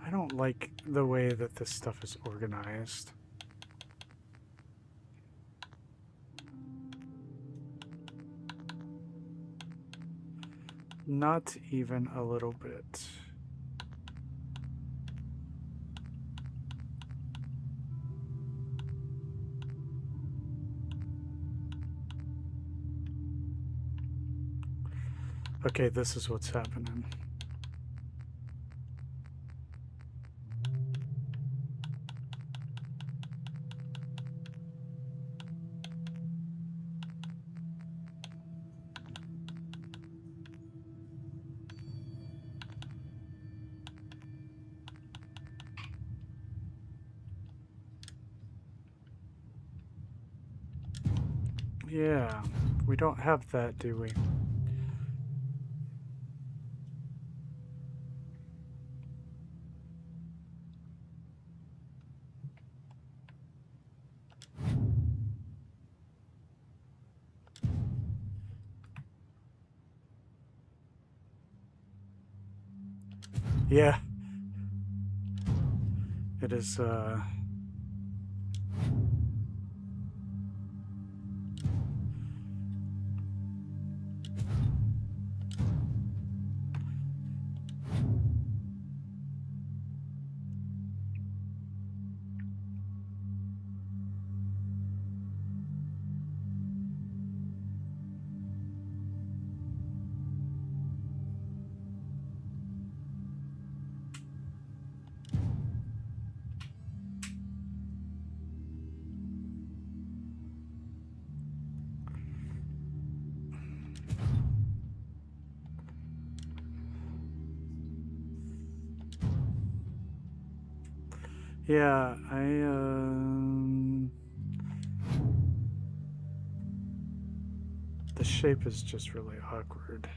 I don't like the way that this stuff is organized. Not even a little bit. Okay, this is what's happening. Yeah, we don't have that, do we? Yeah. It is, Yeah, the shape is just really awkward.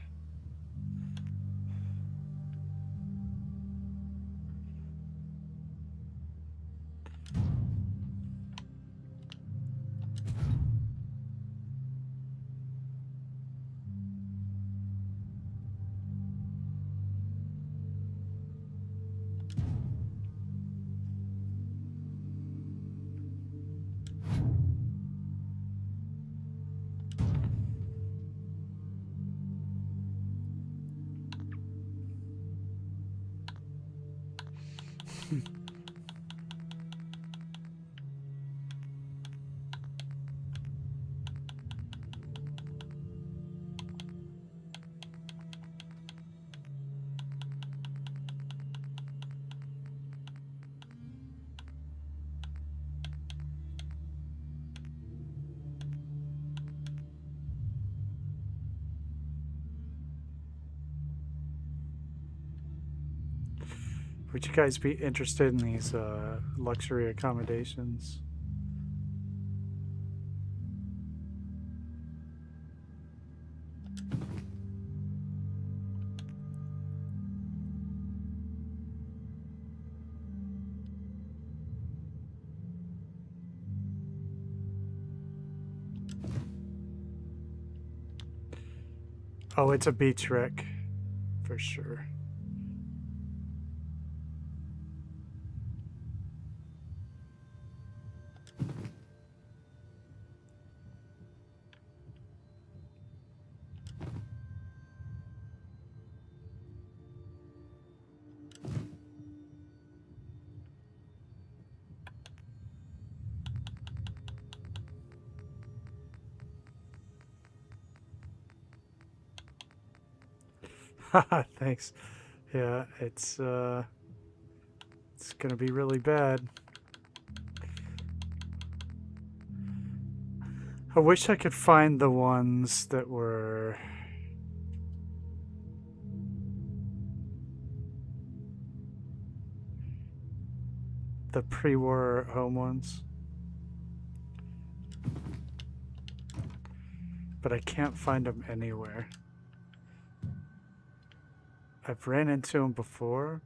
Would you guys be interested in these luxury accommodations? Oh, it's a beach wreck, for sure. Thanks. Yeah, it's gonna be really bad. I wish I could find the ones that were the pre-war home ones. But I can't find them anywhere. I've ran into them before.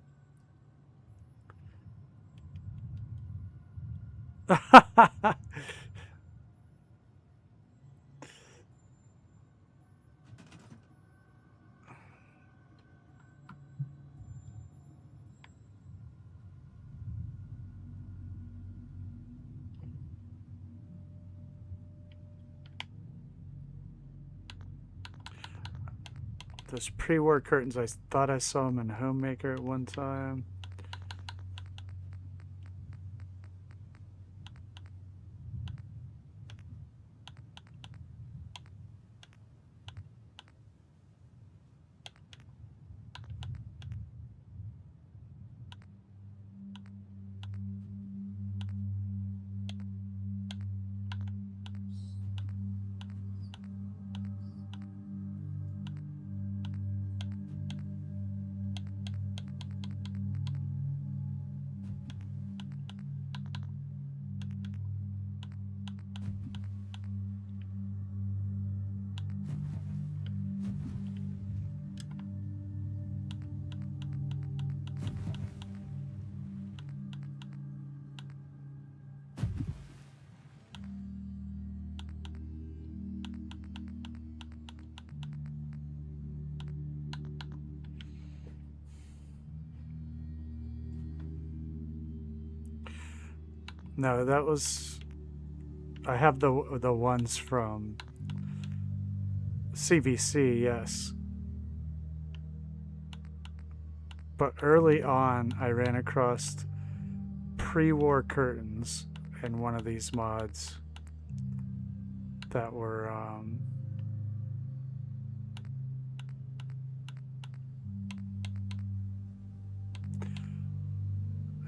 Those pre-war curtains, I thought I saw them in Homemaker at one time. No, that was... I have the ones from CVC, yes. But early on, I ran across pre-war curtains in one of these mods that were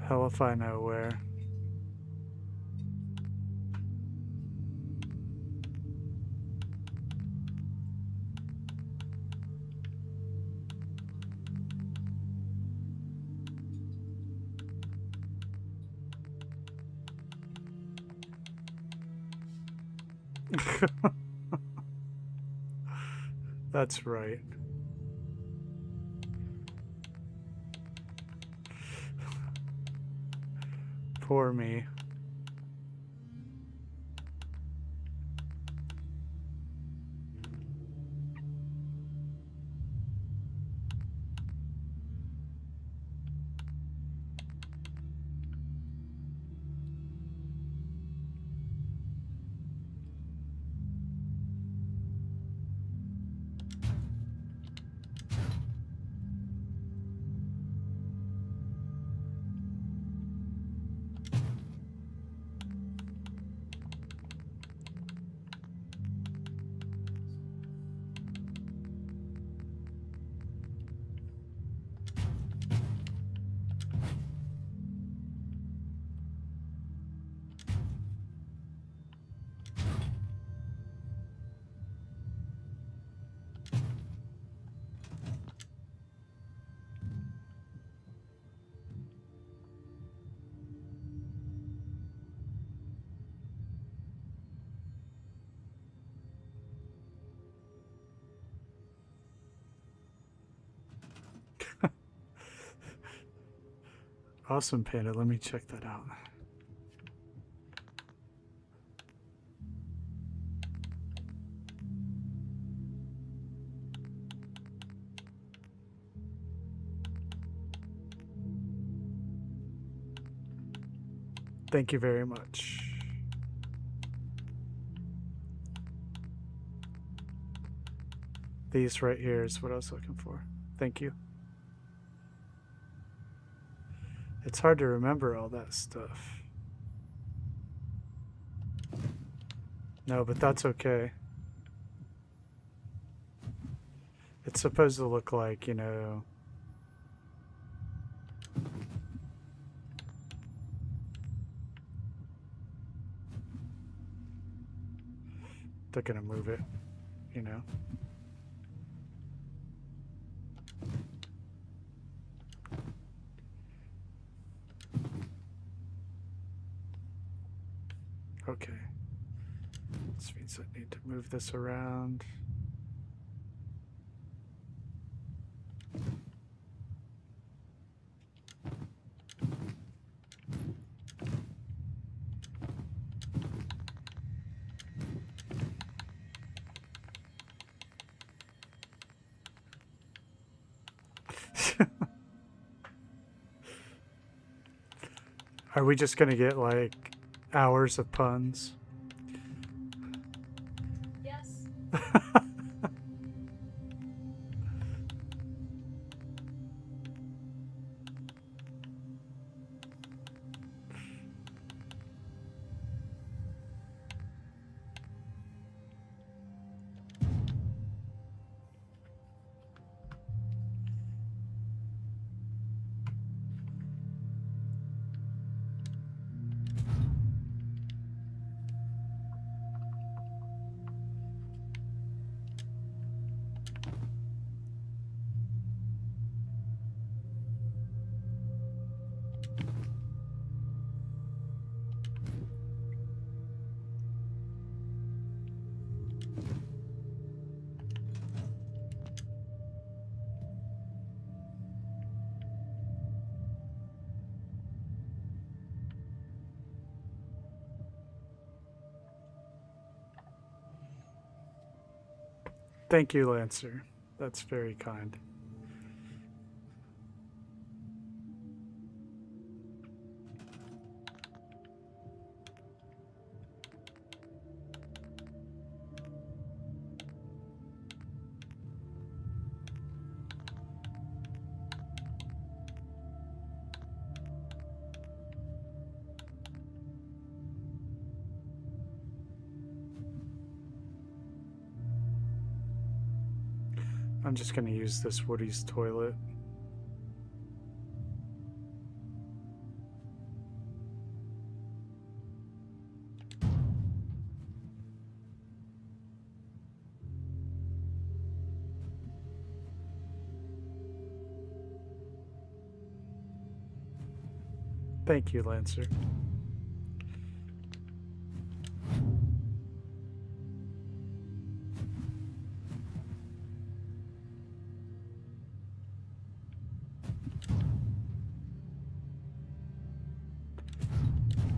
hell if I know where. That's right. Poor me. Awesome, Panda. Let me check that out. Thank you very much. These right here is what I was looking for. Thank you. It's hard to remember all that stuff. No, but that's okay. It's supposed to look like, you know... They're gonna move it, you know? Okay. This means I need to move this around. Are we just gonna get like hours of puns? Yes. Thank you, Lancer. That's very kind. I'm just going to use this Woody's toilet. Thank you, Lancer.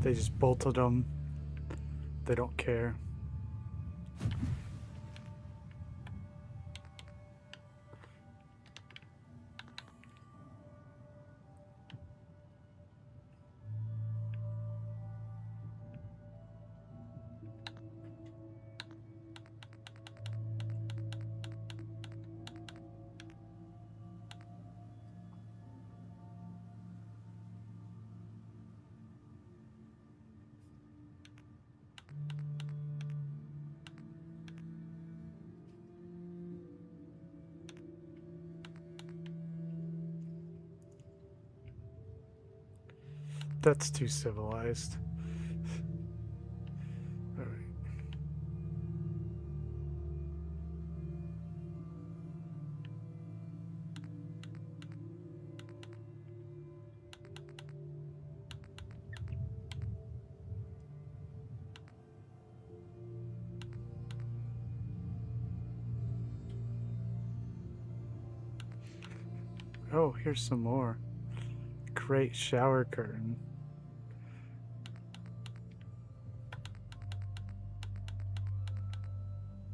They just bolted them. They don't care. That's too civilized. All right. Oh, here's some more. Great shower curtain.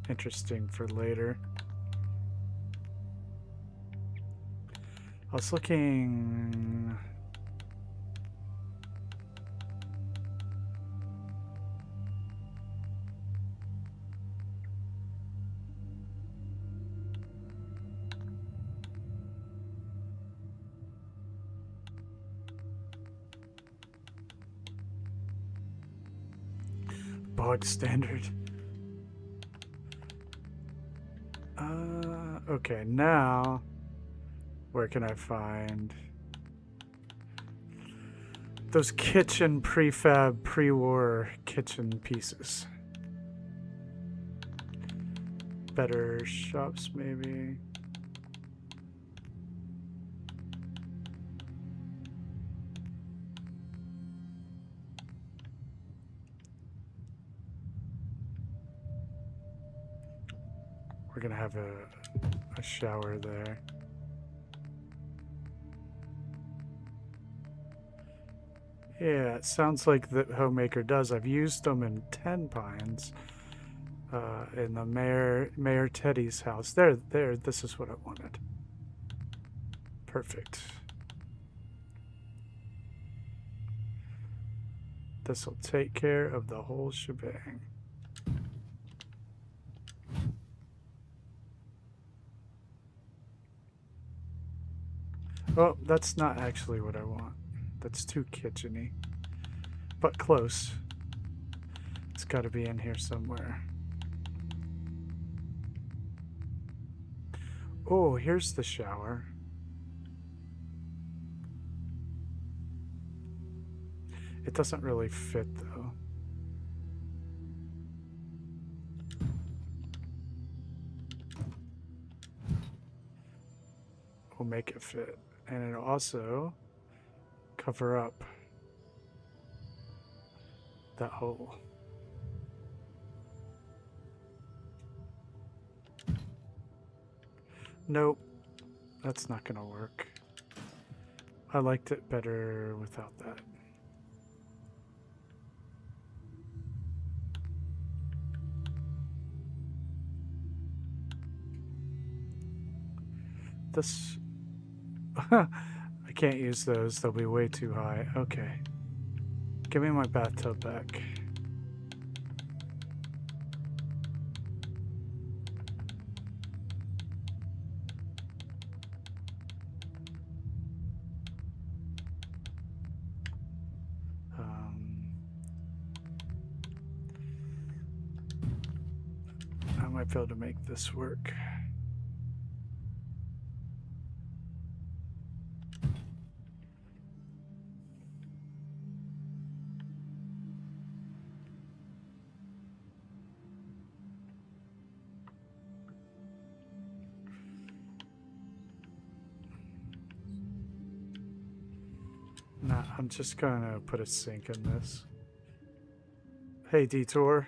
Interesting for later. I was looking. Bog standard. Okay, now where can I find those kitchen prefab pre-war kitchen pieces? Better shops maybe. We're gonna have a shower there. Yeah, it sounds like the homemaker does. I've used them in 10 Pines, in the Mayor Teddy's house. There, this is what I wanted. Perfect. This will take care of the whole shebang. Oh, that's not actually what I want. That's too kitchen-y. But close. It's got to be in here somewhere. Oh, here's the shower. It doesn't really fit, though. We'll make it fit. And it'll also cover up that hole. Nope, that's not gonna work. I liked it better without that. This I can't use those, they'll be way too high. Okay. Give me my bathtub back. I might be able to make this work. Nah, I'm just gonna put a sink in this. Hey, Detour.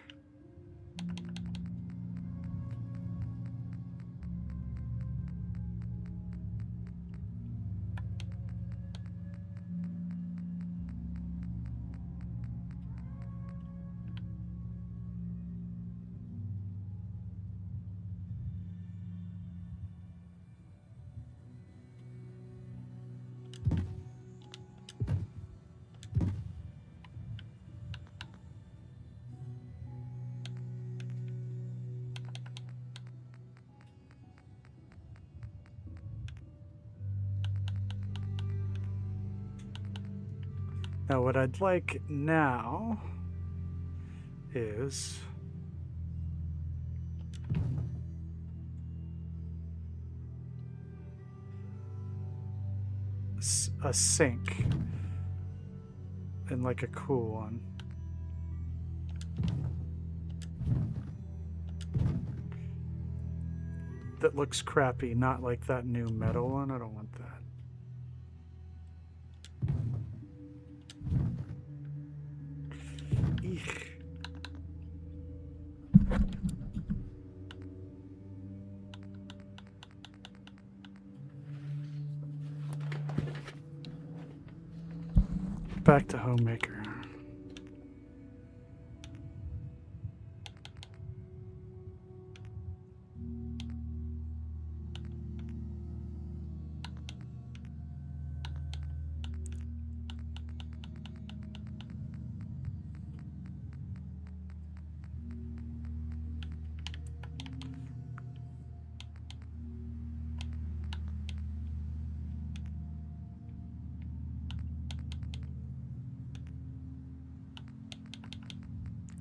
Now what I'd like now is a sink, and like a cool one. That looks crappy, not like that new metal one. I don't want that. Eek. Back to homemaker.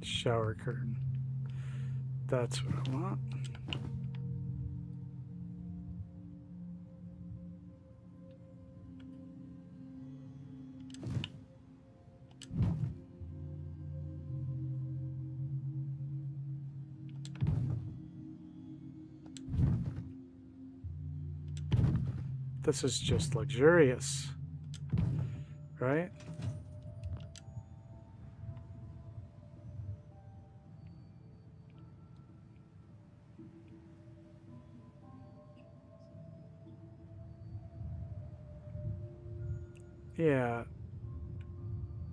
Shower curtain. That's what I want. This is just luxurious, right? Yeah,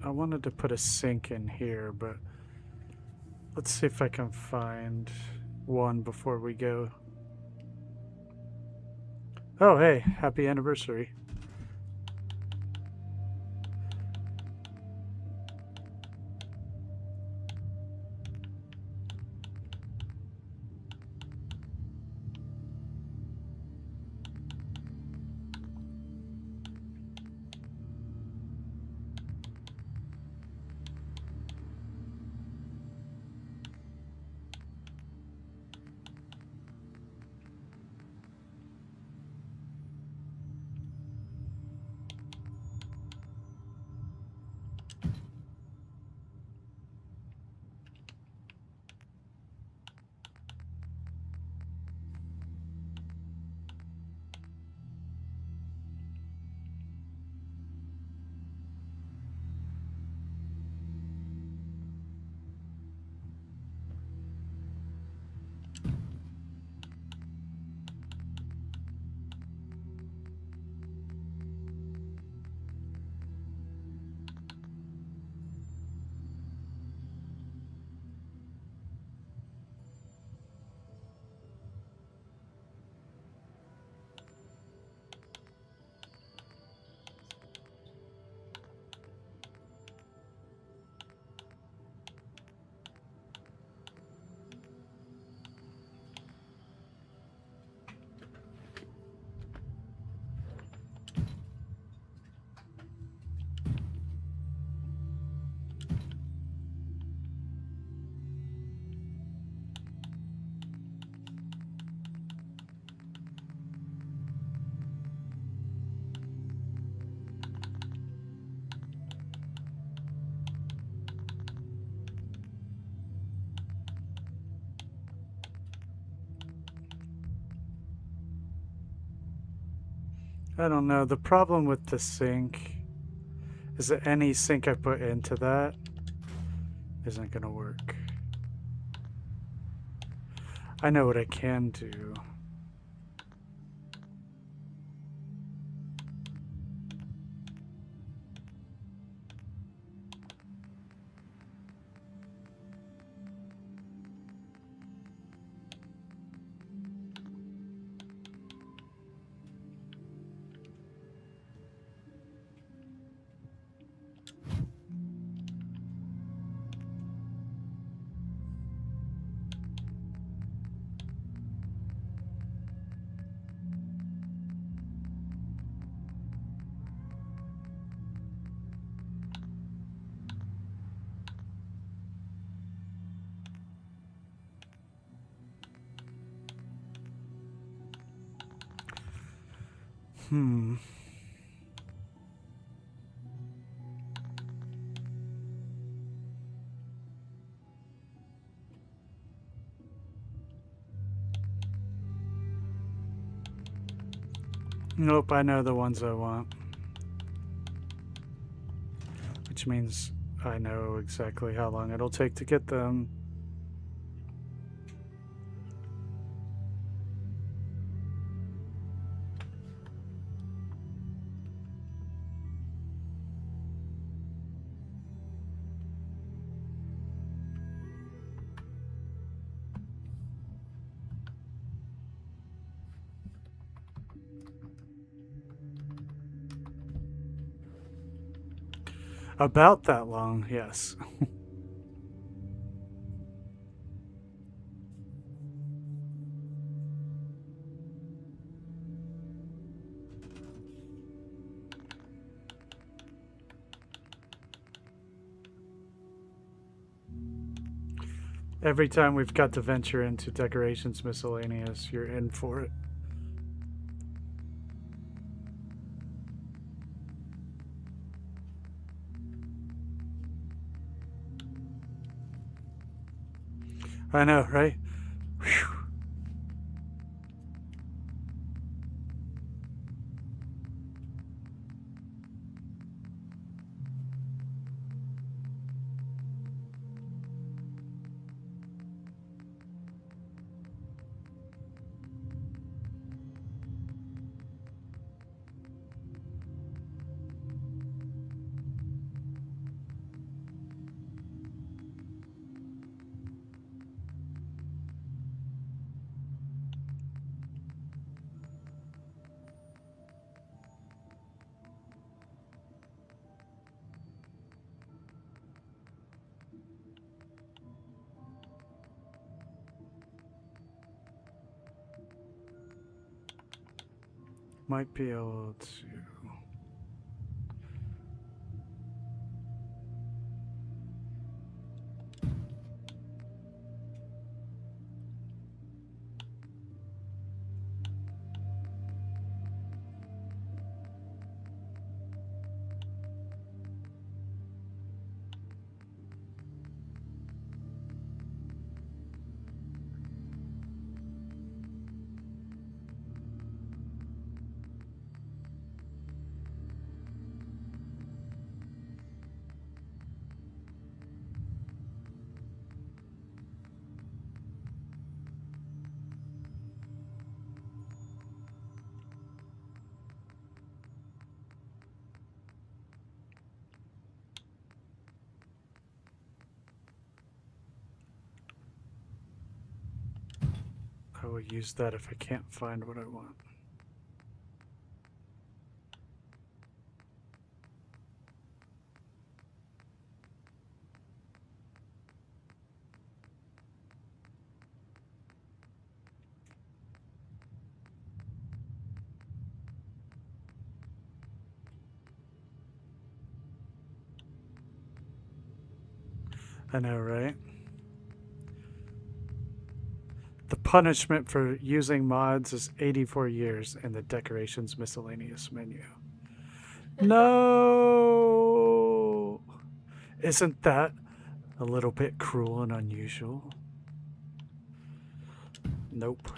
I wanted to put a sink in here, but let's see if I can find one before we go. Oh, hey, happy anniversary. I don't know. The problem with the sink is that any sink I put into that isn't going to work. I know what I can do. Hmm. Nope, I know the ones I want. Which means I know exactly how long it'll take to get them. About that long, yes. Every time we've got to venture into decorations miscellaneous, you're in for it. I know, right? Whew. Might be able to. I will use that if I can't find what I want. I know, right? The punishment for using mods is 84 years in the decorations miscellaneous menu. No! Isn't that a little bit cruel and unusual? Nope.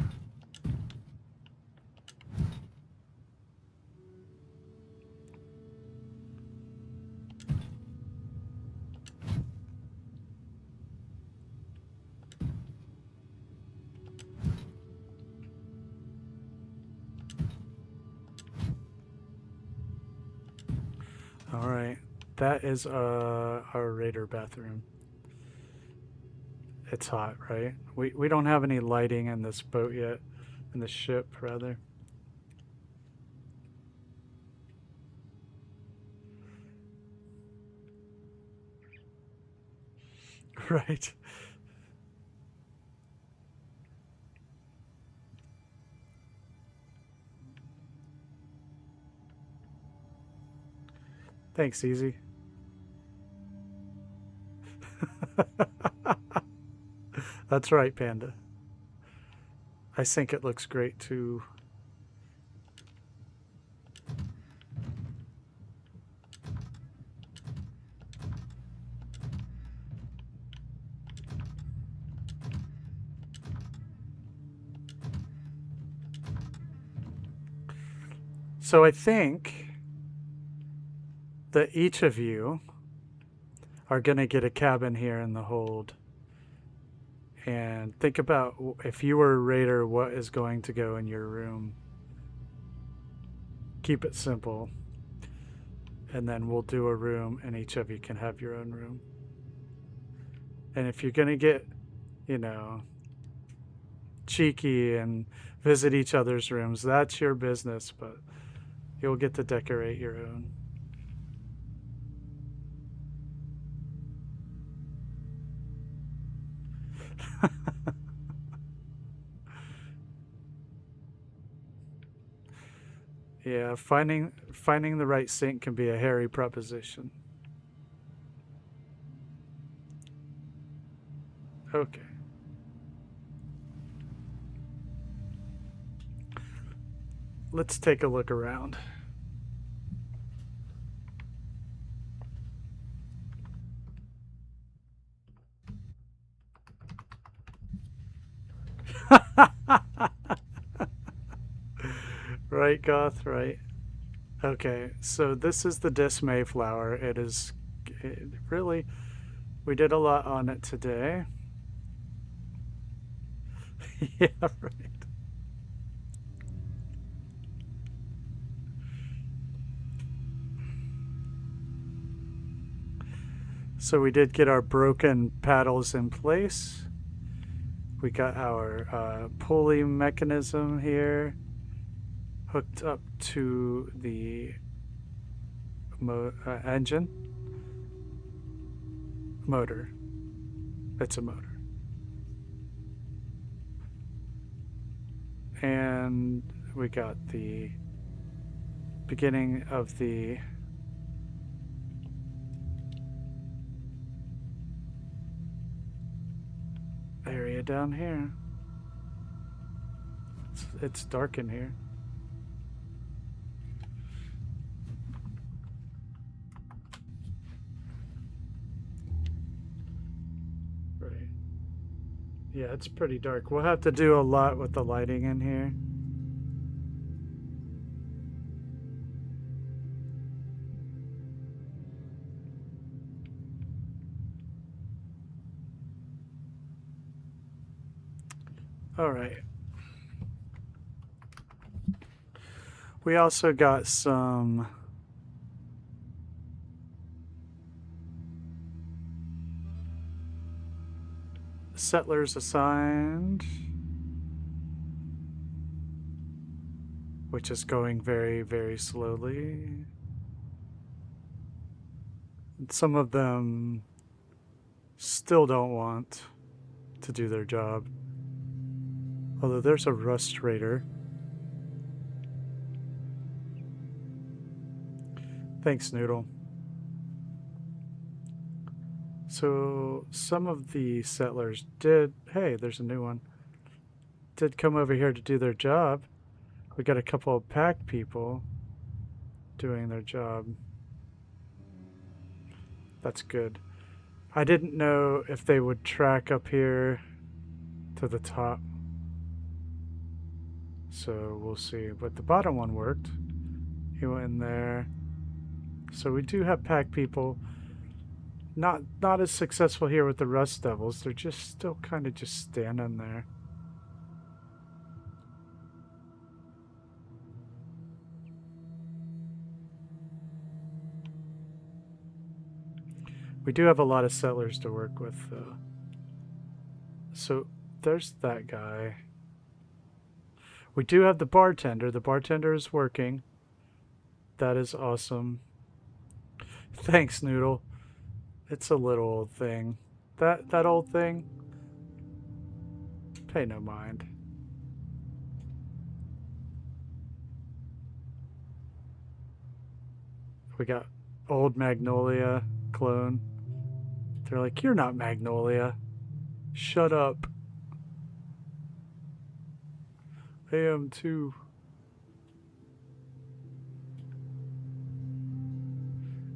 All right, that is our raider bathroom. It's hot, right? We don't have any lighting in this boat yet, in the ship rather. Right. Thanks, Easy. That's right, Panda. I think it looks great too. So I think that each of you are going to get a cabin here in the hold. And think about, if you were a raider, what is going to go in your room. Keep it simple. And then we'll do a room and each of you can have your own room. And if you're going to get, you know, cheeky and visit each other's rooms, that's your business, but you'll get to decorate your own. Yeah, finding the right sink can be a hairy proposition. Okay. Let's take a look around. Right, Goth, right. Okay, so this is the dismay flower. It really, we did a lot on it today. Yeah, right. So we did get our broken paddles in place. We got our pulley mechanism here hooked up to the engine. Motor. It's a motor. And we got the beginning of the area down here. It's dark in here. Right. Yeah, it's pretty dark. We'll have to do a lot with the lighting in here. All right. We also got some settlers assigned, which is going very, very slowly. Some of them still don't want to do their job. Although there's a rust raider. Thanks, Noodle. So some of the settlers did, hey, there's a new one, did come over here to do their job. We got a couple of pack people doing their job. That's good. I didn't know if they would track up here to the top. So we'll see. But the bottom one worked. He went in there. So we do have pack people. Not as successful here with the Rust Devils. They're just still kind of just standing there. We do have a lot of settlers to work with, though. So there's that guy. We do have the bartender. The bartender is working. That is awesome. Thanks, Noodle. It's a little old thing. That old thing? Pay no mind. We got old Magnolia clone. They're like, you're not Magnolia. Shut up. I am too.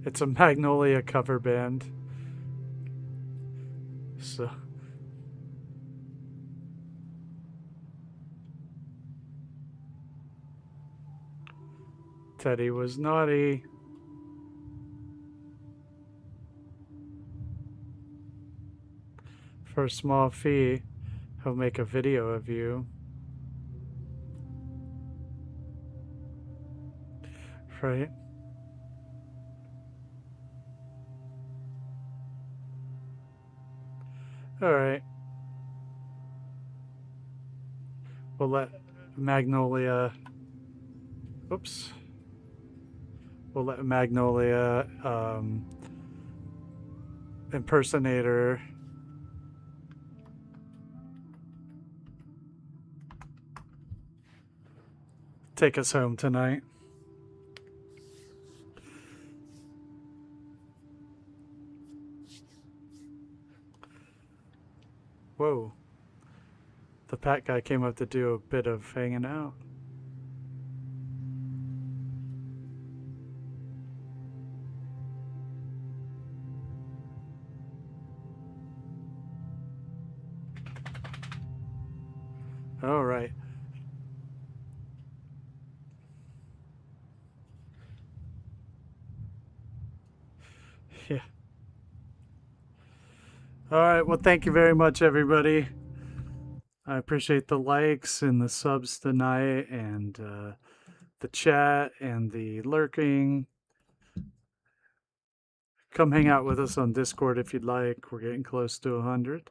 It's a Magnolia cover band. So that he was naughty. For a small fee, he'll make a video of you. Right? Alright. We'll let Magnolia... Oops. We'll let Magnolia impersonator take us home tonight. Whoa. The Pat guy came up to do a bit of hanging out. All right. Yeah. All right. Well, thank you very much, everybody. I appreciate the likes and the subs tonight, and the chat and the lurking. Come hang out with us on Discord if you'd like. We're getting close to 100.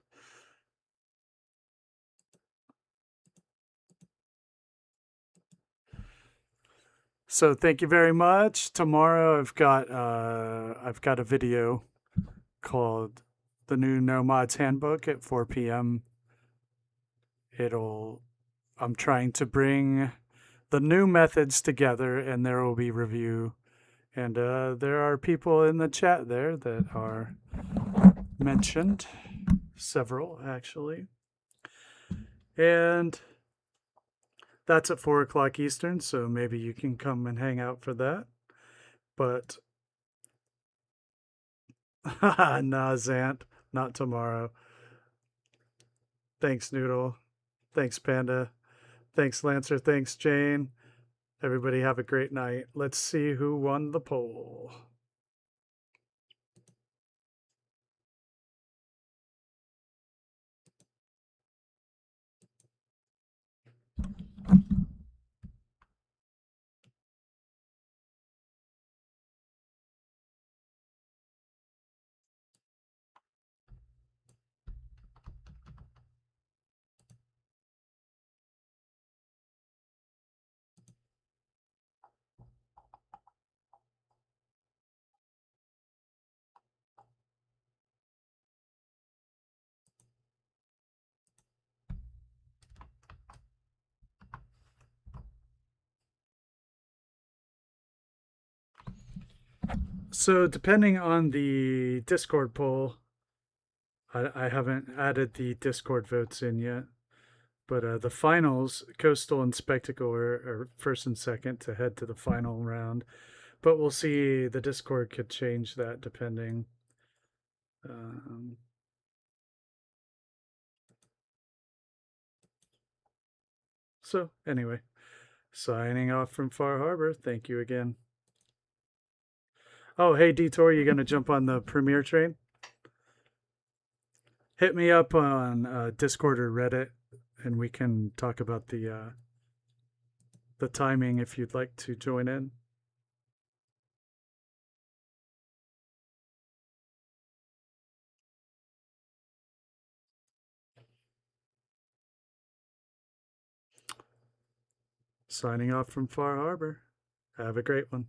So thank you very much. Tomorrow I've got a video called The New No Mods Handbook at 4 p.m. I'm trying to bring the new methods together, and there will be review. And there are people in the chat there that are mentioned, several actually. And that's at 4 o'clock Eastern, so maybe you can come and hang out for that. But, nah, Zant, not tomorrow. Thanks, Noodle. Thanks, Panda. Thanks, Lancer. Thanks, Jane. Everybody have a great night. Let's see who won the poll. So depending on the Discord poll, I haven't added the Discord votes in yet, but the finals, Coastal and Spectacle are first and second to head to the final round. But we'll see, the Discord could change that depending. So anyway, signing off from Far Harbor. Thank you again. Oh, hey, Detour, you going to jump on the premiere train? Hit me up on Discord or Reddit, and we can talk about the timing if you'd like to join in. Signing off from Far Harbor. Have a great one.